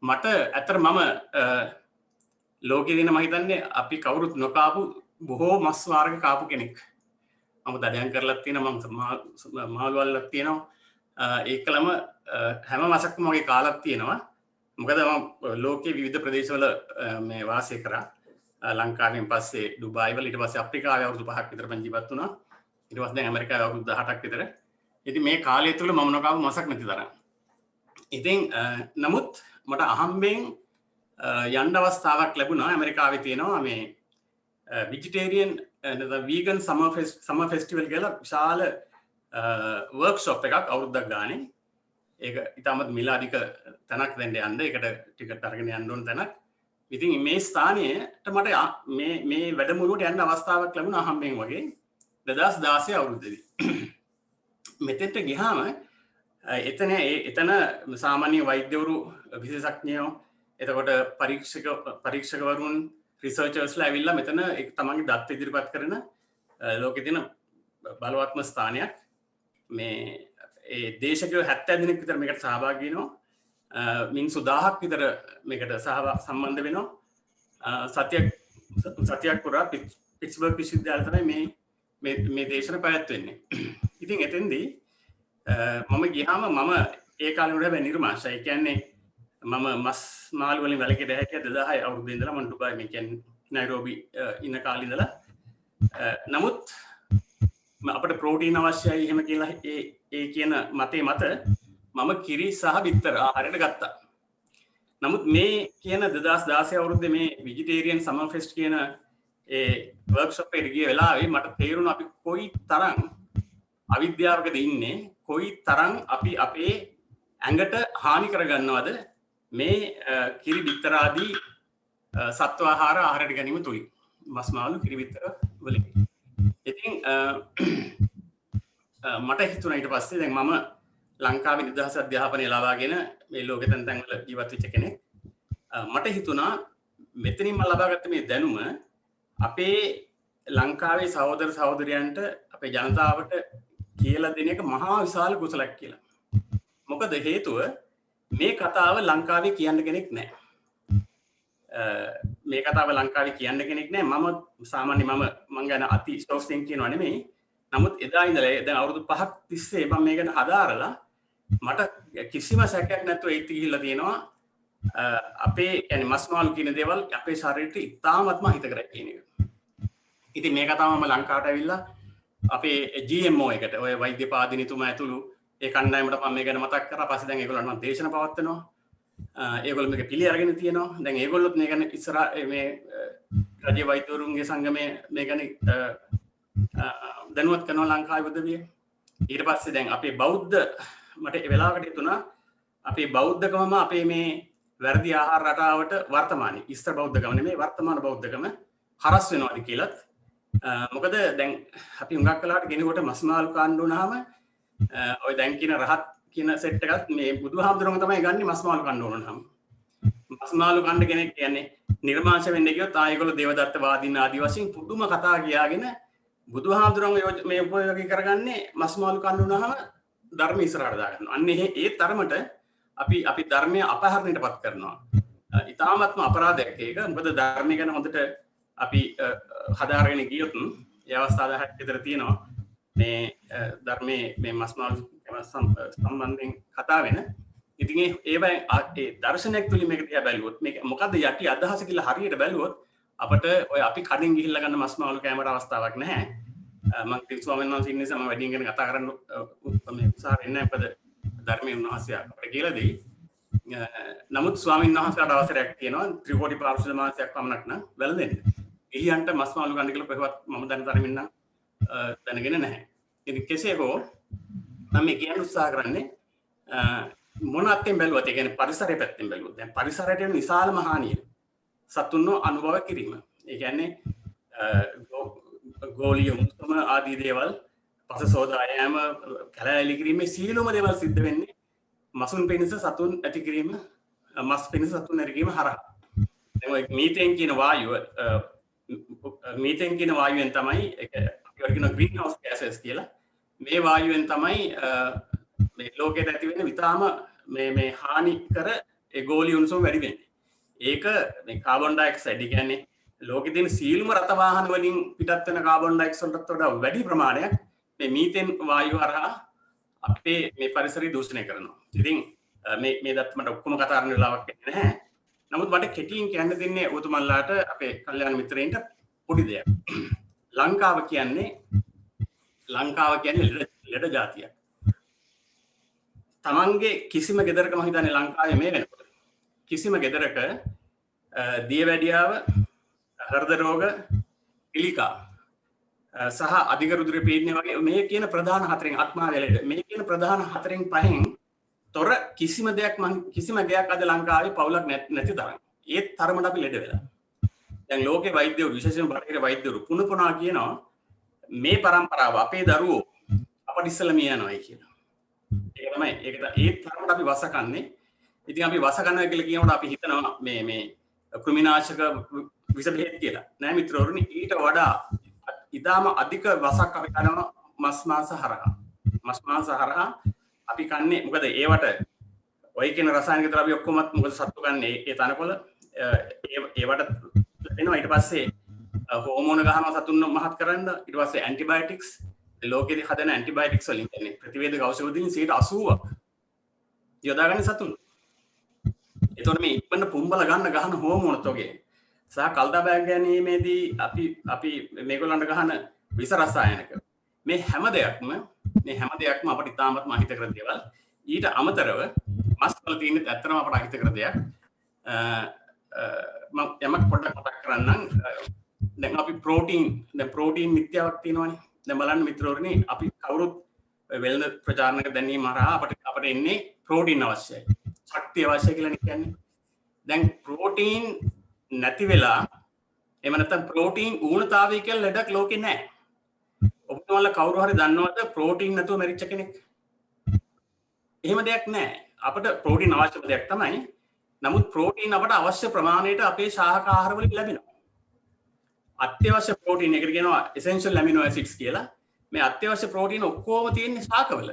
මට ඇත්තට මම ලෝකේ දින මම හිතන්නේ අපි කවුරුත් නොකාපු බොහෝ මස් වර්ග කාපු කෙනෙක්. මම දඩයන් කරලා තියෙනවා, මම මාළු වලක් තියෙනවා. ඒකලම හැම මාසෙකම වගේ කාලක් තියෙනවා. මොකද මම ලෝකයේ විවිධ ප්‍රදේශවල මේ වාසය කරා. ලංකාවෙන් පස්සේ ඩුබායි වල, ඊට පස්සේ අප්‍රිකාවේ අවුරුදු 5ක් විතර මම ජීවත් වුණා. ඊට පස්සේ දැන් ඇමරිකාවේ අවුරුදු 18ක් විතර. ඉතින් මේ කාලය තුළ මම නොකාපු මසක් නැති තරම්. ඉතින් නමුත් මට අහම්බෙන් යන්න අවස්ථාවක් ලැබුණා. ඇමරිකාවේ තියෙනවා මේ vegetarian vegan summer festival කියලා විශාල වර්ක්ෂොප් එකක් අවුරුද්දක් ගානේ. ඒක ඉතාමත් මිල අධික තැනක් දෙන්න යන්න. ඒකට ටිකට් අරගෙන යන්න ඕන තැනක්. ඉතින් මේ ස්ථානයට මට මේ වැඩමුළුවට යන්න අවස්ථාවක් ලැබුණා අහම්බෙන් වගේ 2016 අවුරුද්දේදී. මෙතෙන්ට ගියාම එතන සාමාන්‍ය වෛද්‍යවරු, විශේෂඥයෝ, එතකොට පරීක්ෂකවරුන්, රිසර්චර්ස්ලා ඇවිල්ලා මෙතන තමන්ගේ දත් ඉදිරිපත් කරන ලෝකෙ තියෙන බලවත්ම ස්ථානයක්. මේ ඒ දේශකයෝ 70 දෙනෙක් විතර මේකට සහභාගී වෙනවා. මිනිස්සු 1000ක් විතර මේකට සම්බන්ධ වෙනවා. සතියක් පුරා පිට්ස්බර්ග් විශ්වවිද්‍යාලය තමයි මේ දේශන පැවැත්වෙන්නේ. ඉතින් එතෙන්දී මම ගියාම මම ඒ කාලේ වල හැබැයි නිර්මාංශය. ඒ කියන්නේ මම මස් මාළු වලින් වැළකීලා හිටියා 2006 අවුරුද්දේ ඉඳලා මම ඩුබායි මේ කියන්නේ නයිරෝබි ඉන්න කාලේ ඉඳලා. නමුත් අපිට ප්‍රෝටීන් අවශ්‍යයි එහෙම කියලා ඒ කියන මතේ මත මම කිරි සහ බිත්තර ආහාරයට ගත්තා. නමුත් මේ කියන 2016 අවුරුද්දේ මේ වෙජිටේරියන් සමර් ෆෙස්ට් කියන ඒ වර්ක්ෂොප් එකට ගිය වෙලාවේ මට තේරුණා අපි කොයි තරම් අවිද්‍යාවකද ඉන්නේ, කොයි තරම් අපි අපේ ඇඟට හානි කරගන්නවද මේ කිරි බිත්තර ආදී සත්ව ආහාර ආහාරයට ගැනීම තුලින්. මස් මාළු කිරි බිත්තර වලින්. ඉතින් මට හිතුණා ඊට පස්සේ දැන් මම ලංකාවේ නිදහස් අධ්‍යාපනය ලබාගෙන මේ ලෝකෙ තැන් තැන්වල ජීවත් වෙච්ච කෙනෙක්. මට හිතුණා මෙතනින් මම ලබාගත්ත මේ දැනුම අපේ ලංකාවේ සහෝදර සහෝදරයන්ට අපේ ජනතාවට කියලා දෙන එක මහා විශාල කුසලයක් කියලා. මොකද හේතුව මේ කතාව ලංකාවේ කියන්න කෙනෙක් නැහැ. මේ කතාව ලංකාවේ කියන්න කෙනෙක් නැහැ. මම සාමාන්‍ය මම ගැන අති ස්ටෝක්ස්ෙන් කියනවා නෙමෙයි. නමුත් එදා ඉඳලා දැන් අවුරුදු 5ක් තිස්සේ මම මේ ගැන හදාරලා මට කිසිම සැකයක් නැතුව ඒත් ගිහිල්ලා තියෙනවා අපේ يعني මස් මාළු කියන දේවල් අපේ ශරීරයට ඉතාමත්ම හිතකරයි කියන එක. ඉතින් මේ කතාව මම ලංකාවට ඇවිල්ලා අපේ GMO එකට ඔය වෛද්‍ය පාදිනිතුමා ඇතුළු ඒ කණ්ඩායමට මම මේ ගැන මතක් කරා. පස්සේ දැන් ඒගොල්ලන්ට මම දේශන පවත්වනවා. ඒගොල්ලෝ මේක පිළි අරගෙන තියෙනවා. දැන් ඒගොල්ලොත් මේ ගැන ඉස්සරහ මේ රජයේ වෛද්‍යවරුන්ගේ සංගමයේ මේ ගැන දැනුවත් කරනවා ලංකාවේ උදවිය. ඊට පස්සේ දැන් අපේ බෞද්ධ මට ඒ වෙලාවකට හිතුණා අපේ බෞද්ධකමම අපේ මේ වැරදි ආහාර රටාවට වර්තමානයේ ඉස්තර බෞද්ධකම නෙමෙයි වර්තමාන බෞද්ධකම හරස් වෙනවාද කියලත්. මොකද දැන් අපි හුඟක් කලාවට කෙනෙකුට මස් මාළු කන්න උනහම ඔය දැන් කියන රහත් කියන සෙට් එකත් මේ බුදුහාමුදුරුවෝ තමයි ගන්නේ මස් මාළු කන්න උනහම. මස් මාළු කන්න කෙනෙක් කියන්නේ නිර්මාංශ වෙන්න ගියොත් ආයෙගොල්ලෝ දේවදත්ත වාදීන් ආදී වශයෙන් පුදුම කතා කියාගෙන බුදුහාමුදුරුවෝ මේ උපයෝගී කරගන්නේ මස් මාළු කන්න උනහම ධර්ම ඉස්සරහට දාගන්නවා. අන්න ඒ තරමට අපි ධර්මය අපහරණයටපත් කරනවා. ඊටාත්ම අපරාධයක් ඒක. මොකද ධර්මය ගැන හොඳට අපි හදාරගෙන ගියොත් ඒ අවස්ථාව 10ක් විතර තියෙනවා. මේ ධර්මයේ මේ මස් මාළු සම්බන්ධයෙන් කතා වෙන. ඉතින් ඒ දර්ශනයක් තුලින් මේක දිහා බැලුවොත් මේක මොකද්ද යටි අදහස කියලා හරියට බැලුවොත් අපිට ඔය අපි කඩින් ගිහිල්ලා ගන්න මස් මාළු කෑමට අවස්ථාවක් නැහැ. මම කිව්වා ස්වාමීන් වහන්සේ ඉන්නේ සම වැඩියෙන් ගැන කතා කරන්න මේ උත්සාහ වෙන්නේ නැහැ. මොකද ධර්මයේ උන්වහන්සේ අපිට කියලා දෙයි. නමුත් ස්වාමීන් වහන්සේට අවසරයක් තියෙනවා ත්‍රිකෝටි පාරිශුද්ධ මාසයක් පමණක් නම් වැළඳෙන්න. ගිහියන්ට මස් මාළු ගන්න කියලා කොහෙවත් මම දැන තරමින් නම් දැනගෙන නැහැ. ඉතින් කෙසේ හෝ මම මේ කියන්න උත්සාහ කරන්නේ මොන අත්ෙන් බැලුවත් ඒ කියන්නේ පරිසරය පැත්තෙන් බැලුවොත් දැන් පරිසරයට වෙන විශාලම හානිය සතුන්ව අනුභව කිරීම. ඒ කියන්නේ ගෝලීය උණුසුම ආදී දේවල් පස සෝදා යෑම කැලෑලි කිරීමේ සීලොම දේවල් සිද්ධ වෙන්නේ මසුන් පිණිස සතුන් ඇති කිරීම මස් පිණිස සතුන් ඇති කිරීම හරහා. දැන් ඔය මීතේන් කියන වායුවෙන් තමයි අපි කියන ග්‍රීන් හවුස් ගෑසස් කියලා මේ වායුවෙන් තමයි මේ ලෝකයට ඇති වෙන විතාම මේ හානි කර ඒ ගෝලීය උණුසුම වැඩි වෙන්නේ. ඒක මේ කාබන් ඩයොක්සයිඩ් කියන්නේ ලෝකෙ තියෙන සීලම රත වාහන වලින් පිටත් වෙන කාබන් ඩයොක්සයිඩ්ට වඩා වැඩි ප්‍රමාණයක් මේ මීතේන් වායුව හරහා අපේ මේ පරිසරය දූෂණය කරනවා. ඉතින් මේ දත් මට ඔක්කොම කතා කරන්න වෙලාවක් නැහැ. නමුත් මට කෙටියෙන් කියන්න දෙන්නේ ඔබතුමන්ලාට අපේ කල්යාණ මිත්‍රයින්ට පොඩි දෙයක්. ලංකාව කියන්නේ ලෙඩ ජාතියක්. තමන්ගේ කිසිම ගෙදරක මම හිතන්නේ ලංකාවේ මේ වෙනකොට කිසිම ගෙදරක දියවැඩියාව හෘද රෝග පිළිකා සහ අධික රුධිර පීඩනය වගේ මේ කියන ප්‍රධාන හතරෙන් ආත්මාවලට මේ කියන ප්‍රධාන හතරෙන් පහෙන් තොර කිසිම දෙයක් අද ලංකාවේ පවුලක් නැති තරම් ඒ තරමට අපි ලෙඩ වෙලා. දැන් ලෝකේ වෛද්‍යවරු විශේෂයෙන් බටහිර වෛද්‍යවරු පුනපුනා කියනවා මේ પરම්පරාව අපේ දරුවෝ අපට ඉස්සෙල්ලා මිය යනවායි කියලා. ඒක තමයි ඒකට ඒ තරමට අපි වසකන්නේ. ඉතින් අපි වසකනවා කියලා කියනකොට අපි හිතනවා මේ කෘමිනාශක විස බෙහෙත් කියලා. නෑ මිත්‍රවරුනි ඊට වඩා ඉතාම අධික වසක් අපි කනවා මස් මාංශ හරහා. මස් මාංශ හරහා අපි කන්නේ මොකද ඒවට ඔය කියන රසායනික ද්‍රව්‍ය ඔක්කොමත් මොකද සත්තු ගන්නේ ඒ තනකොළ ඒවට දෙනවා ඊට පස්සේ හෝමෝන ගහනවා සතුන් මහත් කරන්න ඊට පස්සේ ඇන්ටිබයොටික්ස් ලෝකෙදී හදන ඇන්ටිබයොටික්ස් වලින් කියන්නේ ප්‍රතිවේධක ඖෂධ වලින් 80%ක් යොදාගන්නේ සතුන්. එතකොට මේ ඉක්මන පුම්බල ගන්න ගහන හෝමෝනත් වගේ සහ කල්දා බෑග් ගැනීමේදී අපි මේගොල්ලන්ට ගහන විස රසායනික මේ හැම දෙයක්ම අපිට ඉතාමත්ම අහිතකර දේවල්. ඊට අමතරව මස් වල තියෙන ඇත්තටම අපට අහිතකර දෙයක්. මම යමක් පොඩ්ඩක් මතක් කරන්නම්. දැන් අපි ප්‍රෝටීන් මිත්‍යාවක් තියෙනවනේ. දැන් බලන්න මිත්‍රවරුනි අපි කවුරුත් වෙළඳ ප්‍රචාරණක දැනීම හරහා අපට එන්නේ ප්‍රෝටීන් අවශ්‍යයි. ශක්තිය අවශ්‍යයි කියලා කියන්නේ. දැන් ප්‍රෝටීන් නැති වෙලා එහෙම නැත්නම් ප්‍රෝටීන් ඌනතාවය කියලා ලෙඩක් ලෝකේ නැහැ. ඔබතුමාලා කවුරු හරි දන්නවද ප්‍රෝටීන් නැතුව මැරිච්ච කෙනෙක්? එහෙම දෙයක් නැහැ. අපිට ප්‍රෝටීන් අවශ්‍ය දෙයක් තමයි. නමුත් ප්‍රෝටීන් අපට අවශ්‍ය ප්‍රමාණයට අපේ ශාක ආහාර වලින් ලැබෙනවා. අත්‍යවශ්‍ය ප්‍රෝටීන් එකට කියනවා essential amino acids කියලා. මේ අත්‍යවශ්‍ය ප්‍රෝටීන් ඔක්කොම තියෙන්නේ ශාකවල.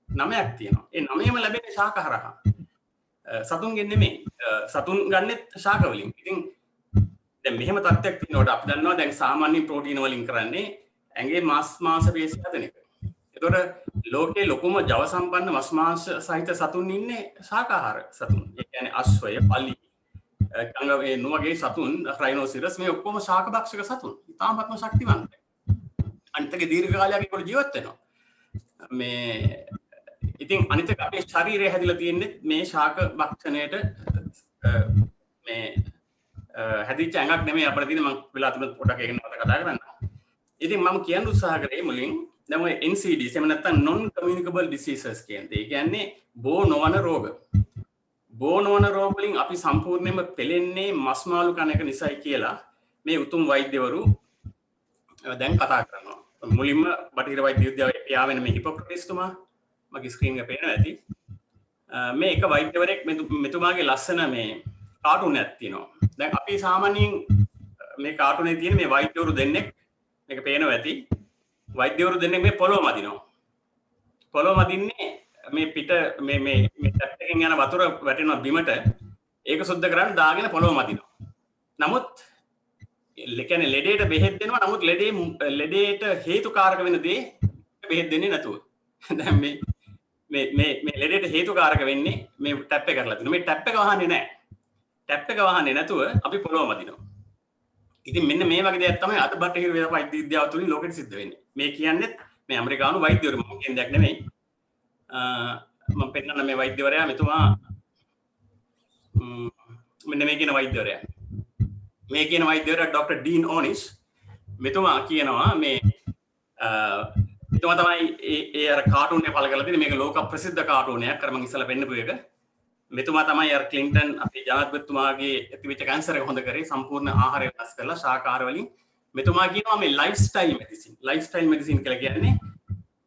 9ක් තියෙනවා. ඒ 9ම ලැබෙන්නේ ශාක හරහා. සතුන්ගෙන් නෙමෙයි. සතුන් ගන්නෙත් ශාක වලින්. ඉතින් දැන් මෙහෙම තත්ත්වයක් තියෙනකොට අපි දන්නවා දැන් සාමාන්‍ය ප්‍රෝටීන් වලින් කරන්නේ ඇඟේ මාංශ පේශි හදන එක. ඒතකොට ලෝකේ ලොකුම ජව සම්පන්න මාංශ සහිත සතුන් ඉන්නේ ශාකාහාර සතුන්. ඒ කියන්නේ අශ්වය, පලි, කංග වගේ සතුන්, රයිනෝසිරස් මේ ඔක්කොම ශාකභක්ෂක සතුන්. ඉතාමත්ම ශක්තිමත්යි. අනිත් එක දීර්ඝ කාලයක් ඒගොල්ලෝ ජීවත් වෙනවා. මේ ඉතින් අනිත් එක අපේ ශරීරය හැදිලා තියෙන්නේ මේ ශාක භක්ෂණයට මේ හැදිච්ච ඇඟක් නෙමෙයි අපිට තියෙන. මම වෙලා තුනක් පොඩක් ඒක නවත කතා කරන්න. ඉතින් මම කියන්න උත්සාහ කරේ මුලින් දැන් ඔය NCDs එහෙම නැත්නම් non communicable diseases කියන්නේ. ඒ කියන්නේ බෝ නොවන රෝග. බෝ නොවන රෝග වලින් අපි සම්පූර්ණයෙන්ම පෙළෙන්නේ මස් මාළු කන එක නිසායි කියලා මේ උතුම් වෛද්‍යවරු දැන් කතා කරනවා. මුලින්ම බටහිර වෛද්‍ය විද්‍යාවේ පියාඹන මේ හිපොක්‍රටිස් තුමා මගේ ස්ක්‍රීන් එක පේනවා ඇති. මේ එක වෛද්‍යවරයෙක් මෙතුමාගේ ලස්සන මේ කාටුන් එකක් තියෙනවා. දැන් අපි සාමාන්‍යයෙන් මේ කාටුනේ තියෙන මේ වෛද්‍යවරු දෙන්නෙක් මේක පේනවා ඇති. වෛද්‍යවරු දෙන්නෙක් මේ පොළොව මදිනවා. පොළොව මදින්නේ මේ පිට මේ ටැප් එකෙන් යන වතුර වැටෙනවා බිමට. ඒක සුද්ධ කරන්න දාගෙන පොළොව මදිනවා. නමුත් කියන්නේ ලෙඩේට බෙහෙත් දෙනවා. නමුත් ලෙඩේට හේතුකාරක වෙන දේ බෙහෙත් දෙන්නේ නැතුව. දැන් මේ ලෙඩේට හේතුකාරක වෙන්නේ මේ ටැප් එක කරලා තියෙනවා. මේ ටැප් එක වහන්නේ නැහැ. ටැප් එක වහන්නේ නැතුව අපි පොළොව මදිනවා. ඉතින් මෙන්න මේ වගේ දෙයක් තමයි අද බටහිර වෛද්‍ය විද්‍යාව තුලින් ලෝකෙට සිද්ධ වෙන්නේ. මේ කියන්නේ මේ ඇමරිකානු වෛද්‍යවරු මම කියන දෙයක් නෙමෙයි. මම පෙන්නන්න මේ වෛද්‍යවරයා මෙතුමා මෙන්න මේ කියන වෛද්‍යවරයා. මේ කියන වෛද්‍යවරයා ડોક્ટર ඩීන් ඕනිස්. මෙතුමා කියනවා මේ මෙතුමා තමයි ඒ අර කාටුන් එක පළ කරලා තියෙන්නේ. මේක ලෝක ප්‍රසිද්ධ කාටුන් එකක්. අර මම ඉස්සලා පෙන්නපු එක. මෙතුමා තමයි අර ක්ලින්ටන් අපේ ජනාධිපතිතුමාගේ ඇතිවෙච්ච කැන්සර් එක හොඳ කරේ සම්පූර්ණ ආහාරය වෙනස් කරලා ශාකාහාර වලින්. මෙතුමා කියනවා මේ ලයිෆ්ස්ටයිල් මෙඩිසින් කියලා කියන්නේ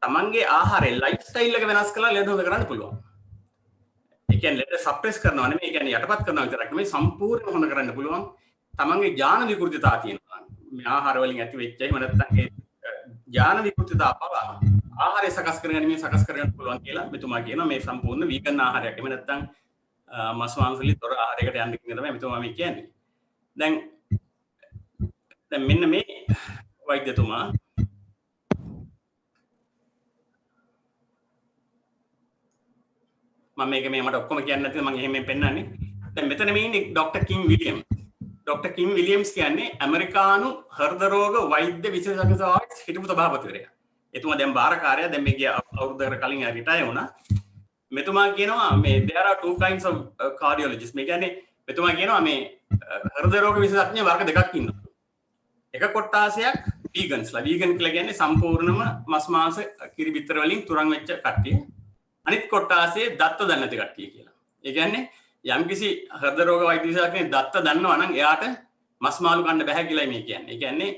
තමන්ගේ ආහාරේ ලයිෆ්ස්ටයිල් එක වෙනස් කරලා ලෙඩ හොඳ කරන්න පුළුවන්. ඒ කියන්නේ ලෙඩ සප්‍රෙස් කරනවා නෙමෙයි, ඒ කියන්නේ යටපත් කරනවා විතරක් නෙමෙයි සම්පූර්ණයෙන් හොඳ කරන්න පුළුවන්. තමන්ගේ ඥාන විකෘතිතාව තියෙනවා. මේ ආහාර වලින් ඇති වෙච්ච එහෙම නැත්නම් ඒ ඥාන විකෘතිතාව පව ආහාරය සකස් කරගන්න පුළුවන් කියලා මෙතුමා කියනවා. මේ සම්පූර්ණ වීගන් ආහාරයක්. එහෙම නැත්නම් මස් මාංශ වලින් තොර ආහාරයකට යන්න කියන තමයි මෙතුමා මේ කියන්නේ. දැන් මෙන්න මේ වෛද්‍යතුමා මම මේක මේ මට ඔක්කොම කියන්න නැතිව මම එහෙම පෙන්නන්නේ. දැන් මෙතන මේ ඉන්නේ ડોક્ટર කිම් විලියම්ස්. ડોક્ટર කිම් විලියම්ස් කියන්නේ ඇමරිකානු හෘද රෝග වෛද්‍ය විශේෂඥ සභාවේ හිටපු සභාපතිවරයා. එතුමා දැන් බාරකාරයා. දැන් මේ ගිය අවුරුද්දකට කලින් රිටයර් වුණා. මෙතුමා කියනවා මේ there are two kinds of cardiologists. මේ කියන්නේ මෙතුමා කියනවා මේ හෘද රෝග විශේෂඥ වර්ග දෙකක් ඉන්නවා. එක කොට්ටාසයක් වීගන්ස්ලා. වීගන් කියලා කියන්නේ සම්පූර්ණම මස් මාංශ කිරි බිත්තර වලින් තුරන් වෙච්ච කට්ටිය. අනිත් කොට්ටාසේ දත්ත දන්නේ නැති කට්ටිය කියලා. ඒ කියන්නේ යම්කිසි හෘද රෝග වෛද්‍ය විශේෂඥයෙක් දත්ත දන්නවා නම් එයාට මස් මාළු කන්න බෑ කියලා මේ කියන්නේ. ඒ කියන්නේ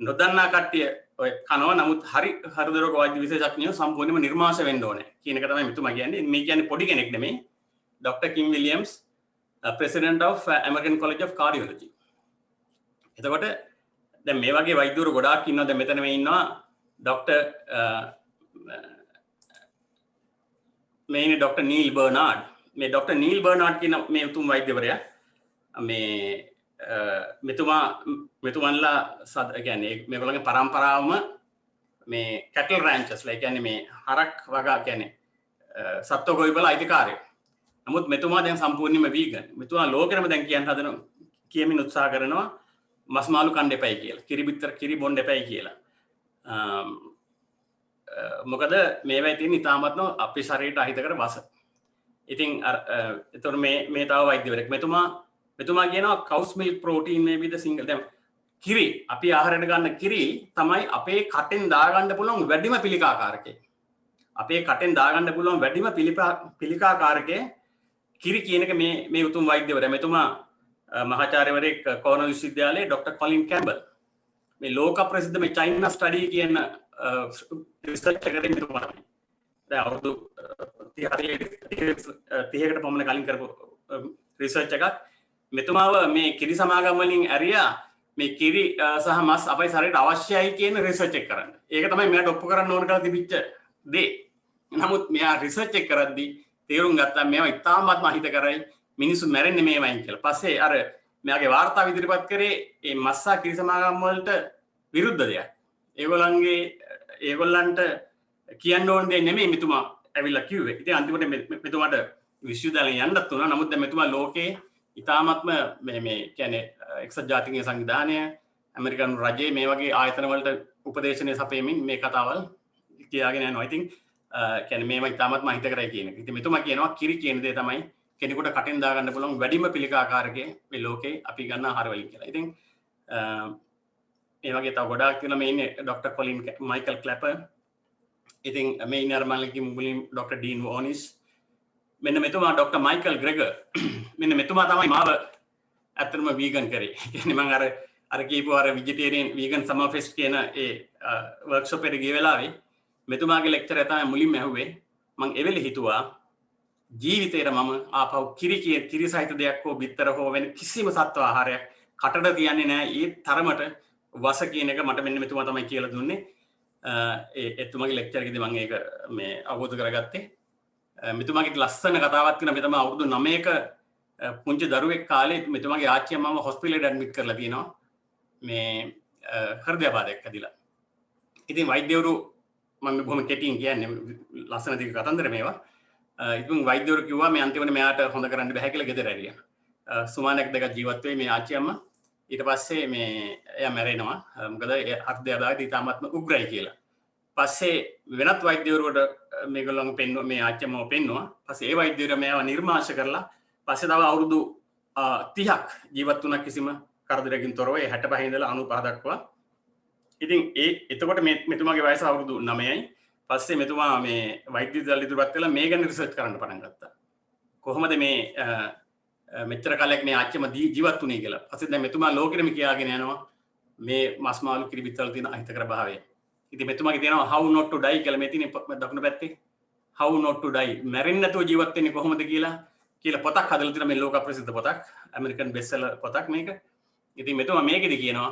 නොදන්නා කට්ටිය ඔය කනවා. නමුත් හරි හෘද රෝග වෛද්‍ය විශේෂඥයෝ සම්පූර්ණයෙන්ම නිර්මාෂ වෙන්න ඕනේ කියන එක තමයි මෙතුමා කියන්නේ. මේ කියන්නේ පොඩි කෙනෙක් නෙමෙයි. Doctor Kim Williams, president of American College of Cardiology. එතකොට දැන් මේ වගේ වෛද්‍යවරු ගොඩාක් ඉන්නවා. දැන් මෙතන මේ ඉන්නවා ડોક્ટર මේ ඉන්නේ ડોક્ટર නීල් බර්නාඩ්. මේ ડોક્ટર නීල් බර්නාඩ් කියන මේ උතුම් වෛද්‍යවරයා මේ මෙතුමන්ලා කියන්නේ මේගොල්ලන්ගේ පරම්පරාවම මේ කැටල් රෑන්චර්ස්ලා. ඒ කියන්නේ මේ හරක් වගා කියන්නේ සත්ව ගොවිපළ අයිතිකාරයෝ. නමුත් මෙතුමා දැන් සම්පූර්ණයෙන්ම වීගන්. මෙතුමා ලෝකෙම දැන් කියන්න හදන කියමින් උත්සාහ කරනවා මස් මාළු කන්න එපයි කියලා. කිරි බිත්තර කිරි බොන්න එපයි කියලා. මොකද මේවා තියෙන ඉතාමත්ම අපේ ශරීරයට අහිතකර වස. ඉතින් එතකොට මේ තව වෛද්‍යවරයෙක් මෙතුමා කියනවා කවුස් මිල්ක් ප්‍රෝටීන් මේ විද සිංගල් දැන් කිරි අපි ආහාරයට ගන්න කිරි තමයි අපේ කටෙන් දාගන්න පුළුවන් වැඩිම පිළිකාකාරකය. අපේ කටෙන් දාගන්න පුළුවන් වැඩිම පිළිකාකාරකය කිරි කියන එක මේ උතුම් වෛද්‍යවරයා මෙතුමා මහාචාර්යවරයෙක් කෝර්නල් විශ්වවිද්‍යාලයේ ඩොක්ටර් කොලින් කැම්බල් මේ ලෝක ප්‍රසිද්ධ මේ චයිනා ස්ටඩි කියන රිසර්ච් එකකින් මෙතුමා දැන් අවුරුදු 30කට පමණ කලින් කරපු රිසර්ච් එකක් මෙතුමාව මේ කිරි සමාගම් වලින් ඇරියා මේ කිරි සහ මස් අපේ ශරීරයට අවශ්‍යයි කියන රිසර්ච් එක කරන්න. ඒක තමයි මෙයාට ඔප්පු කරන්න ඕන කරලා තිබිච්ච දේ. නමුත් මෙයා රිසර්ච් එක කරද්දී තේරුම් ගත්තා මේවා ඉතාමත්ම අහිතකරයි මිනිස්සු මැරෙන්නේ මේවයින් කියලා. පස්සේ අර මෙයාගේ වාර්තාව ඉදිරිපත් කරේ මේ මස් සහ කිරි සමාගම් වලට විරුද්ධ දෙයක්. ඒගොල්ලන්ට කියන්න ඕන දෙයක් නෙමෙයි මෙතුමා ඇවිල්ලා කිව්වේ. ඉතින් අන්තිමට මෙතුමාට විශ්වවිද්‍යාලයෙන් යන්නත් උනා. නමුත් දැන් මෙතුමා ලෝකේ ඉතාමත්ම මේ කියන්නේ එක්සත් ජාතික සංවිධානය ඇමරිකන් රජයේ මේ වගේ ආයතන වලට උපදේශනය සපයමින් මේ කතාවල් කියාගෙන යනවා. ඉතින් කියන්නේ මේවා ඉතාමත්ම අහිතකරයි කියන එක. ඉතින් මෙතුමා කියනවා කිරි කියන දේ තමයි කෙනෙකුට කටෙන් දාගන්න පුළුවන් වැඩිම පිළිකාකාරකය මේ ලෝකේ අපි ගන්න ආහාර වලින් කියලා. ඉතින් මේ වගේ තව ගොඩාක් තියෙනවා. මේ ඉන්නේ ඩොක්ටර් කොලින් මයිකල් ක්ලැපර්. ඉතින් මේ ඉන්නේ අරමල්ලගේ මුලින් ඩොක්ටර් ඩීන් වෝනිස්. මෙන්න මෙතුමා ඩොක්ටර් මයිකල් ග්‍රෙගර්. මෙන්න මෙතුමා තමයි මාව ඇත්තටම වීගන් කරේ. කියන්නේ මම අර කීපු අර වෙජිටේරියන් වීගන් සමර් ෆෙස්ට් කියන ඒ වර්ක්ෂොප් එකට ගිය වෙලාවේ මෙතුමාගේ ලෙක්චර් එක තමයි මුලින්ම ඇහුවේ. මම එවෙලේ හිතුවා ජීවිතේට මම ආපහු කිරි සහිත දෙයක් හෝ බිත්තර හෝ වෙන කිසිම සත්ව ආහාරයක් කටට තියන්නේ නැහැ. ඒ තරමට වස කියන එක මට මෙන්න මෙතුමා තමයි කියලා දුන්නේ. එතුමාගේ ලෙක්චර් එකේදී මම ඒක මේ අවබෝධ කරගත්තේ. මෙතුමාගේ ලස්සන කතාවක් තියෙනවා. මෙතුමා අවුරුදු 9ක පුංචි දරුවෙක් කාලේ මෙතුමාගේ ආච්චිය මම හොස්පිටලෙට ඇඩ්මිට් කරලා තියෙනවා. මේ හෘදයාබාධයක් ඇදිලා. ඉතින් වෛද්‍යවරු මම බොහොම කෙටියෙන් කියන්නේ ලස්සන දිග කතන්දර මේවා. ඉතින් වෛද්‍යවරු කිව්වා මේ අන්තිමට මෙයාට හොඳ කරන්න බෑ කියලා ගෙදර ඇරියා. සුමානක් දෙකක් ජීවත් වෙයි මේ ආච්චි අම්මා. ඊට පස්සේ මේ එයා මැරෙනවා. මොකද හෘදයාබාධය ඉතාමත්ම උග්‍රයි කියලා. පස්සේ වෙනත් වෛද්‍යවරුන්ට මේගොල්ලන් පෙන්නුවා මේ ආච්චිමව පෙන්නුවා. පස්සේ ඒ වෛද්‍යවරු මෙයාව නිර්මාංශ කරලා පස්සේ තව අවුරුදු 30ක් ජීවත් වුණා කිසිම කරදරයකින් තොරව 65 ඉඳලා 95 දක්වා. ඉතින් එතකොට මෙතුමාගේ වයස අවුරුදු 9යි. පස්සේ මෙතුමා මේ වෛද්‍ය විද්‍යාලය ඉදිරිපත් කළා මේ ගැන රිසර්ච් කරන්න පටන් ගත්තා. කොහොමද මේ මෙච්චර කාලයක් මේ ආච්චිම ජීවත් වුණේ කියලා. පස්සේ දැන් මෙතුමා ලෝකෙටම කියාගෙන යනවා මේ මස් මාළු කිරි බිත්තර තියෙන අහිතකර භාවය. ඉතින් මෙතුමාගේ තියෙනවා how not to die කියලා මේ තියෙන දකුණු පැත්තේ how not to die මැරෙන්නේ නැතුව ජීවත් වෙන්නේ කොහොමද කියලා පොතක් හදලා තියෙනවා මේ ලෝක ප්‍රසිද්ධ පොතක් ඇමරිකන් බෙස්ට්සෙලර් පොතක් මේක. ඉතින් මෙතුමා මේකෙදි කියනවා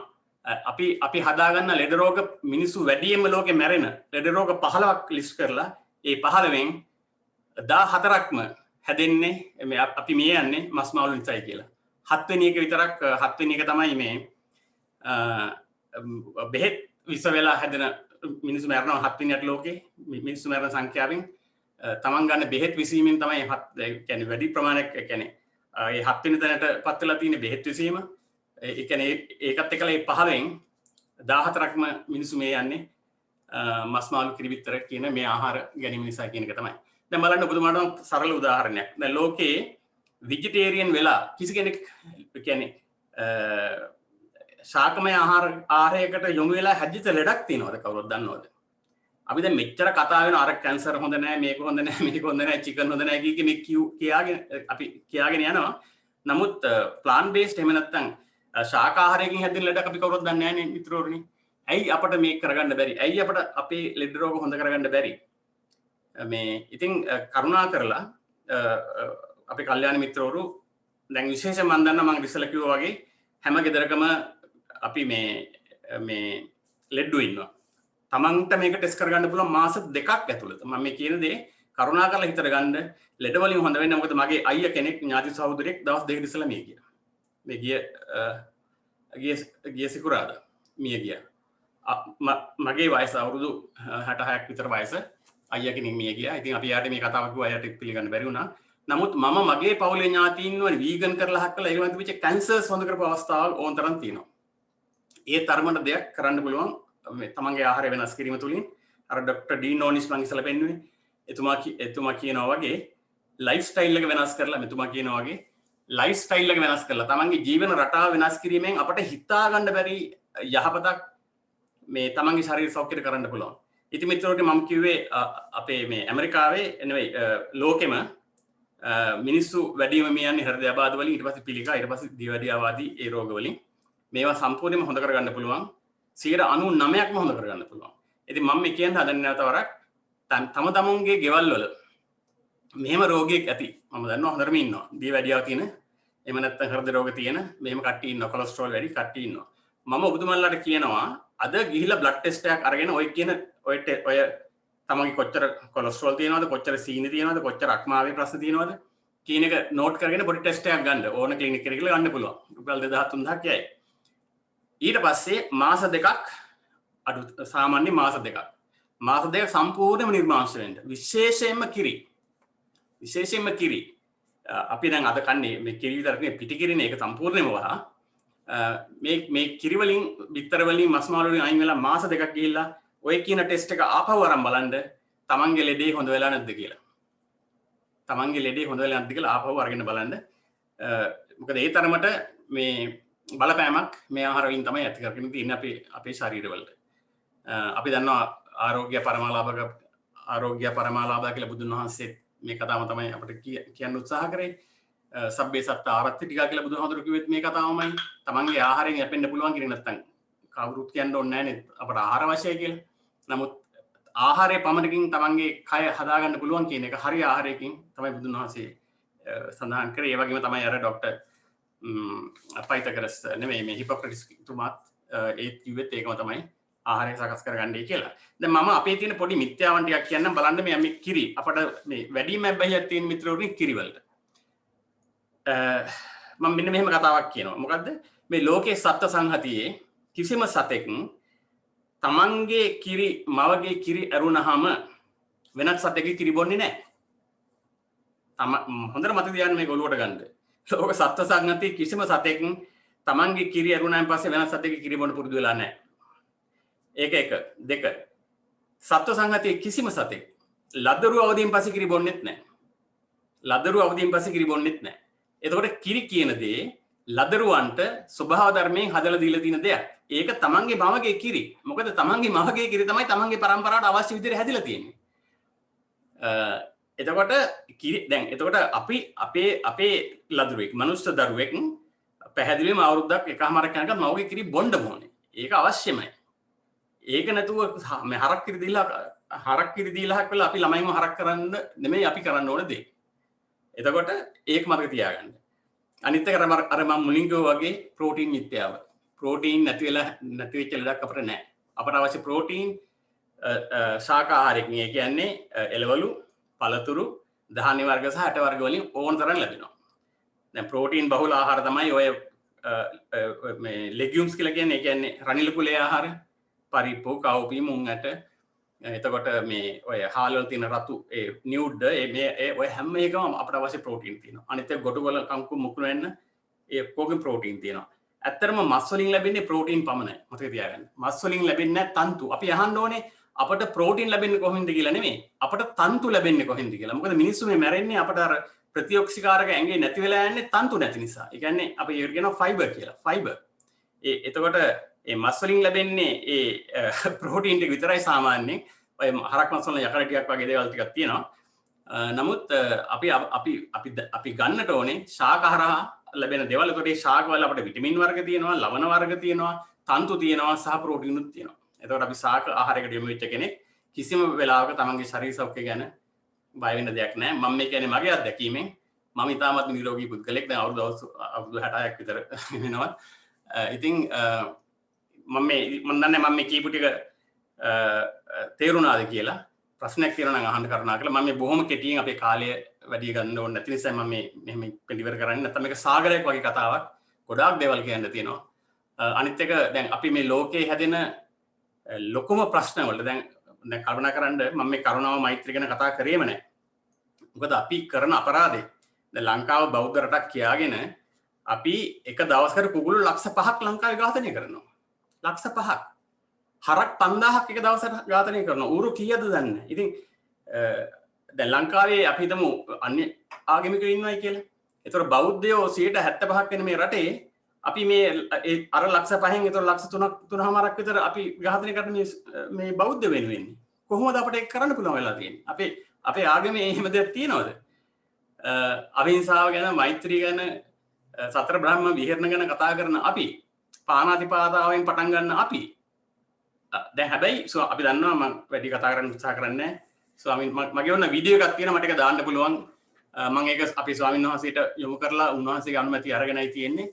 අපි හදාගන්න ලෙඩ රෝග මිනිස්සු වැඩියෙන්ම ලෝකේ මැරෙන ලෙඩ රෝග 15ක් ලිස්ට් කරලා ඒ 15න් 14ක්ම හැදෙන්නේ අපි මේ යන්නේ මස් මාළු නිසායි කියලා. 7 වෙනි එක විතරක් 7 වෙනි එක තමයි මේ බෙහෙත් විස වෙලා හැදෙන මිනිස්සු මැරෙනවා 7 වෙනියට ලෝකේ මිනිස්සු මැරෙන සංඛ්‍යාවෙන් තමන් ගන්න බෙහෙත් විසීමෙන් තමයි කියන්නේ වැඩි ප්‍රමාණයක් කියන්නේ ඒ 7 වෙනි තැනට පත් වෙලා තියෙන බෙහෙත් විසීම ඒ කියන්නේ ඒකත් එක්කලා ඒ 15න් 14ක්ම මිනිස්සු මේ යන්නේ මස් මාළු කිරි බිත්තර කියන මේ ආහාර ගැනීම නිසා කියන එක තමයි. දැන් බලන්න ඔබතුමාට සරල උදාහරණයක්. දැන් ලෝකේ වෙජිටේරියන් වෙලා කිසි කෙනෙක් කියන්නේ ශාකමය ආහාරයකට යොමු වෙලා හැදිච්ච ලෙඩක් තියෙනවද කවුරුත් දන්නවද? අපි දැන් මෙච්චර කතා වෙන අර කැන්සර් හොඳ නැහැ මේක හොඳ නැහැ මේක හොඳ නැහැ චිකන් හොඳ නැහැ කිය මේ කියාගෙන අපි කියාගෙන යනවා. නමුත් ප්ලාන්ට් බේස්ඩ් එහෙම නැත්නම් ශාකාහාරයෙන් හැදෙන ලෙඩක් අපි කවුරුත් දන්නේ නැහැ නේ මිත්‍රෝරණි. ඇයි අපිට මේක කරගන්න බැරි? ඇයි අපිට අපේ ලෙඩ රෝග හොඳ කරගන්න බැරි? මේ ඉතින් කරුණා කරලා අපේ කල්යාණ මිත්‍රවරු දැන් විශේෂයෙන් මම දන්නා මම ඉස්සෙල්ලා කිව්වා වගේ හැම ගෙදරකම අපි මේ ලෙඩ්ඩු ඉන්නවා. තමන්ට මේක ටෙස්ට් කරගන්න පුළුවන් මාස 2ක් ඇතුළත. මම මේ කියන දේ කරුණා කරලා හිතට ගන්න ලෙඩ වලින් හොඳ වෙන්න මොකද මගේ අයියා කෙනෙක් ඥාති සහෝදරයෙක් දවස් 2කට ඉස්සෙල්ලා මිය ගියා. මේ ගිය සිකුරාදා මිය ගියා. මගේ වයස අවුරුදු 66ක් විතර වයස අයියා කෙනෙක් මිය ගියා. ඉතින් අපි යාට මේ කතාව කිව්වා යාට පිළිගන්න බැරි වුණා. නමුත් මම මගේ පවුලේ ඥාතීන්ව වීගන් කරලා හක්කලා ඒගොල්ලන්ට තිබිච්ච කැන්සර්ස් හොඳ කරපු අවස්ථාවල් ඕන තරම් තියෙනවා. ඒ තරමට දෙයක් කරන්න පුළුවන් මේ තමන්ගේ ආහාරය වෙනස් කිරීම තුලින්. අර ඩොක්ටර් ඩීන් නෝනිස් මං ඉස්සලා පෙන්නුවේ එතුමා කියනවා වගේ ලයිෆ් ස්ටයිල් එක වෙනස් කරලා මෙතුමා කියනවා වගේ ලයිෆ් ස්ටයිල් එක වෙනස් කරලා තමන්ගේ ජීවන රටාව වෙනස් කිරීමෙන් අපට හිතා ගන්න බැරි යහපතක් මේ තමන්ගේ ශරීර සෞඛ්‍යයට කරන්න පුළුවන්. ඉතින් මිත්‍රෝට මම කිව්වේ අපේ මේ ඇමරිකාවේ නෙවෙයි ලෝකෙම මිනිස්සු වැඩිම මියන්නේ හෘදයාබාධ වලින් ඊට පස්සේ පිළිකා ඊට පස්සේ දියවැඩියාව ආදී ඒ රෝග වලින් මේවා සම්පූර්ණයෙන්ම හොඳ කරගන්න පුළුවන් 99%ක්ම හොඳ කරගන්න පුළුවන්. ඉතින් මම මේ කියන්න හදන්නේ නැවත වරක් තම තමුන්ගේ ගෙවල් වල මෙහෙම රෝගියෙක් ඇති මම දන්නවා හොඳටම ඉන්නවා දියවැඩියාව තියෙන එහෙම නැත්නම් හෘද රෝග තියෙන මෙහෙම කට්ටිය ඉන්නවා කොලෙස්ටරෝල් වැඩි කට්ටිය ඉන්නවා. මම ඔබතුමන්ලාට කියනවා අද ගිහිල්ලා බ්ලඩ් ටෙස්ට් එකක් අරගෙන ඔය කියන ඔය තමන්ගේ කොච්චර කොලෙස්ටරෝල් තියෙනවද කොච්චර සීනි තියෙනවද කොච්චර අක්මාවේ ප්‍රශ්න තියෙනවද කියන එක නෝට් කරගෙන පොඩි ටෙස්ට් එකක් ගන්න ඕන ක්ලිනික් එකකට ගිහලා ගන්න පුළුවන්. රුපියල් 2000 3000 යයි. ඊට පස්සේ මාස දෙකක් අඩු සාමාන්‍ය මාස දෙක සම්පූර්ණයෙන්ම නිර්මාංශ වෙන්න. විශේෂයෙන්ම කිරි. අපි දැන් අද කන්නේ මේ කිරි විතරක් නෙවෙයි පිටි කිරිනේ ඒක සම්පූර්ණයෙන්ම වහා. මේ කිරි වලින් බිත්තර වලින් මස් මාළු වලින් අයින් වෙලා මාස දෙකක් ගිහිල්ලා ඔය කියන ටෙස්ට් එක ආපහු අරන් බලන්න තමන්ගේ ලෙඩේ හොඳ වෙලා නැද්ද කියලා. තමන්ගේ ලෙඩේ හොඳ වෙලා නැද්ද කියලා ආපහු අරගෙන බලන්න. මොකද ඒ තරමට මේ බලපෑමක් මේ ආහාර වලින් තමයි ඇති කරගෙන තියෙන්නේ අපේ ශරීරවලට. අපි දන්නවා ආරෝග්‍ය පරමාලාභ කියලා බුදුන් වහන්සේ මේ කතාව තමයි අපිට කියන්න උත්සාහ කරේ. සබ්බේ සත්ත ආරත්ති ටික කියලා බුදුහාමුදුරුවෝ කිව්වෙත් මේ කතාවමයි. තමන්ගේ ආහාරයෙන් යැපෙන්න පුළුවන් කියන නැත්තම් කවුරුත් කියන්න ඕනේ නැහැ නේද අපට ආහාර අවශ්‍යයි කියලා. නමුත් ආහාරයේ පමණකින් තමන්ගේ කය හදාගන්න පුළුවන් කියන එක හරි ආහාරයකින් තමයි බුදුන් වහන්සේ සඳහන් කරේ. ඒ වගේම තමයි අර ડોක්ටර් පයිතගරස් නෙමෙයි මේ හිපොක්‍රටිස් තුමාත් ඒත් කිව්වෙත් ඒකම තමයි ආහාරය සකස් කරගන්නයි කියලා. දැන් මම අපේ තියෙන පොඩි මිත්‍යාවන් ටිකක් කියන්නම් බලන්න මේ කිරි අපට මේ වැඩිම බැහැයක් තියෙන මිත්‍රවරුනි කිරි වලට. මම මෙන්න මෙහෙම කතාවක් කියනවා. මොකද්ද? මේ ලෝකේ සත්ත්ව සංහතියේ කිසිම සතෙක් තමන්ගේ කිරි මවගේ කිරි ඇරුණාම වෙනත් සතෙක්ගේ කිරි බොන්නේ නැහැ. හොඳට මතක තියාගන්න මේක ඔලුවට ගන්න. ලෝක සත්ත්ව සංහතියේ කිසිම සතෙක් තමන්ගේ කිරි ඇරුණාන් පස්සේ වෙනත් සතෙක්ගේ කිරි බොන්න පුරුදු වෙලා නැහැ. ඒක එක දෙක සත්ව සංහතියේ කිසිම සතෙක් ලදරු අවදීන් පස්සේ කිරි බොන්නෙත් නැහැ. එතකොට කිරි කියන දේ ලදරුවන්ට ස්වභාව ධර්මයෙන් හදලා දීලා තියෙන දෙයක්. ඒක තමන්ගේ මවගේ කිරි. මොකද තමන්ගේ මවගේ කිරි තමයි තමන්ගේ පරම්පරාවට අවශ්‍ය විදිහට හැදිලා තියෙන්නේ. එතකොට කිරි දැන් එතකොට අපි අපේ ලදරුවෙක් මනුස්ස දරුවෙක් පැහැදිලිවම අවුරුද්දක් එකමාරක් යනකම් මවගේ කිරි බොන්න ඕනේ. ඒක අවශ්‍යමයි. ඒක නැතුව මේ හරක් කිරි දීලා වෙලා අපි ළමයින්ව හරක් කරන්න නෙමෙයි අපි කරන්න ඕන දේ. එතකොට ඒක මතක තියාගන්න. අනිත් එක අර මම මුලින් කිව්වා වගේ ප්‍රෝටීන් මිත්‍යාව. ප්‍රෝටීන් නැති වෙච්ච ලෙඩක් අපිට නැහැ. අපට අවශ්‍ය ප්‍රෝටීන් ශාකාහාරයෙන් ඒ කියන්නේ එළවලු, පළතුරු, ධාන්‍ය වර්ග සහ ඇට වර්ග වලින් ඕන තරම් ලැබෙනවා. දැන් ප්‍රෝටීන් බහුල ආහාර තමයි ඔය මේ ලෙගියුම්ස් කියලා කියන්නේ. ඒ කියන්නේ රනිල කුලේ ආහාර. පරිප්පු කව්පි මුං ඇට එතකොට මේ ඔය හාල් වල තියෙන රතු ඒ නියුඩ් මේ ඔය හැම එකම අපිට අවශ්‍ය ප්‍රෝටීන් තියෙනවා. අනිත් එක ගොටු වල කංකු මුකුණු වෙන්න ඒ ඔක්කොගෙම ප්‍රෝටීන් තියෙනවා. ඇත්තටම මස් වලින් ලැබෙන්නේ ප්‍රෝටීන් පමණයි. මතක තියාගන්න. මස් වලින් ලැබෙන්නේ නැහැ තන්තු. අපි අහන්න ඕනේ අපට ප්‍රෝටීන් ලැබෙන්නේ කොහෙන්ද කියලා නෙමෙයි. අපට තන්තු ලැබෙන්නේ කොහෙන්ද කියලා. මොකද මිනිස්සු මේ මැරෙන්නේ අපට අර ප්‍රතිඔක්සිකාරක ඇඟේ නැති වෙලා යන්නේ තන්තු නැති නිසා. ඒ කියන්නේ අපි ඒකට කියනවා ෆයිබර් කියලා. ෆයිබර්. එතකොට ඒ මස් වලින් ලැබෙන්නේ ඒ ප්‍රෝටීන් ටික විතරයි සාමාන්‍යයෙන්. ඔය හරක් මස් වල යකඩ ටිකක් වගේ දේවල් ටිකක් තියෙනවා. නමුත් අපි ගන්නට ඕනේ ශාකාහාර ලැබෙන දේවල්. ඒකට ඒ ශාක වල අපිට විටමින් වර්ග තියෙනවා, ලවණ වර්ග තියෙනවා, තන්තු තියෙනවා සහ ප්‍රෝටීනුත් තියෙනවා. එතකොට අපි ශාක ආහාරයකට යොමු වෙච්ච කෙනෙක් කිසිම වෙලාවක තමන්ගේ ශරීර සෞඛ්‍යය ගැන බය වෙන්න දෙයක් නැහැ. මම මේ කියන්නේ මගේ අත්දැකීමෙන්. මම ඉතාමත් නිරෝගී පුද්ගලෙක්. දැන් අවුරුදු 66ක් විතර වෙනවා. ඉතින් මම දන්නේ මම මේ කීපු ටික තේරුණාද කියලා ප්‍රශ්නයක් තියෙනවා නම් අහන්න කරුණාකරලා. මම මේ බොහොම කෙටියෙන් අපේ කාලය වැඩි ගන්න ඕනේ නැති නිසා මම මේ මෙහෙම පිළිවෙල කරන්නේ. නැත්නම් මේක සාගරයක් වගේ කතාවක්. ගොඩාක් දේවල් කියන්න තියෙනවා. අනිත් එක දැන් අපි මේ ලෝකේ හැදෙන ලොකුම ප්‍රශ්න වලට දැන් කල්පනා කරන්න මම මේ කරුණාව මෛත්‍රිය ගැන කතා කරේම නැහැ. මොකද අපි කරන අපරාධේ දැන් ලංකාව බෞද්ධ රටක් කියාගෙන අපි එක දවසකට කුකුළු ලක්ෂ 5ක් ලංකාවේ ඝාතනය කරනවා. ලක්ෂ 5ක්. හරක් 5000ක් එක දවසට ඝාතනය කරනවා. ඌරු කීයද දන්නේ. ඉතින් දැන් ලංකාවේ අපි හිතමු අන්‍ය ආගමිකයෝ ඉන්නවයි කියලා. ඒතර බෞද්ධයෝ 75% වෙන මේ රටේ අපි මේ අර ලක්ෂ 5න් ඒතර ලක්ෂ 3.5ක් විතර අපි ඝාතනය කරන මේ බෞද්ධ වෙන්නේ. කොහොමද අපිට ඒක කරන්න පුළුවන් වෙලා තියෙන්නේ? අපේ ආගමේ එහෙම දෙයක් තියනවද? අවිහිංසාව ගැන, මෛත්‍රී ගැන, සතර බ්‍රහ්ම විහරණ ගැන කතා කරන අපි, පාණාතිපාතාවෙන් පටන් ගන්න අපි. දැන් හැබැයි අපි දන්නවා මම වැඩි කතා කරන්න උත්සාහ කරන්නේ නැහැ. ස්වාමීන් මගේ ඔන්න වීඩියෝ එකක් තියෙනවා මට ඒක දාන්න පුළුවන්. මම ඒක අපි ස්වාමීන් වහන්සේට යොමු කරලා උන්වහන්සේගේ අනුමැතිය අරගෙනයි තියෙන්නේ.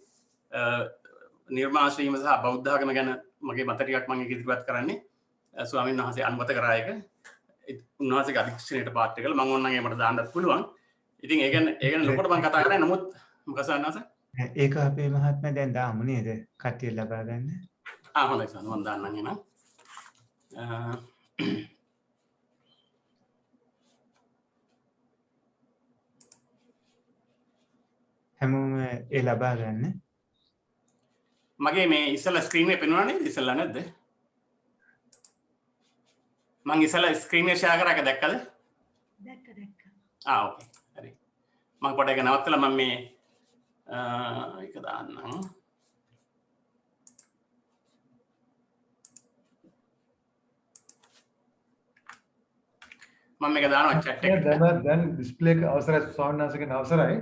නිර්මාණ ශ්‍රීම සහ බෞද්ධ ආගම ගැන මගේ මත ටිකක් මම ඉදිරිපත් කරන්නේ. ස්වාමීන් වහන්සේ අනුමත කරා එක. උන්වහන්සේගේ අධික්ෂණයට පාත්‍ර කළා. මම ඕනනම් ඒකට දාන්නත් පුළුවන්. ඉතින් ඒ ගැන ලොකුට මම කතා කරන්නේ. නමුත් මොකද සන්නස? ඒක අපේ මහත්මයා දැන් දාමු නේද? කට්ටිය ලබා ගන්න. හොඳයි සන්න මම දාන්නම් එහෙනම්. හැමෝම ඒ ලබා ගන්න. මගේ මේ ඉස්සලා ස්ක්‍රීන් එකේ පෙනුණා නේද? ඉස්සලා නැද්ද? මම ඉස්සලා ස්ක්‍රීන් එක ෂෙයා කරා එක දැක්කද? දැක්ක. ඕකේ. හරි. මම පොඩ්ඩක් ඒක නවත්තලා මම මේ ඒක දාන්නම්. මම මේක දානවා chat එකට. දැන් ඩිස්ප්ලේ එක අවසරයි ස්වාමීන් වහන්සේගේ අවසරයි.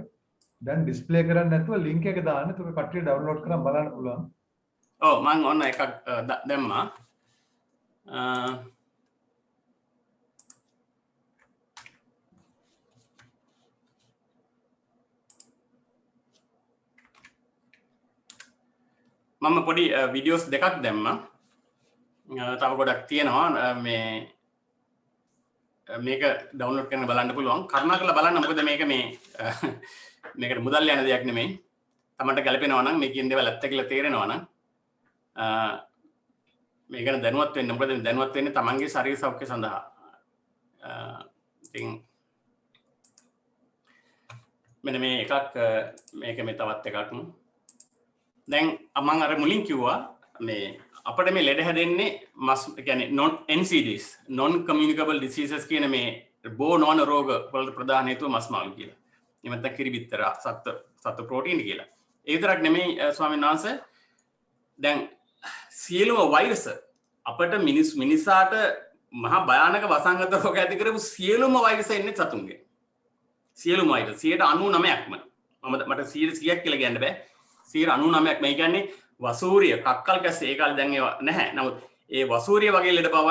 දැන් ඩිස්ප්ලේ කරන්නේ නැතුව ලින්ක් එක දාන්න. ඒක කට්ටිය ඩවුන්ලෝඩ් කරන් බලන්න පුළුවන්. ඔව් මම ඔන්න එකක් දැම්මා. මම පොඩි වීඩියෝස් දෙකක් දැම්මා. තව ගොඩක් තියෙනවා මේ මේක ඩවුන්ලෝඩ් කරන්න බලන්න පුළුවන්. කරුණාකරලා බලන්න මොකද මේක මේකට මුදල් යන දෙයක් නෙමෙයි. තමන්ට ගැලපෙනවා නම් මේ කියන දේවල් ඇත්ත කියලා තේරෙනවා නම් මේක ගැන දැනුවත් වෙන්න. මොකද දැනුවත් වෙන්නේ තමන්ගේ ශරීර සෞඛ්‍ය සඳහා. ඉතින් මෙන්න මේ එකක් මේක මේ තවත් එකක්. දැන් මම අර මුලින් කිව්වා මේ අපිට මේ ලෙඩ හැදෙන්නේ මස් කියන්නේ non NCDs non communicable diseases කියන මේ බෝ නොවන රෝග වලට ප්‍රධාන හේතුව මස් මාළු කියලා. එහෙම නැත්නම් කිරිබිත්තර සත්ව ප්‍රෝටීන් කියලා. ඒ විතරක් නෙමෙයි ස්වාමීන් වහන්සේ දැන් සියලුම වෛරස් අපිට මිනිසාට මහා භයානක වසංගත රෝග ඇති කරපු සියලුම වෛරස් එන්නේ සතුන්ගෙන්. සියලුම වෛරස් 99%ක්ම මට 100ක් කියලා කියන්න බෑ. 99%ක් මේ කියන්නේ වසූරිය කක්කල් කැස්ස ඒ කාලේ දැන් ඒවා නැහැ. නමුත් ඒ වසූරිය වගේ ලෙඩ බව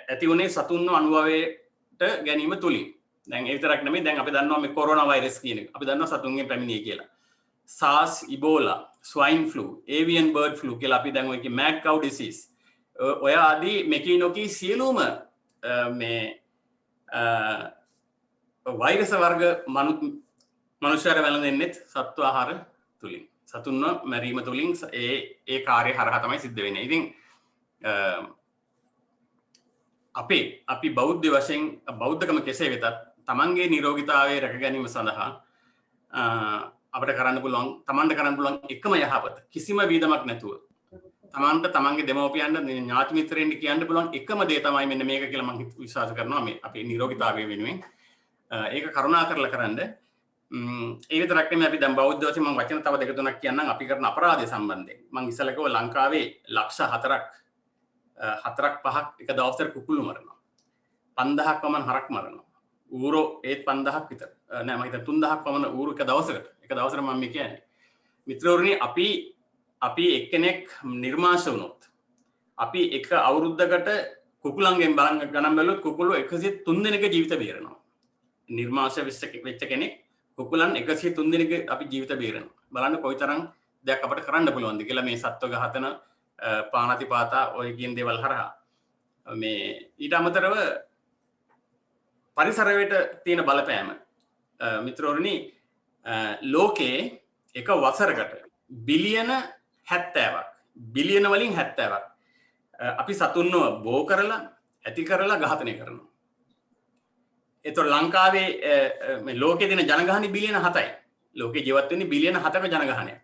ඇති උනේ සතුන්ව අනුභවයට ගැනීම තුලින්. දැන් ඒ විතරක් නෙමෙයි දැන් අපි දන්නවා මේ කොරෝනා වෛරස් කියන එක. අපි දන්නවා සතුන්ගෙන් පැමිණියේ කියලා. SARS, Ebola, swine flu, avian bird flu කියලා අපි දැන් ඔය කිය mad cow disease. ඔය ආදී මෙකිනෝකී සියලුම මේ වෛරස් වර්ග මනුෂ්‍යයර වැළඳෙන්නෙත් සත්ව ආහාර තුලින්. සතුන්ව මැරීම තුලින් ඒ කාර්ය හරහා තමයි සිද්ධ වෙන්නේ. ඉතින් අපි බෞද්ධ වශයෙන් බෞද්ධකම කෙසේ වෙතත් තමන්ගේ නිරෝගීතාවය රැක ගැනීම සඳහා අපිට කරන්න පුළුවන් තමන්ට කරන්න පුළුවන් එකම යහපත කිසිම වීදමක් නැතුව තමන්ට තමන්ගේ දෙමව්පියන්ට ඥාති මිත්‍රයන්ට කියන්න පුළුවන් එකම දේ තමයි මෙන්න මේක කියලා මම විශ්වාස කරනවා මේ අපේ නිරෝගීතාවය වෙනුවෙන්. ඒක කරුණා කරලා කරන්න. ඒ විතරක් නෙමෙයි අපි දැන් බෞද්ධ වශයෙන් මම වචන තව දෙක තුනක් කියන්නම් අපි කරන අපරාධය සම්බන්ධයෙන්. මම ඉස්සෙල්ලා කිව්වා ලංකාවේ ලක්ෂ 4ක් 5ක් එක දවසට කුකුළු මරනවා. 5000ක් පමණ හරක් මරනවා. ඌරෝ ඒත් 5000ක් විතර. නෑ මම හිතන්නේ 3000ක් පමණ ඌරු එක දවසට මම මේ කියන්නේ. මිත්‍රවරුනි අපි එක්කෙනෙක් නිර්මාංශ වුණොත් අපි එක අවුරුද්දකට කුකුලන්ගෙන් බලන් ගණන් බැලුවොත් කුකුළු 103 දෙනෙක් ජීවිත බේරනවා. නිර්මාංශ වෙච්ච කෙනෙක් කුකුලන් 103 දෙනෙක් අපි ජීවිත බේරනවා. බලන්න කොයිතරම් දෙයක් අපිට කරන්න පුළුවන්ද කියලා මේ සත්ව ඝාතන පාණාතිපාතා ඔය කියන දේවල් හරහා. මේ ඊට අමතරව පරිසරයට තියෙන බලපෑම මිත්‍රවරුනි ලෝකයේ එක වසරකට බිලියන 70ක් බිලියන වලින් 70ක් අපි සතුන්ව බෝ කරලා ඇති කරලා ඝාතනය කරනවා. ඒතොර ලංකාවේ මේ ලෝකයේ තියෙන ජනගහනය බිලියන 7යි. ලෝකේ ජීවත් වෙන්නේ බිලියන 7ක ජනගහනයක්.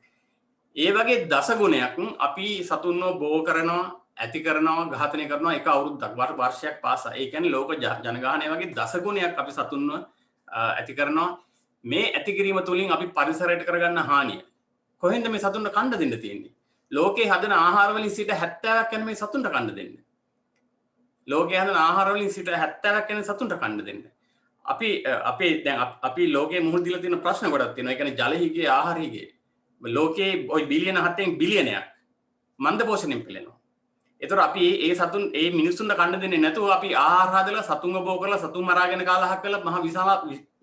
ඒ වගේ දස ගුණයක් අපි සතුන්ව බෝ කරනවා, ඇති කරනවා, ඝාතනය කරනවා එක අවුරුද්දක් වර්ෂයක් පාසා. ඒ කියන්නේ ලෝක ජනගහනය වගේ දස ගුණයක් අපි සතුන්ව ඇති කරනවා. මේ ඇති කිරීම තුලින් අපි පරිසරයට කරගන්න හානිය. කොහෙන්ද මේ සතුන්ට කන්න දෙන්න තියෙන්නේ? ලෝකේ හදන ආහාර වලින් 70% යන මේ සතුන්ට කන්න දෙන්න. ලෝකේ හදන ආහාර වලින් 70% යන සතුන්ට කන්න දෙන්න. අපි ලෝකේ මුහුණ දීලා තියෙන ප්‍රශ්න ගොඩක් තියෙනවා. ඒ කියන්නේ ජලහිගේ ආහාරහිගේ. ලෝකේ ওই බිලියන 7න් බිලියනයක් මන්ද පෝෂණයෙන් පෙළෙනවා. ඒතර අපි ඒ සතුන් ඒ මිනිස්සුන්ට කන්න දෙන්නේ නැතුව අපි ආහාර හදලා සතුන්ව බෝ කරලා සතුන් මරාගෙන කාලා හක් කරලා මහ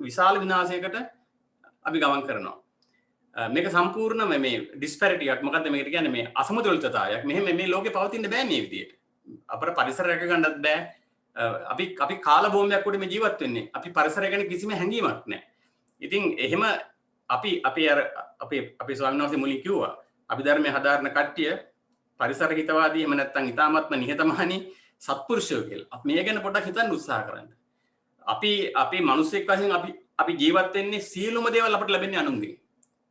විශාල විනාශයකට අපි ගමන් කරනවා. මේක සම්පූර්ණ මේ ඩිස්පැරිටි එකක්. මොකද්ද මේකට කියන්නේ? මේ අසමතුලිතතාවයක්. මෙහෙම මේ ලෝකේ පවතින්න බෑ මේ විදියට. අපේ පරිසරය රැක ගන්නත් බෑ. අපි කාල බෝම්බයක් උඩ මේ ජීවත් වෙන්නේ. අපි පරිසරය ගැන කිසිම හැඟීමක් නැහැ. ඉතින් එහෙම අපි ස්වාමීන් වහන්සේ මුලින් කිව්වා අපි ධර්මයේ හදාරන කට්ටිය පරිසර හිතවාදී එහෙම නැත්නම් ඊ타මත්ම නිහතමානී සත්පුරුෂයෝ කියලා. අපි මේ ගැන පොඩ්ඩක් හිතන්න උත්සාහ කරන්න. අපි මිනිස්සෙක් වශයෙන් අපි ජීවත් වෙන්නේ සියලුම දේවල් අපිට ලැබෙන්නේ අනුන්ගෙන්.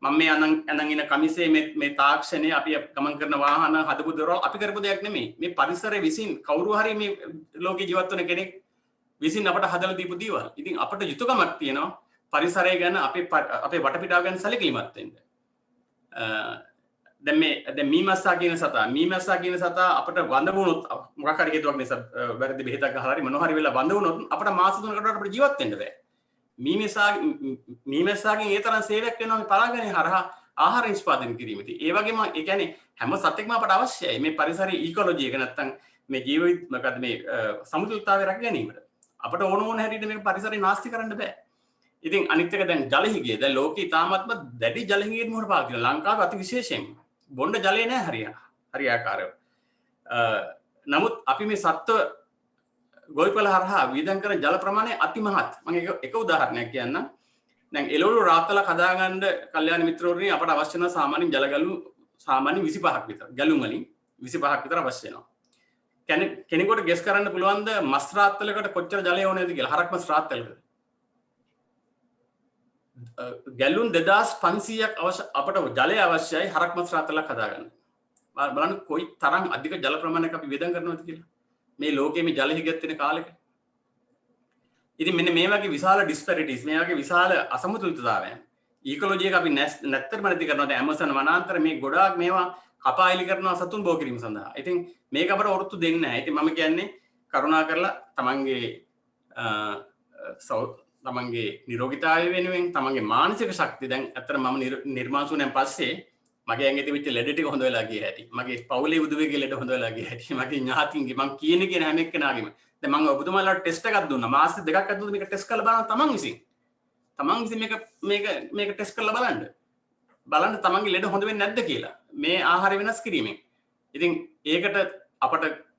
මම මේ අනන් ඉන කමිසේ මේ තාක්ෂණය අපි ගමන් කරන වාහන හදපු දරවල් අපි කරපු දෙයක් නෙමෙයි. මේ පරිසරය විසින් කවුරු හරි මේ ලෝකේ ජීවත් වෙන කෙනෙක් විසින් අපට හදලා දීපු දේවල්. ඉතින් අපිට යුතුයකමක් තියෙනවා පරිසරය ගැන අපේ වටපිටාව ගැන සැලකිලිමත් වෙන්න. දැන් මීමැස්සා කියන සතා අපිට වඳ වුණොත් මොකක් හරි හේතුවක් නිසා වැරදි බෙහෙතක් ගහලා හරි මොනවා හරි වෙලා වඳ වුණොත් අපිට මාස 3කට අපිට ජීවත් වෙන්න බෑ. මීමැස්සාගෙන් ඒ තරම් සේවයක් වෙනවා මේ පරාගණය හරහා ආහාර නිෂ්පාදනය කිරීමේදී. ඒ වගේම ඒ කියන්නේ හැම සතෙක්ම අපට අවශ්‍යයි මේ පරිසරයේ ඉකොලොජි එක නැත්තම් මේ ජීවිත මොකද්ද මේ සමතුලිතතාවය රැක ගැනීමට. අපට ඕන හැටියට මේක පරිසරය නාස්ති කරන්න බෑ. ඉතින් අනිත් එක දැන් ජලහිගේ දැන් ලෝකේ තාමත්ම දැඩි ජලහිගේ මොහොත පාවිච්චි කරනවා. ලංකාවේ අති විශේෂයෙන් බොණ්ඩ ජලය නැහැ හරියාකාරව. නමුත් අපි මේ සත්ව ගොවිපළ හරහා වියදම් කරන ජල ප්‍රමාණය අතිමහත්. මම එක උදාහරණයක් කියන්නම්. දැන් එළවලු රාත්තලක් හදාගන්න කල්යාණ මිත්‍රවරුනි අපට අවශ්‍ය වෙන සාමාන්‍ය ජල ගලු සාමාන්‍ය 25ක් විතර. ගැලුම් වලින් 25ක් විතර අවශ්‍ය වෙනවා. කෙනෙකුට ගෙස් කරන්න පුළුවන්ද මස් රාත්තලකට කොච්චර ජලය ඕනේද කියලා? හරක් මස් රාත්තලකට. ගැලුම් 2500ක් අපට ජලය අවශ්‍යයි හරක් මස් රාත්තලක් හදාගන්න. බලන්න කොයි තරම් අධික ජල ප්‍රමාණයක් අපි වියදම් කරනවද කියලා. මේ ලෝකයේ මේ ජල හිගත් වෙන කාලෙක. ඉතින් මෙන්න මේ වගේ විශාල ඩිස්පැරිටිස් මේ වගේ විශාල අසමතුලිතතාවයන් ඉකොලොජි එක අපි නැත්තරම නැති කරනවා. දැන් ඇමසන් වනාන්තර මේ ගොඩාක් මේවා කපායිලි කරනවා සතුන් බෝ කිරීම සඳහා. ඉතින් මේක අපට ඔරොත්තු දෙන්නේ නැහැ. ඉතින් මම කියන්නේ කරුණා කරලා තමන්ගේ නිරෝගීතාවය වෙනුවෙන් තමන්ගේ මානසික ශක්තිය දැන් ඇත්තට මම නිර්මාණ සුණෙන් පස්සේ මගේ ඇඟේ තිබිච්ච ලෙඩ ටික හොඳ වෙලා ගිය හැටි. මගේ පවුලේ උදවියගේ ලෙඩ හොඳ වෙලා ගිය හැටි. මගේ ඥාතින්ගේ මම කියන හැම එක්කෙනාගේම. දැන් මම ඔබතුමාලාට ටෙස්ට් එකක් දුන්නා. මාස 2ක් ඇතුළත මේක ටෙස්ට් කරලා බලන්න තමන් විසින්. මේක ටෙස්ට් කරලා බලන්න. බලන්න තමන්ගේ ලෙඩ හොඳ වෙන්නේ නැද්ද කියලා. මේ ආහාර වෙනස් කිරීමෙන්. ඉතින් ඒකට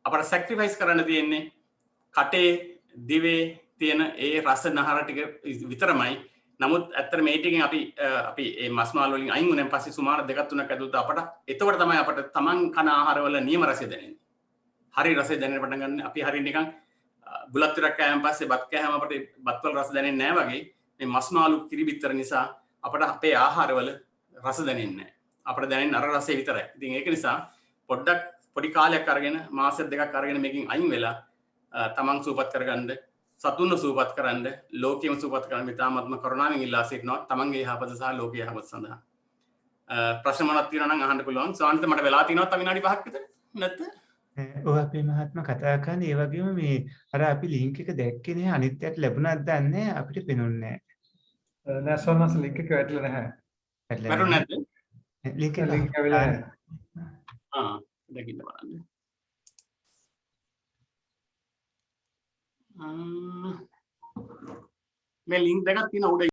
අපට සැක්‍රිෆයිස් කරන්න තියෙන්නේ කටේ දිවේ තියෙන ඒ රස නහර ටික විතරමයි. නමුත් ඇත්තට මේ ටිකෙන් අපි මේ මස් මාළු වලින් අයින් වුණාන් පස්සේ සුමාර 2-3ක් ඇතුළත එතකොට තමයි අපට තමන් කන ආහාරවල නියම රසය දැනෙන්නේ. හරි රසය දැනෙන්න පටන් ගන්න. අපි හරිය නිකන් බුලත් ටිකක් කෑම පස්සේ බත් කෑම අපට බත්වල රස දැනෙන්නේ නැහැ වගේ මේ මස් මාළු කිරිබිත්තර නිසා අපට අපේ ආහාරවල රස දැනෙන්නේ නැහැ. අපට දැනෙන්නේ අර රසය විතරයි. ඉතින් ඒක නිසා පොඩි කාලයක් අරගෙන මාස 2ක් අරගෙන මේකෙන් අයින් වෙලා තමන් සූපත් කරගන්න සතුන්ව සූපත් කරන්න ලෝකෙම සූපත් කරන්න ඉතාමත්ම කරුණාවෙන් ඉල්ලා සිටිනවා තමන්ගේ යහපත සහ ලෝකයේ යහපත සඳහා. ප්‍රශ්න මොනවද තියෙනවා නම් අහන්න පුළුවන්. සාන්ත මට වෙලා තියෙනවා තව විනාඩි 5ක් විතර. නැත්ද? ඔව් අපේ මහත්ම කතා කරන්නේ ඒ වගේම මේ අර අපි ලින්ක් එක දැක්කේ නෑ අනිත්‍යයට ලැබුණාද දන්නේ අපිට පේනුන්නේ නෑ. නෑ සෝනස් ලින්ක් එක වැටලා නැහැ. වැටුනේ නැද්ද? ලින්ක් එක වෙලා නැහැ. දැකින්න බලන්න. මේ ලින්ක් දෙකක් තියෙන උඩ